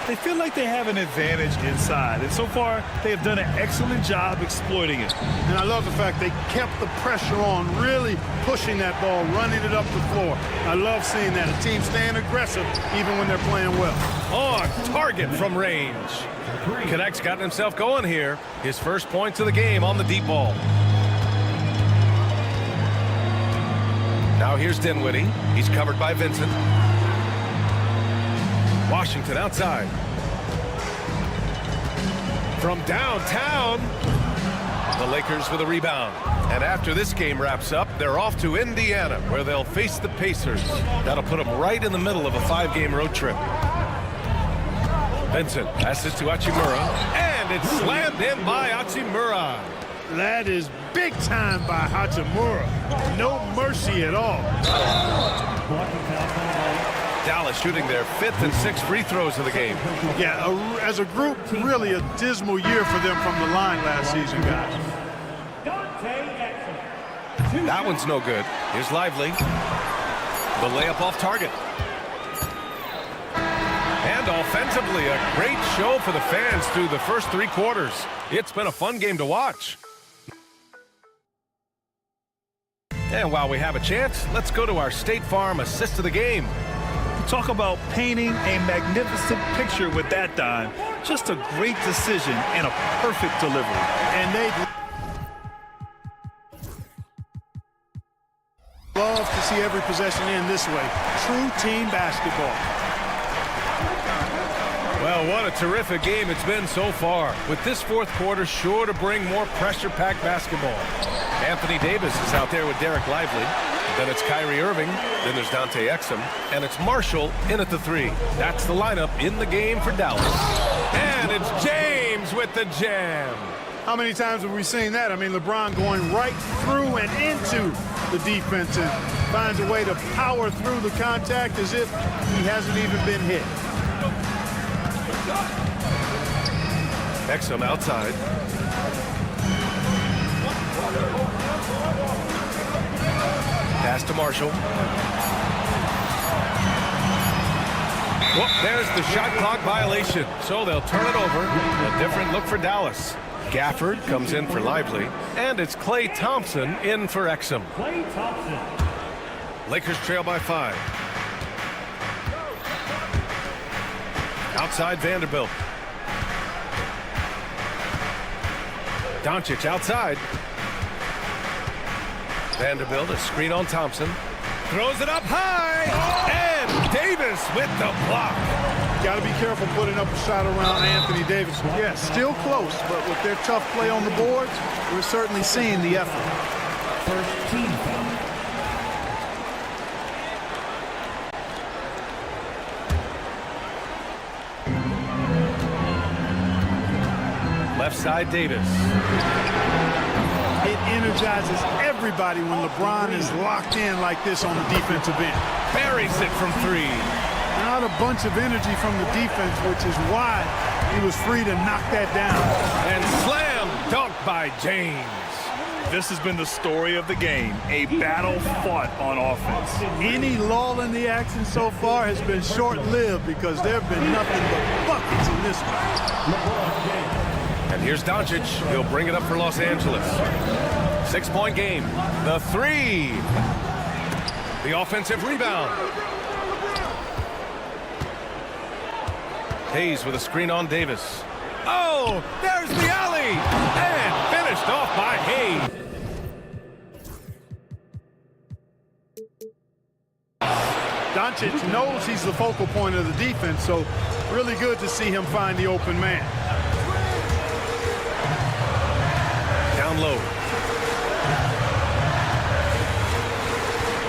They feel like they have an advantage inside, and so far they have done an excellent job exploiting it. And I love the fact they kept the pressure on, really pushing that ball, running it up the floor. I love seeing that. A team staying aggressive even when they're playing well. On target from range. Connect's gotten himself going here. His first points of the game on the deep ball. Now here's Dinwiddie. He's covered by Vincent. Washington outside. From downtown, the Lakers with a rebound. And after this game wraps up, they're off to Indiana, where they'll face the Pacers. That'll put them right in the middle of a 5-game road trip. Vincent passes to Hachimura, and it's slammed in by Hachimura. That is big time by Hachimura. No mercy at all. Dallas shooting their 5th and 6th free throws of the game. Yeah, as a group, really a dismal year for them from the line last season, guys. That one's no good. Here's Lively. The layup off target. And offensively, a great show for the fans through the first 3 quarters. It's been a fun game to watch. And while we have a chance, let's go to our State Farm assist of the game. Talk about painting a magnificent picture with that dime. Just a great decision and a perfect delivery. And they love to see every possession end this way. True team basketball. Well, what a terrific game it's been so far. With this 4th quarter sure to bring more pressure-packed basketball. Anthony Davis is out there with Derek Lively. Then it's Kyrie Irving. Then there's Dante Exum. And it's Marshall in at the 3. That's the lineup in the game for Dallas. And it's James with the jam. How many times have we seen that? I mean, LeBron going right through and into the defense and finds a way to power through the contact as if he hasn't even been hit. Exum outside. Pass to Marshall. Well, there's the shot clock violation, so they'll turn it over. A different look for Dallas. Gafford comes in for Lively, and it's Klay Thompson in for Exum. Lakers trail by 5. Outside Vanderbilt. Doncic outside. Vanderbilt, a screen on Thompson. Throws it up high. And Davis with the block. Got to be careful putting up a shot around Anthony Davis. Yeah, still close, but with their tough play on the boards, we're certainly seeing the effort. First team foul. Left side Davis. It energizes everybody when LeBron is locked in like this on the defensive end. Buries it from 3. Not a bunch of energy from the defense, which is why he was free to knock that down. And slam dunk by James. This has been the story of the game, a battle fought on offense. Any lull in the action so far has been short-lived because there have been nothing but buckets in this one. And here's Doncic. He'll bring it up for Los Angeles. 6-point game. The 3. The offensive rebound. Hayes with a screen on Davis. Oh, there's the alley. And finished off by Hayes. Doncic knows he's the focal point of the defense, so really good to see him find the open man. Down low.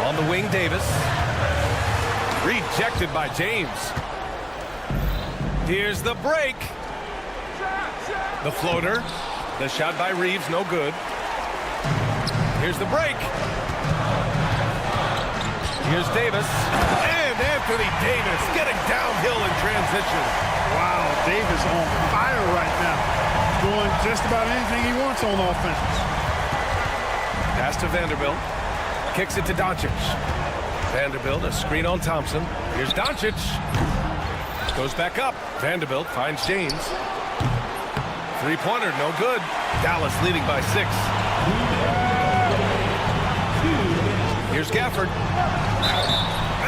On the wing, Davis. Rejected by James. Here's the break. The floater. The shot by Reeves, no good. Here's the break. Here's Davis. And Anthony Davis getting downhill in transition. Wow, Davis on fire right now. Doing just about anything he wants on offense. Pass to Vanderbilt. Kicks it to Doncic. Vanderbilt, a screen on Thompson. Here's Doncic. Goes back up. Vanderbilt finds James. Three-pointer, no good. Dallas leading by 6. Here's Gafford.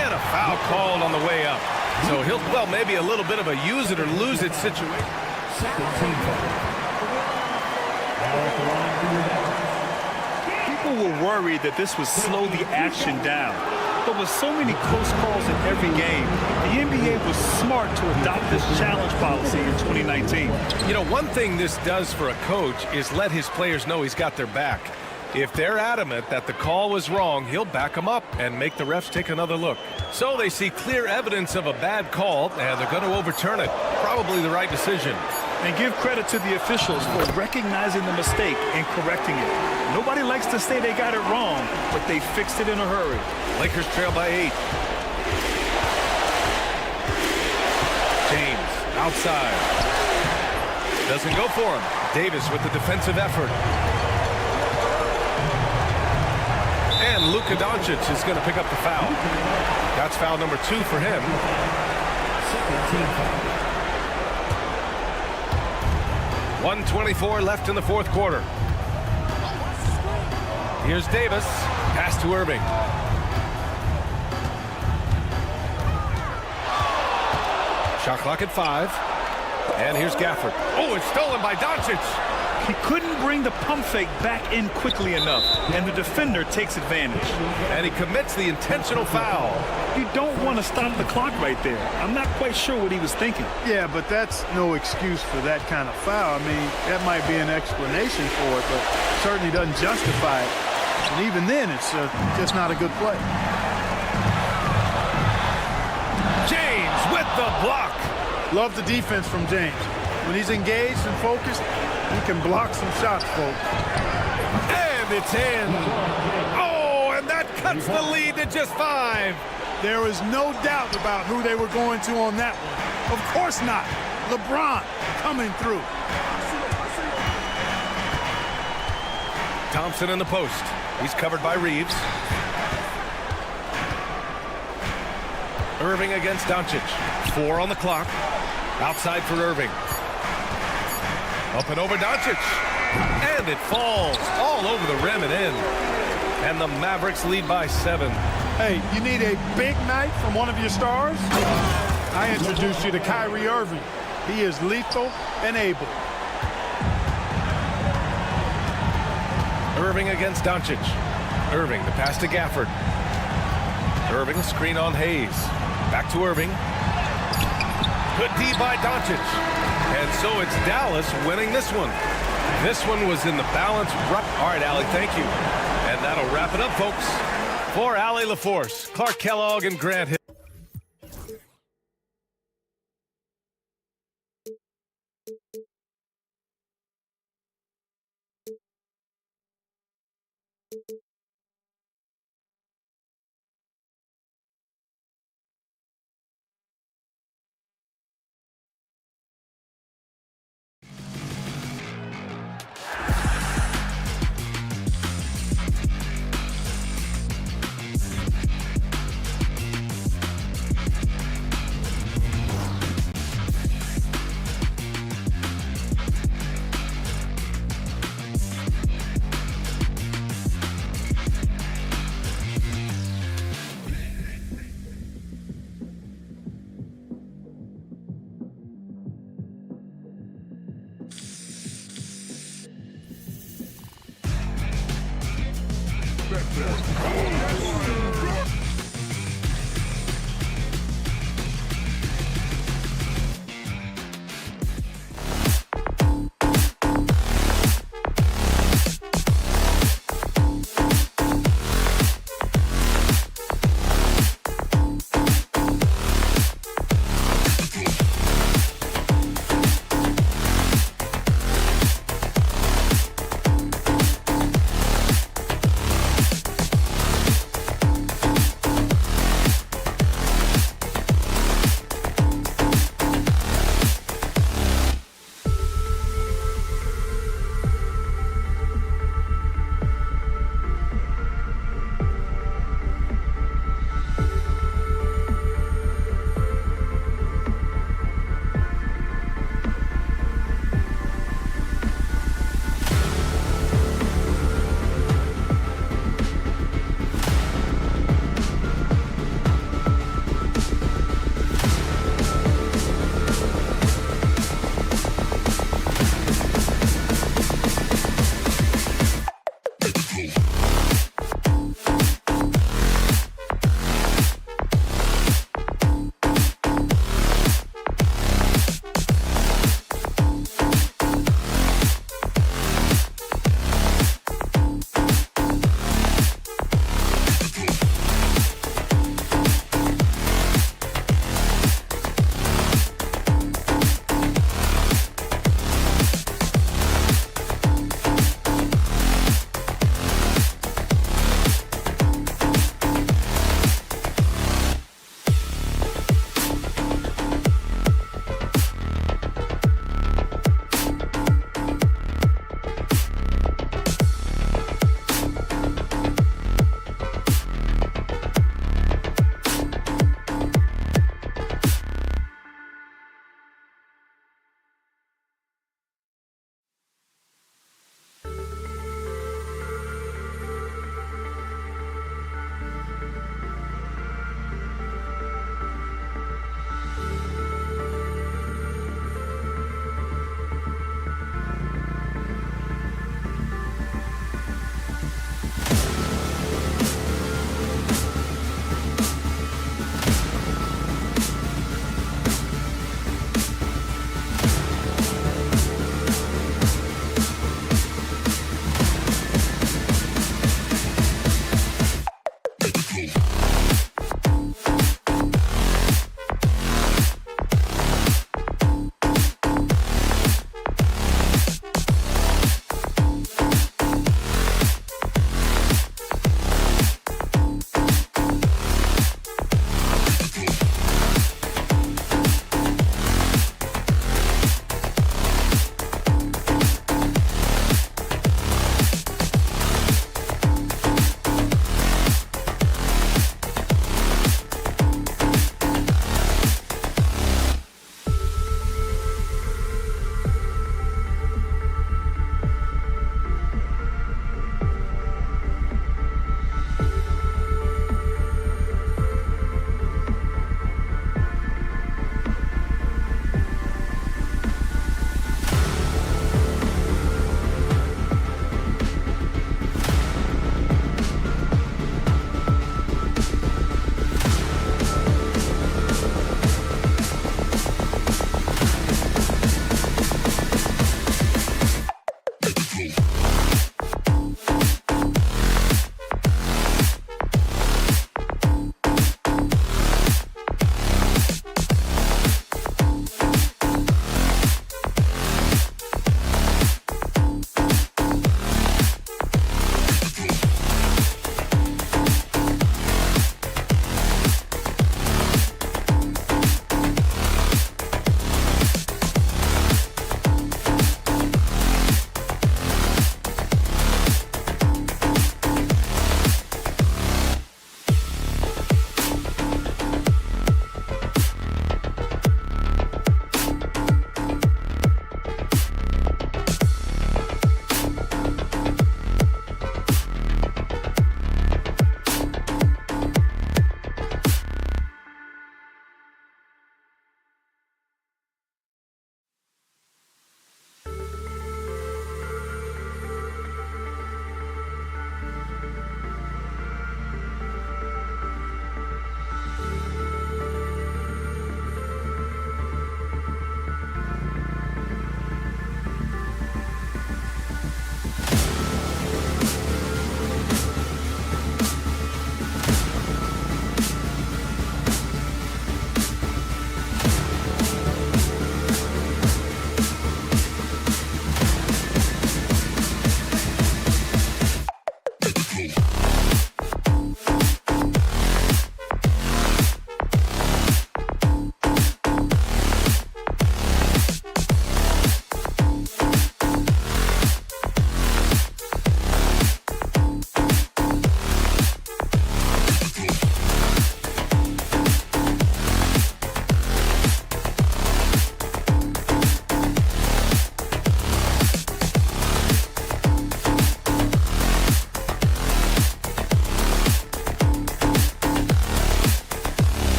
And a foul called on the way up. So he'll, well, maybe a little bit of a use it or lose it situation. People were worried that this would slow the action down. But with so many close calls in every game, the NBA was smart to adopt this challenge policy in 2019. You know, one thing this does for a coach is let his players know he's got their back. If they're adamant that the call was wrong, he'll back them up and make the refs take another look. So they see clear evidence of a bad call, and they're going to overturn it. Probably the right decision. And give credit to the officials for recognizing the mistake and correcting it. Nobody likes to say they got it wrong, but they fixed it in a hurry. Lakers trail by 8. James outside. Doesn't go for him. Davis with the defensive effort. And Luka Doncic is going to pick up the foul. That's foul number 2 for him. 1:24 left in the fourth quarter. Here's Davis. Pass to Irving. Shot clock at 5. And here's Gafford. Oh, it's stolen by Doncic. He couldn't bring the pump fake back in quickly enough, and the defender takes advantage. And he commits the intentional foul. You don't want to stop the clock right there. I'm not quite sure what he was thinking. Yeah, but that's no excuse for that kind of foul. I mean, that might be an explanation for it, but certainly doesn't justify it. And even then, it's just not a good play. James with the block. Love the defense from James. When he's engaged and focused, he can block some shots, folks. And it's in. Oh, and that cuts the lead to just 5. There was no doubt about who they were going to on that one. Of course not. LeBron coming through. Thompson in the post. He's covered by Reeves. Irving against Doncic. 4 on the clock. Outside for Irving. Up and over Doncic. And it falls all over the rim and in. And the Mavericks lead by 7. Hey, you need a big night from one of your stars? I introduced you to Kyrie Irving. He is lethal and able. Irving against Doncic. Irving, the pass to Gafford. Irving, screen on Hayes. Back to Irving. Good D by Doncic. And so it's Dallas winning this one. This one was in the balance. All right, Allie, thank you. And that'll wrap it up, folks. For Allie LaForce, Clark Kellogg, and Grant Hill.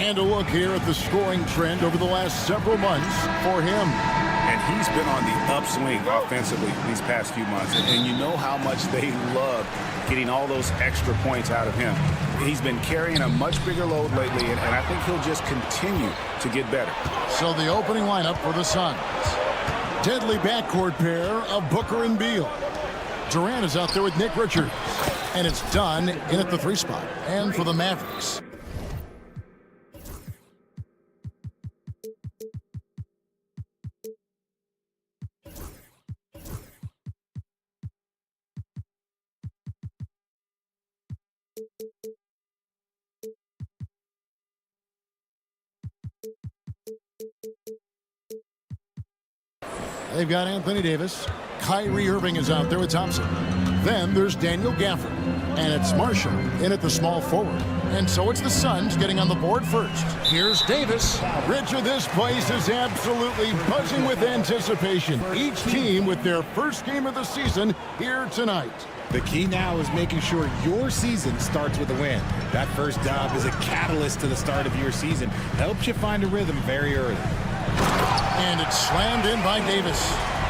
And a look here at the scoring trend over the last several months for him. And he's been on the upswing offensively these past few months. And you know how much they love getting all those extra points out of him. He's been carrying a much bigger load lately, and I think he'll just continue to get better. So the opening lineup for the Suns. Deadly backcourt pair of Booker and Beal. Durant is out there with Nick Richards. And it's done in at the 3 spot. And for the Mavericks. They've got Anthony Davis. Kyrie Irving is out there with Thompson. Then there's Daniel Gafford. And it's Marshall in at the small forward. And so it's the Suns getting on the board first. Here's Davis. Richard, this place is absolutely buzzing with anticipation. Each team with their first game of the season here tonight. The key now is making sure your season starts with a win. That first dub is a catalyst to the start of your season. Helps you find a rhythm very early. And it's slammed in by Davis.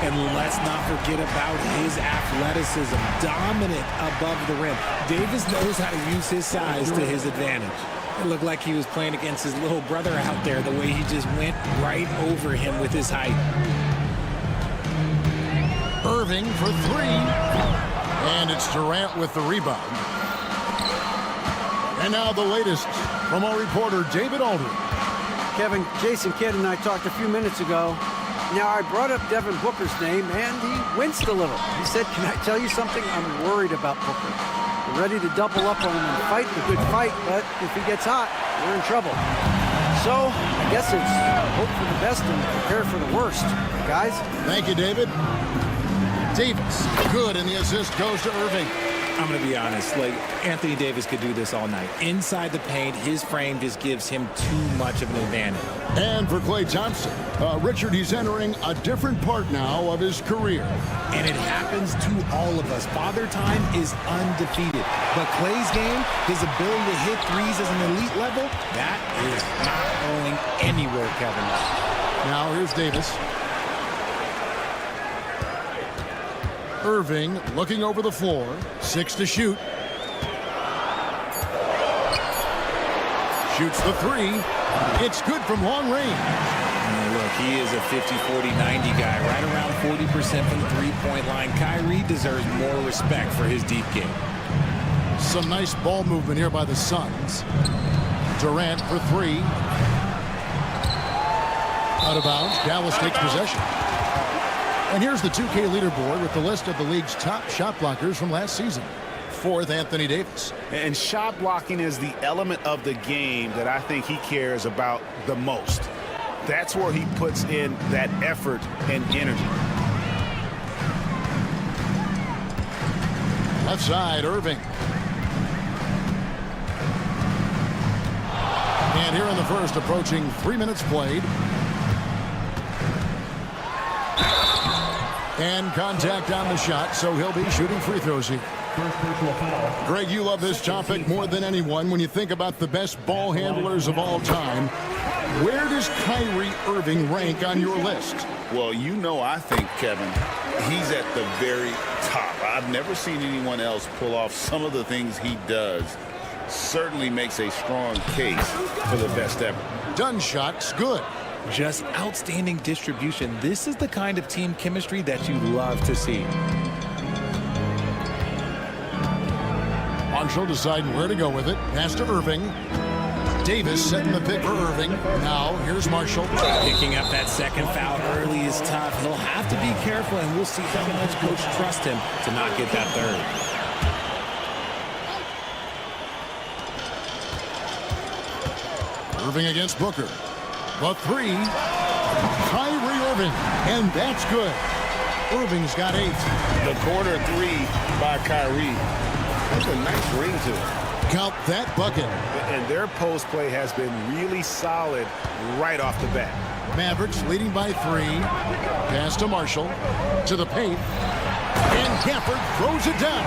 And let's not forget about his athleticism. Dominant above the rim. Davis knows how to use his size to his advantage. It looked like he was playing against his little brother out there, the way he just went right over him with his height. Irving for 3. And it's Durant with the rebound. And now the latest from our reporter, David Aldridge. Kevin, Jason Kidd and I talked a few minutes ago. Now, I brought up Devin Booker's name, and he winced a little. He said, can I tell you something? I'm worried about Booker. We're ready to double up on him and fight the good fight, but if he gets hot, we're in trouble. So, I guess it's hope for the best and prepare for the worst. Guys? Thank you, David. Davis, good, and the assist goes to Irving. I'm going to be honest, like Anthony Davis could do this all night. Inside the paint, his frame just gives him too much of an advantage. And for Klay Thompson, Richard, he's entering a different part now of his career. And it happens to all of us. Father Time is undefeated. But Klay's game, his ability to hit threes as an elite level, that is not going anywhere, Kevin. Now here's Davis. Irving looking over the floor. 6 to shoot. Shoots the 3. It's good from long range. Look, he is a 50-40-90 guy, right around 40% from the three-point line. Kyrie deserves more respect for his deep game. Some nice ball movement here by the Suns. Durant for 3. Out of bounds. Dallas takes possession. And here's the 2K leaderboard with the list of the league's top shot blockers from last season. 4th, Anthony Davis. And shot blocking is the element of the game that I think he cares about the most. That's where he puts in that effort and energy. Left side, Irving. And here in the first, approaching 3 minutes played. And contact on the shot, so he'll be shooting free throws here. Greg, you love this topic more than anyone when you think about the best ball handlers of all time. Where does Kyrie Irving rank on your list? Well, you know, I think, Kevin, he's at the very top. I've never seen anyone else pull off some of the things he does. Certainly makes a strong case for the best ever. Done shots, good. Just outstanding distribution. This is the kind of team chemistry that you love to see. Marshall deciding where to go with it. Pass to Irving. Davis setting the pick for Irving. Now here's Marshall. Picking up that second foul early is tough. He'll have to be careful, and we'll see how much coach trusts him to not get that third. Irving against Booker. The 3. Kyrie Irving. And that's good. Irving's got 8. The corner 3 by Kyrie. That's a nice ring to it. Count that bucket. And their post play has been really solid right off the bat. Mavericks leading by 3. Pass to Marshall. To the paint. And Gafford throws it down.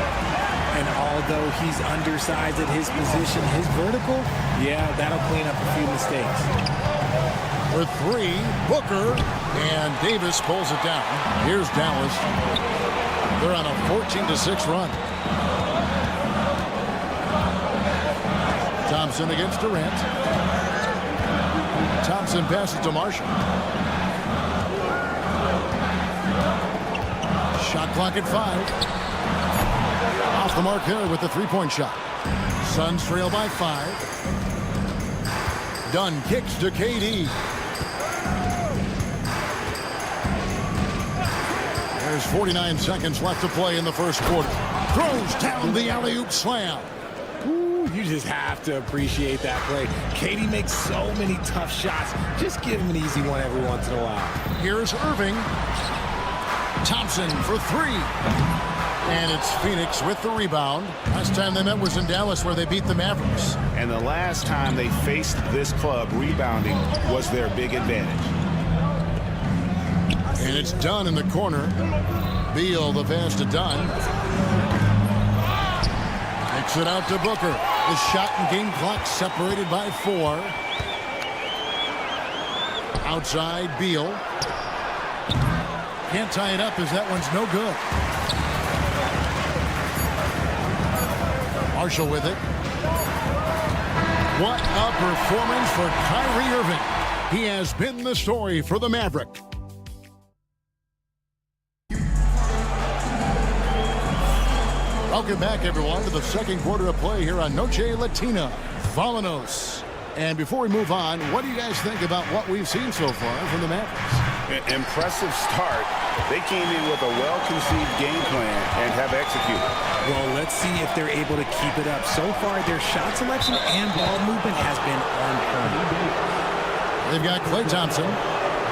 And although he's undersized at his position, his vertical, yeah, that'll clean up a few mistakes. For three, Booker, and Davis pulls it down. Here's Dallas. They're on a 14-6 run. Thompson against Durant. Thompson passes to Marshall. Shot clock at 5. Off the mark there with the three-point shot. Suns trail by 5. Dunn kicks to KD. There's 49 seconds left to play in the first quarter. Throws down the alley-oop slam. Ooh, you just have to appreciate that play. KD makes so many tough shots. Just give him an easy one every once in a while. Here's Irving. Thompson for 3. And it's Phoenix with the rebound. Last time they met was in Dallas, where they beat the Mavericks. And the last time they faced this club, rebounding was their big advantage. And it's Dunn in the corner. Beal the pass to Dunn. Kicks it out to Booker. The shot and game clock separated by 4. Outside Beal. Can't tie it up as that one's no good. Marshall with it. What a performance for Kyrie Irving. He has been the story for the Maverick. Welcome back, everyone, to the second quarter of play here on Noche Latina. Vamonos. And before we move on, what do you guys think about what we've seen so far from the Mavericks? Impressive start. They came in with a well-conceived game plan and have executed. Well, let's see if they're able to keep it up. So far, their shot selection and ball movement has been on point. They've got Klay Thompson.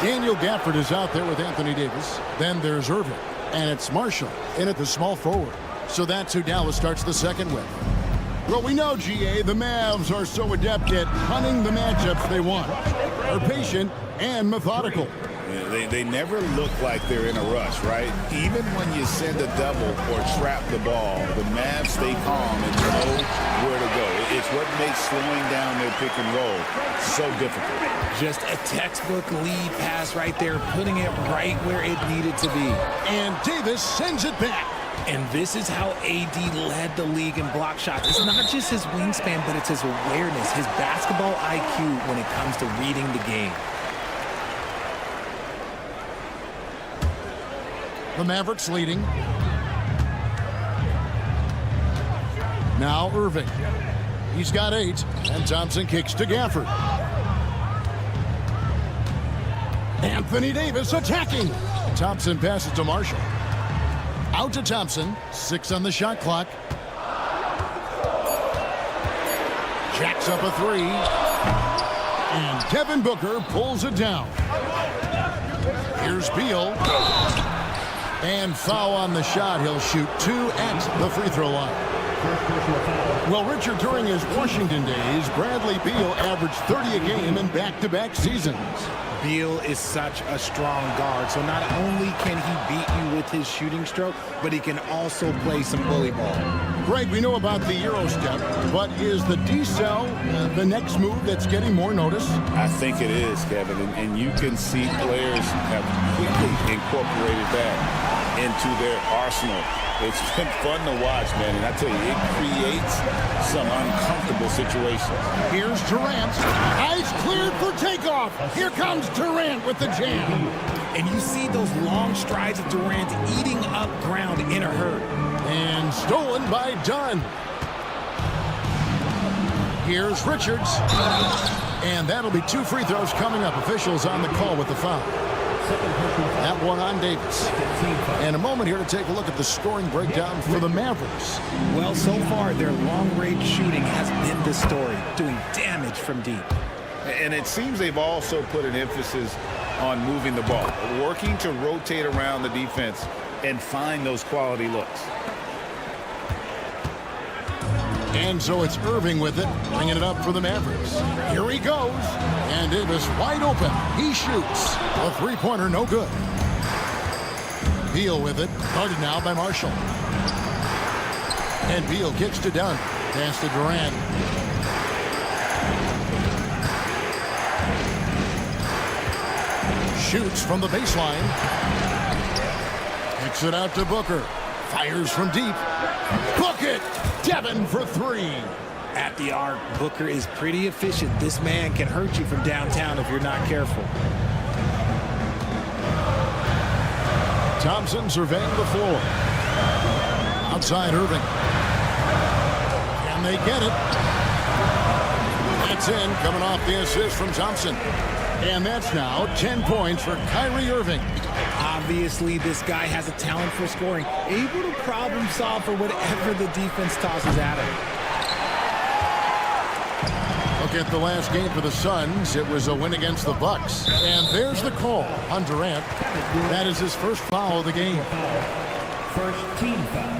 Daniel Gafford is out there with Anthony Davis. Then there's Irving. And it's Marshall in at the small forward. So that's who Dallas starts the second with. Well, we know, GA, the Mavs are so adept at hunting the matchups they want. They're patient and methodical. Yeah, they never look like they're in a rush, right? Even when you send a double or trap the ball, the Mavs stay calm and know where to go. It's what makes slowing down their pick and roll so difficult. Just a textbook lead pass right there, putting it right where it needed to be. And Davis sends it back. And this is how AD led the league in block shots. It's not just his wingspan, but it's his awareness, his basketball IQ when it comes to reading the game. The Mavericks leading. Now Irving. He's got 8. And Thompson kicks to Gafford. Anthony Davis attacking. Thompson passes to Marshall. Out to Thompson. 6 on the shot clock. Jacks up a 3. And Devin Booker pulls it down. Here's Beal. And foul on the shot. He'll shoot 2 at the free throw line. Well, Richard, during his Washington days, Bradley Beal averaged 30 a game in back-to-back seasons. Beal is such a strong guard, so not only can he beat you with his shooting stroke, but he can also play some bully ball. Greg, we know about the Euro step, but is the D-cell the next move that's getting more notice? I think it is, Kevin, and you can see players have quickly incorporated that into their arsenal. It's been fun to watch, man, and I tell you, it creates some uncomfortable situations. Here's Durant. Eyes cleared for takeoff. Here comes Durant with the jam. And you see those long strides of Durant eating up ground in a hurry. And stolen by Dunn. Here's Richards. And that'll be 2 free throws coming up. Officials on the call with the foul. That one on Davis. And a moment here to take a look at the scoring breakdown for the Mavericks. Well, so far, their long-range shooting has been the story, doing damage from deep. And it seems they've also put an emphasis on moving the ball, working to rotate around the defense and find those quality looks. And so it's Irving with it, bringing it up for the Mavericks. Here he goes. And Davis wide open. He shoots. A three-pointer, no good. Beal with it, guarded now by Marshall. And Beal kicks to Dunn. Pass to Durant. Shoots from the baseline. Kicks it out to Booker. Fires from deep. Book it! Devin for three. At the arc, Booker is pretty efficient. This man can hurt you from downtown if you're not careful. Thompson surveying the floor. Outside Irving. Can they get it? That's in, coming off the assist from Thompson. And that's now 10 points for Kyrie Irving. Obviously, this guy has a talent for scoring, able to problem solve for whatever the defense tosses at him. Look at the last game for the Suns. It was a win against the Bucks. And there's the call on Durant. That is his first foul of the game. First team foul.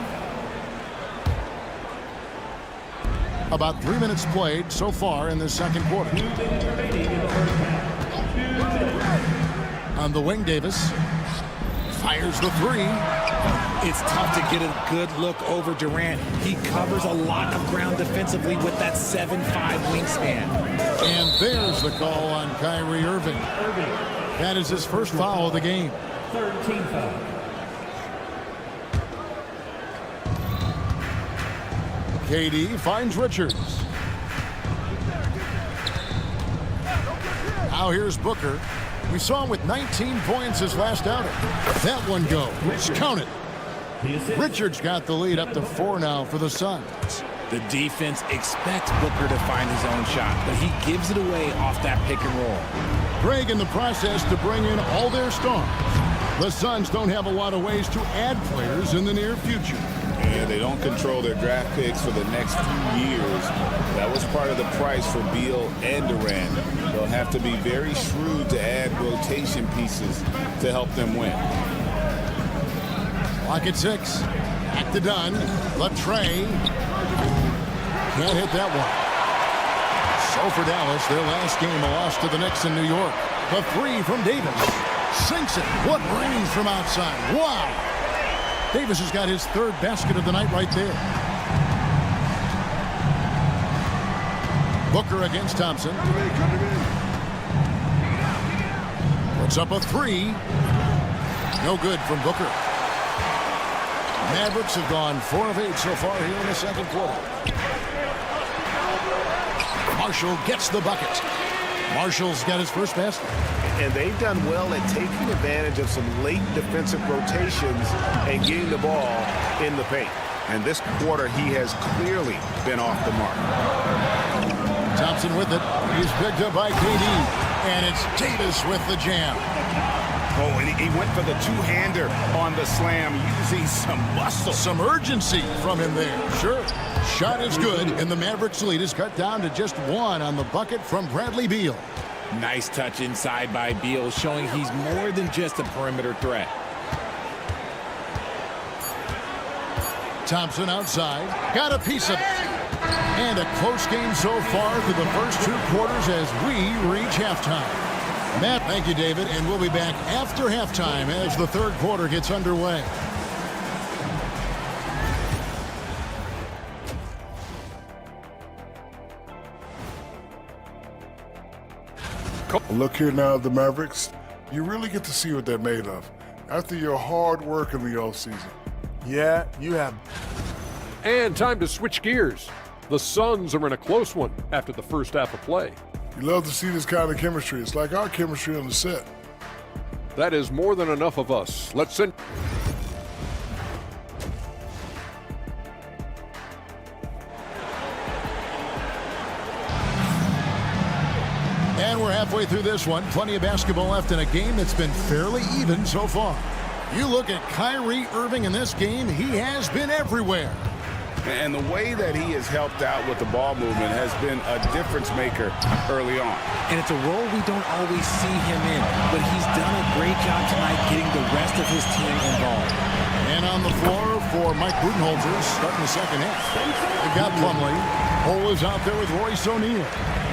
About 3 minutes played so far in the second quarter. On the wing, Davis fires the three. It's tough to get a good look over Durant. He covers a lot of ground defensively with that 7'5" wingspan. And there's the call on Kyrie Irving. That is his first foul of the game. Third team foul. KD finds Richards. Now here's Booker. We saw him with 19 points his last outing. That one goes. Count it. Richards got the lead up to 4 now for the Suns. The defense expects Booker to find his own shot, but he gives it away off that pick and roll. Greg in the process to bring in all their stars. The Suns don't have a lot of ways to add players in the near future. Yeah, they don't control their draft picks for the next few years. That was part of the price for Beal and Durant. They'll have to be very shrewd to add rotation pieces to help them win. Clock at 6. Back to Dunn. Latrey. Can't hit that one. So for Dallas, their last game, a loss to the Knicks in New York. The three from Davis. Sinks it. What range from outside. Wow. Davis has got his third basket of the night right there. Booker against Thompson. Puts up a three. No good from Booker. Mavericks have gone 4 of 8 so far here in the second quarter. Marshall gets the bucket. Marshall's got his first basket. And they've done well at taking advantage of some late defensive rotations and getting the ball in the paint. And this quarter, he has clearly been off the mark. Thompson with it. He's picked up by KD. And it's Davis with the jam. Oh, and he went for the two-hander on the slam, using some muscle. Some urgency from him there. Sure. Shot is good, and the Mavericks lead is cut down to just 1 on the bucket from Bradley Beal. Nice touch inside by Beal, showing he's more than just a perimeter threat. Thompson outside. Got a piece of it. And a close game so far through the first 2 quarters as we reach halftime. Matt, thank you, David, and we'll be back after halftime as the third quarter gets underway. Look here now at the Mavericks. You really get to see what they're made of after your hard work in the offseason. Yeah, you have. And time to switch gears. The Suns are in a close one after the first half of play. You love to see this kind of chemistry. It's like our chemistry on the set. That is more than enough of us. Let's send... And we're halfway through this one. Plenty of basketball left in a game that's been fairly even so far. You look at Kyrie Irving in this game, he has been everywhere. And the way that he has helped out with the ball movement has been a difference maker early on. And it's a role we don't always see him in, but he's done a great job tonight getting the rest of his team involved. And on the floor for Mike Budenholzer starting the second half. They've got Plumlee. Hole is out there with Royce O'Neal.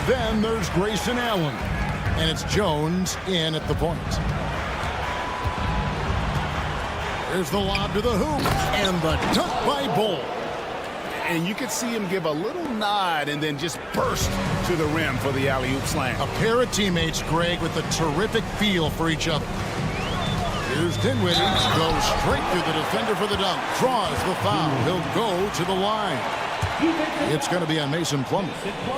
Then there's Grayson Allen. And it's Jones in at the point. There's the lob to the hoop. And the dunk by Bull. And you could see him give a little nod and then just burst to the rim for the alley-oop slam. A pair of teammates, Greg, with a terrific feel for each other. Here's Dinwiddie. Goes straight to the defender for the dunk. Draws the foul. He'll go to the line. It's going to be on Mason Plumlee.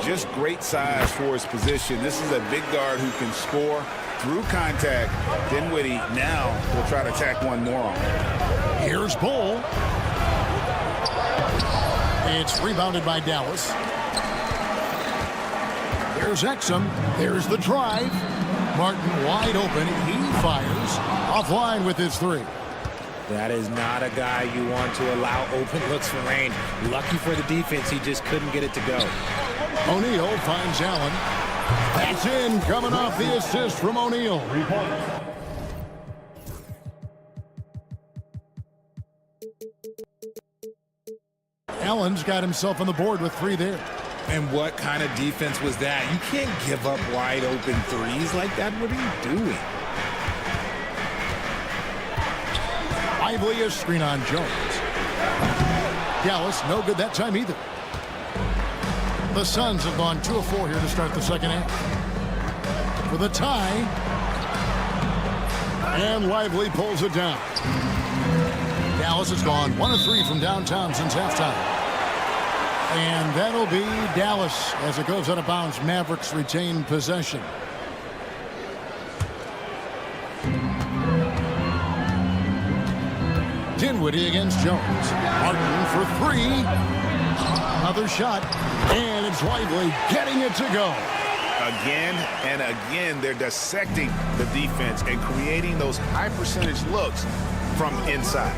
Just great size for his position. This is a big guard who can score through contact. Dinwiddie now will try to tack one more on. Here's Bull. It's rebounded by Dallas. There's Exum. There's the drive. Martin wide open. He fires. Offline with his three. That is not a guy you want to allow open looks for range. Lucky for the defense, he just couldn't get it to go. O'Neal finds Allen. That's in, coming off the assist from O'Neal. Allen's got himself on the board with three there. And what kind of defense was that? You can't give up wide open threes like that. What are you doing? Lively a screen on Jones. Dallas, no good that time either. The Suns have gone 2 of 4 here to start the second half. For the tie. And Lively pulls it down. Dallas has gone 1 of 3 from downtown since halftime. And that'll be Dallas as it goes out of bounds. Mavericks retain possession. Dinwiddie against Jones. Martin for 3. Another shot. And it's Lively getting it to go. Again and again, they're dissecting the defense and creating those high percentage looks from inside.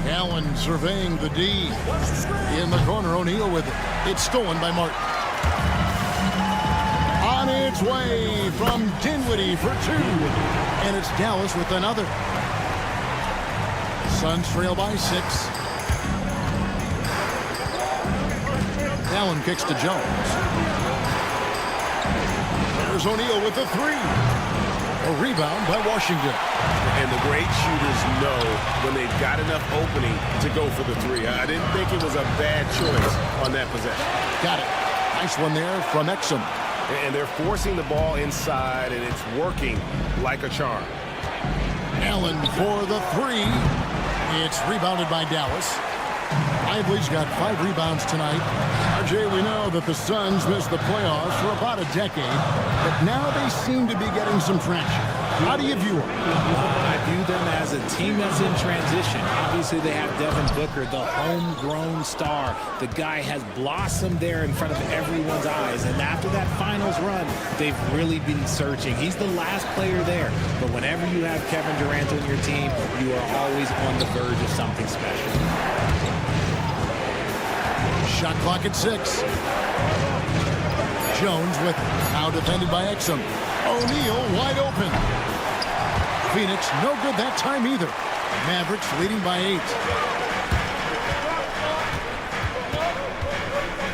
Allen surveying the D. In the corner, O'Neal with it. It's stolen by Martin. On its way from Dinwiddie for 2. And it's Dallas with another. Suns trail by 6. Allen kicks to Jones. There's O'Neal with the 3. A rebound by Washington. And the great shooters know when they've got enough opening to go for the 3. I didn't think it was a bad choice on that possession. Got it. Nice one there from Exum. And they're forcing the ball inside, and it's working like a charm. Allen for the 3. It's rebounded by Dallas. Lively's got 5 rebounds tonight. RJ, we know that the Suns missed the playoffs for about a decade, but now they seem to be getting some traction. How do you view them? I view them as a team that's in transition. Obviously, they have Devin Booker, the homegrown star. The guy has blossomed there in front of everyone's eyes. And after that finals run, they've really been searching. He's the last player there. But whenever you have Kevin Durant on your team, you are always on the verge of something special. Shot clock at 6. Jones with it. Now defended by Exum. O'Neal wide open. Phoenix no good that time either. Mavericks leading by 8.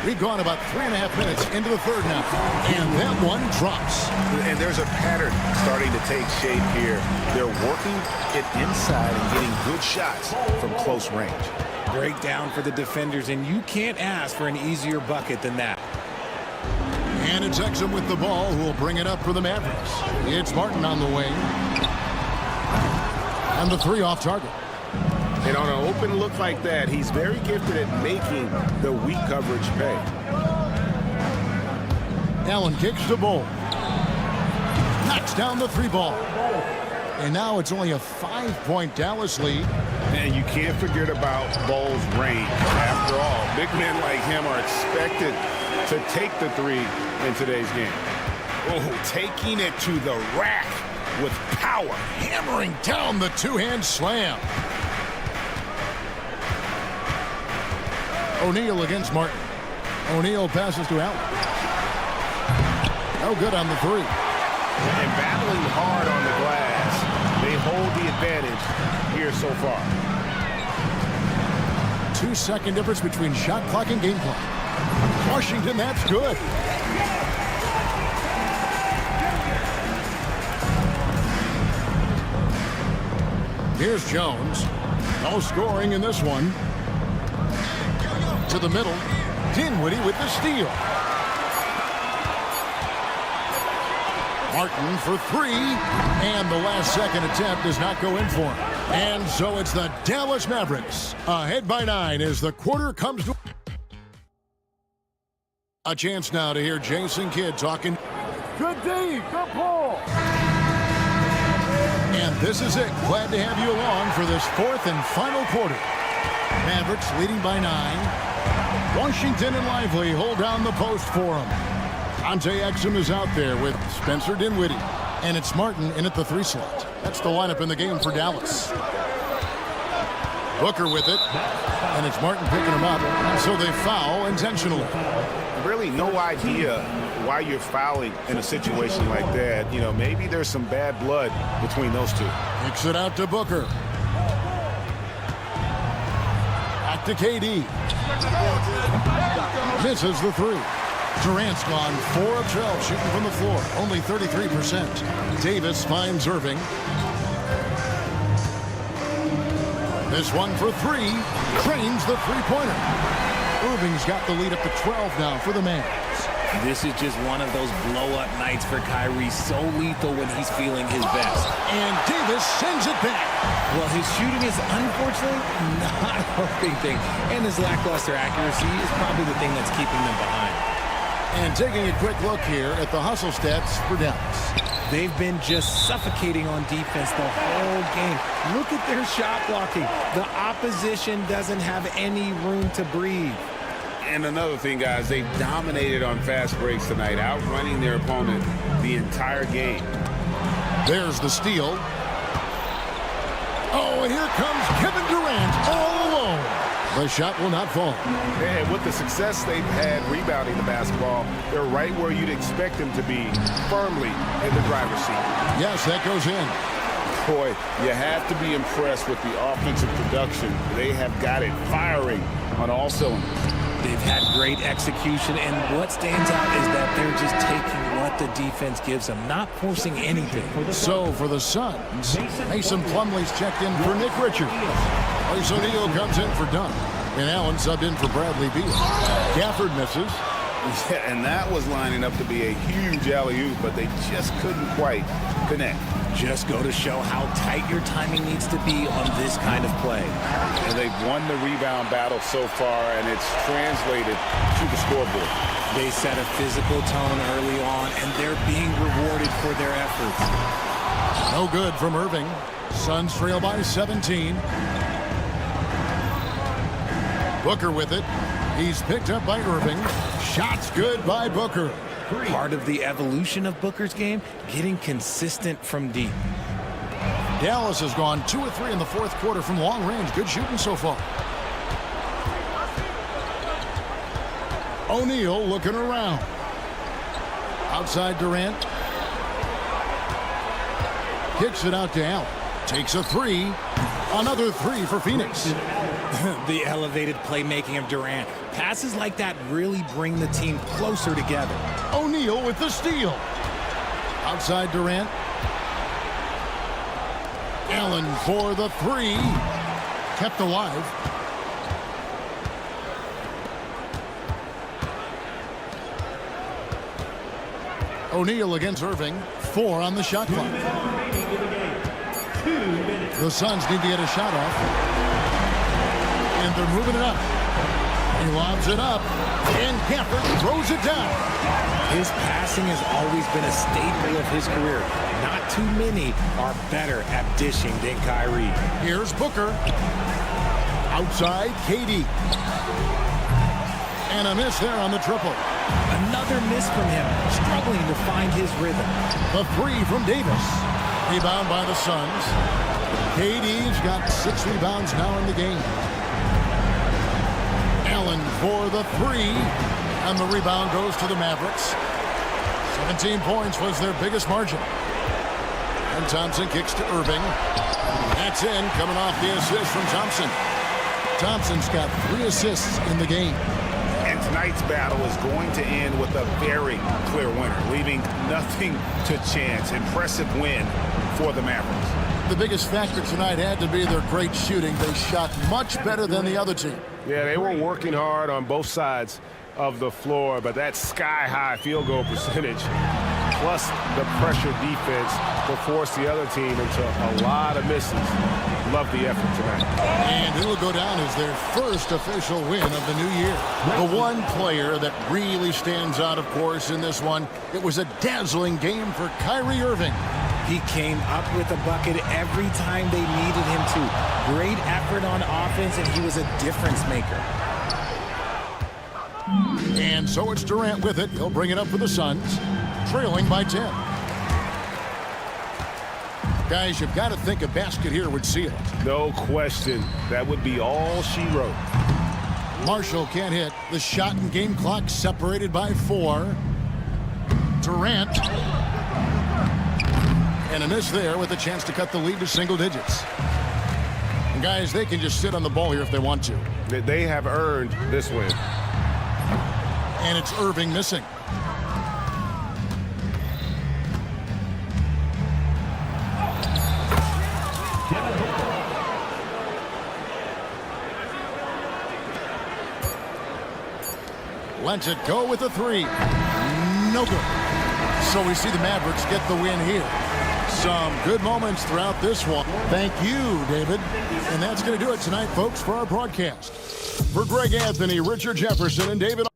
We've gone about 3.5 minutes into the third now. And that one drops. And there's a pattern starting to take shape here. They're working it inside and getting good shots from close range. Breakdown for the defenders, and you can't ask for an easier bucket than that. And it's Exum with the ball, who will bring it up for the Mavericks. It's Martin on the way. And the 3 off target. And on an open look like that, he's very gifted at making the weak coverage pay. Allen kicks to Bull. Knocks down the 3 ball. And now it's only a 5-point Dallas lead. And you can't forget about Bull's range. After all, big men like him are expected to take the 3 in today's game. Oh, taking it to the rack with power. Hammering down the 2-hand slam. O'Neal against Martin. O'Neal passes to Allen. No good on the 3. And battling hard on the glass, they hold the advantage here so far. 2-second difference between shot clock and game clock. Washington, that's good. Here's Jones. No scoring in this one. To the middle. Dinwiddie with the steal. Martin for three. And the last second attempt does not go in for him. And so it's the Dallas Mavericks ahead by 9 as the quarter comes to a chance now to hear Jason Kidd talking. Good D, good pull. And this is it. Glad to have you along for this fourth and final quarter. Mavericks leading by 9. Washington and Lively hold down the post for him. Ante Exum is out there with Spencer Dinwiddie. And it's Martin in at the 3 slot. That's the lineup in the game for Dallas. Booker with it. And it's Martin picking him up. So they foul intentionally. Really no idea why you're fouling in a situation like that. You know, maybe there's some bad blood between those two. Kicks it out to Booker. Back to KD. Misses the 3. Durant's gone 4 of 12 shooting from the floor. Only 33%. Davis finds Irving. This one for 3. Cranes the three-pointer. Irving's got the lead up to 12 now for the Mavs. This is just one of those blow-up nights for Kyrie. So lethal when he's feeling his best. And Davis sends it back. Well, his shooting is unfortunately not a big thing. And his lackluster accuracy is probably the thing that's keeping them behind. And taking a quick look here at the hustle stats for Dallas. They've been just suffocating on defense the whole game. Look at their shot blocking. The opposition doesn't have any room to breathe. And another thing, guys, they've dominated on fast breaks tonight, outrunning their opponent the entire game. There's the steal. Oh, and here comes Kevin Durant all alone. The shot will not fall. And with the success they've had rebounding the basketball, they're right where you'd expect them to be, firmly in the driver's seat. Yes, that goes in. Boy, you have to be impressed with the offensive production. They have got it firing on all cylinders. They've had great execution, and what stands out is that they're just taking what the defense gives them, not forcing anything. So for the Suns, Mason Plumlee's checked in for Nick Richards. Royce O'Neal comes in for Dunn. And Allen subbed in for Bradley Beal. Gafford misses. Yeah, and that was lining up to be a huge alley-oop, but they just couldn't quite connect. Just go to show how tight your timing needs to be on this kind of play. And they've won the rebound battle so far, and it's translated to the scoreboard. They set a physical tone early on, and they're being rewarded for their efforts. No good from Irving. Suns trail by 17. Booker with it. He's picked up by Irving. Shots good by Booker. Part of the evolution of Booker's game, getting consistent from deep. Dallas has gone 2 of 3 in the fourth quarter from long range. Good shooting so far. O'Neal looking around. Outside Durant. Kicks it out to Allen. Takes a 3. Another 3 for Phoenix. The elevated playmaking of Durant. Passes like that really bring the team closer together. O'Neal with the steal. Outside Durant. Allen for the 3. Kept alive. O'Neal against Irving. 4 on the shot clock. The Suns need to get a shot off. And they're moving it up. He lobs it up. And Gafford throws it down. His passing has always been a staple of his career. Not too many are better at dishing than Kyrie. Here's Booker. Outside, KD. And a miss there on the triple. Another miss from him, struggling to find his rhythm. The 3 from Davis. Rebound by the Suns. KD's got 6 rebounds now in the game. Allen for the 3. And the rebound goes to the Mavericks. 17 points was their biggest margin. And Thompson kicks to Irving. That's in, coming off the assist from Thompson. Thompson's got 3 assists in the game. And tonight's battle is going to end with a very clear winner, leaving nothing to chance. Impressive win for the Mavericks. The biggest factor tonight had to be their great shooting. They shot much better than the other team. Yeah, they were working hard on both sides of the floor, but that sky-high field goal percentage plus the pressure defense to force the other team into a lot of misses. Love the effort tonight. And it'll go down as their first official win of the new year. The one player that really stands out, of course, in this one, it was a dazzling game for Kyrie Irving. He came up with a bucket every time they needed him to. Great effort on offense, and he was a difference maker. And so it's Durant with it. He'll bring it up for the Suns, trailing by 10. Guys, you've got to think a basket here would seal it. No question. That would be all she wrote. Marshall can't hit. The shot and game clock separated by 4. Durant. And a miss there with a chance to cut the lead to single digits. And guys, they can just sit on the ball here if they want to. They have earned this win. And it's Irving missing. Lets it go with a 3. No good. So we see the Mavericks get the win here. Some good moments throughout this one. Thank you, David. And that's going to do it tonight, folks, for our broadcast. For Greg Anthony, Richard Jefferson, and David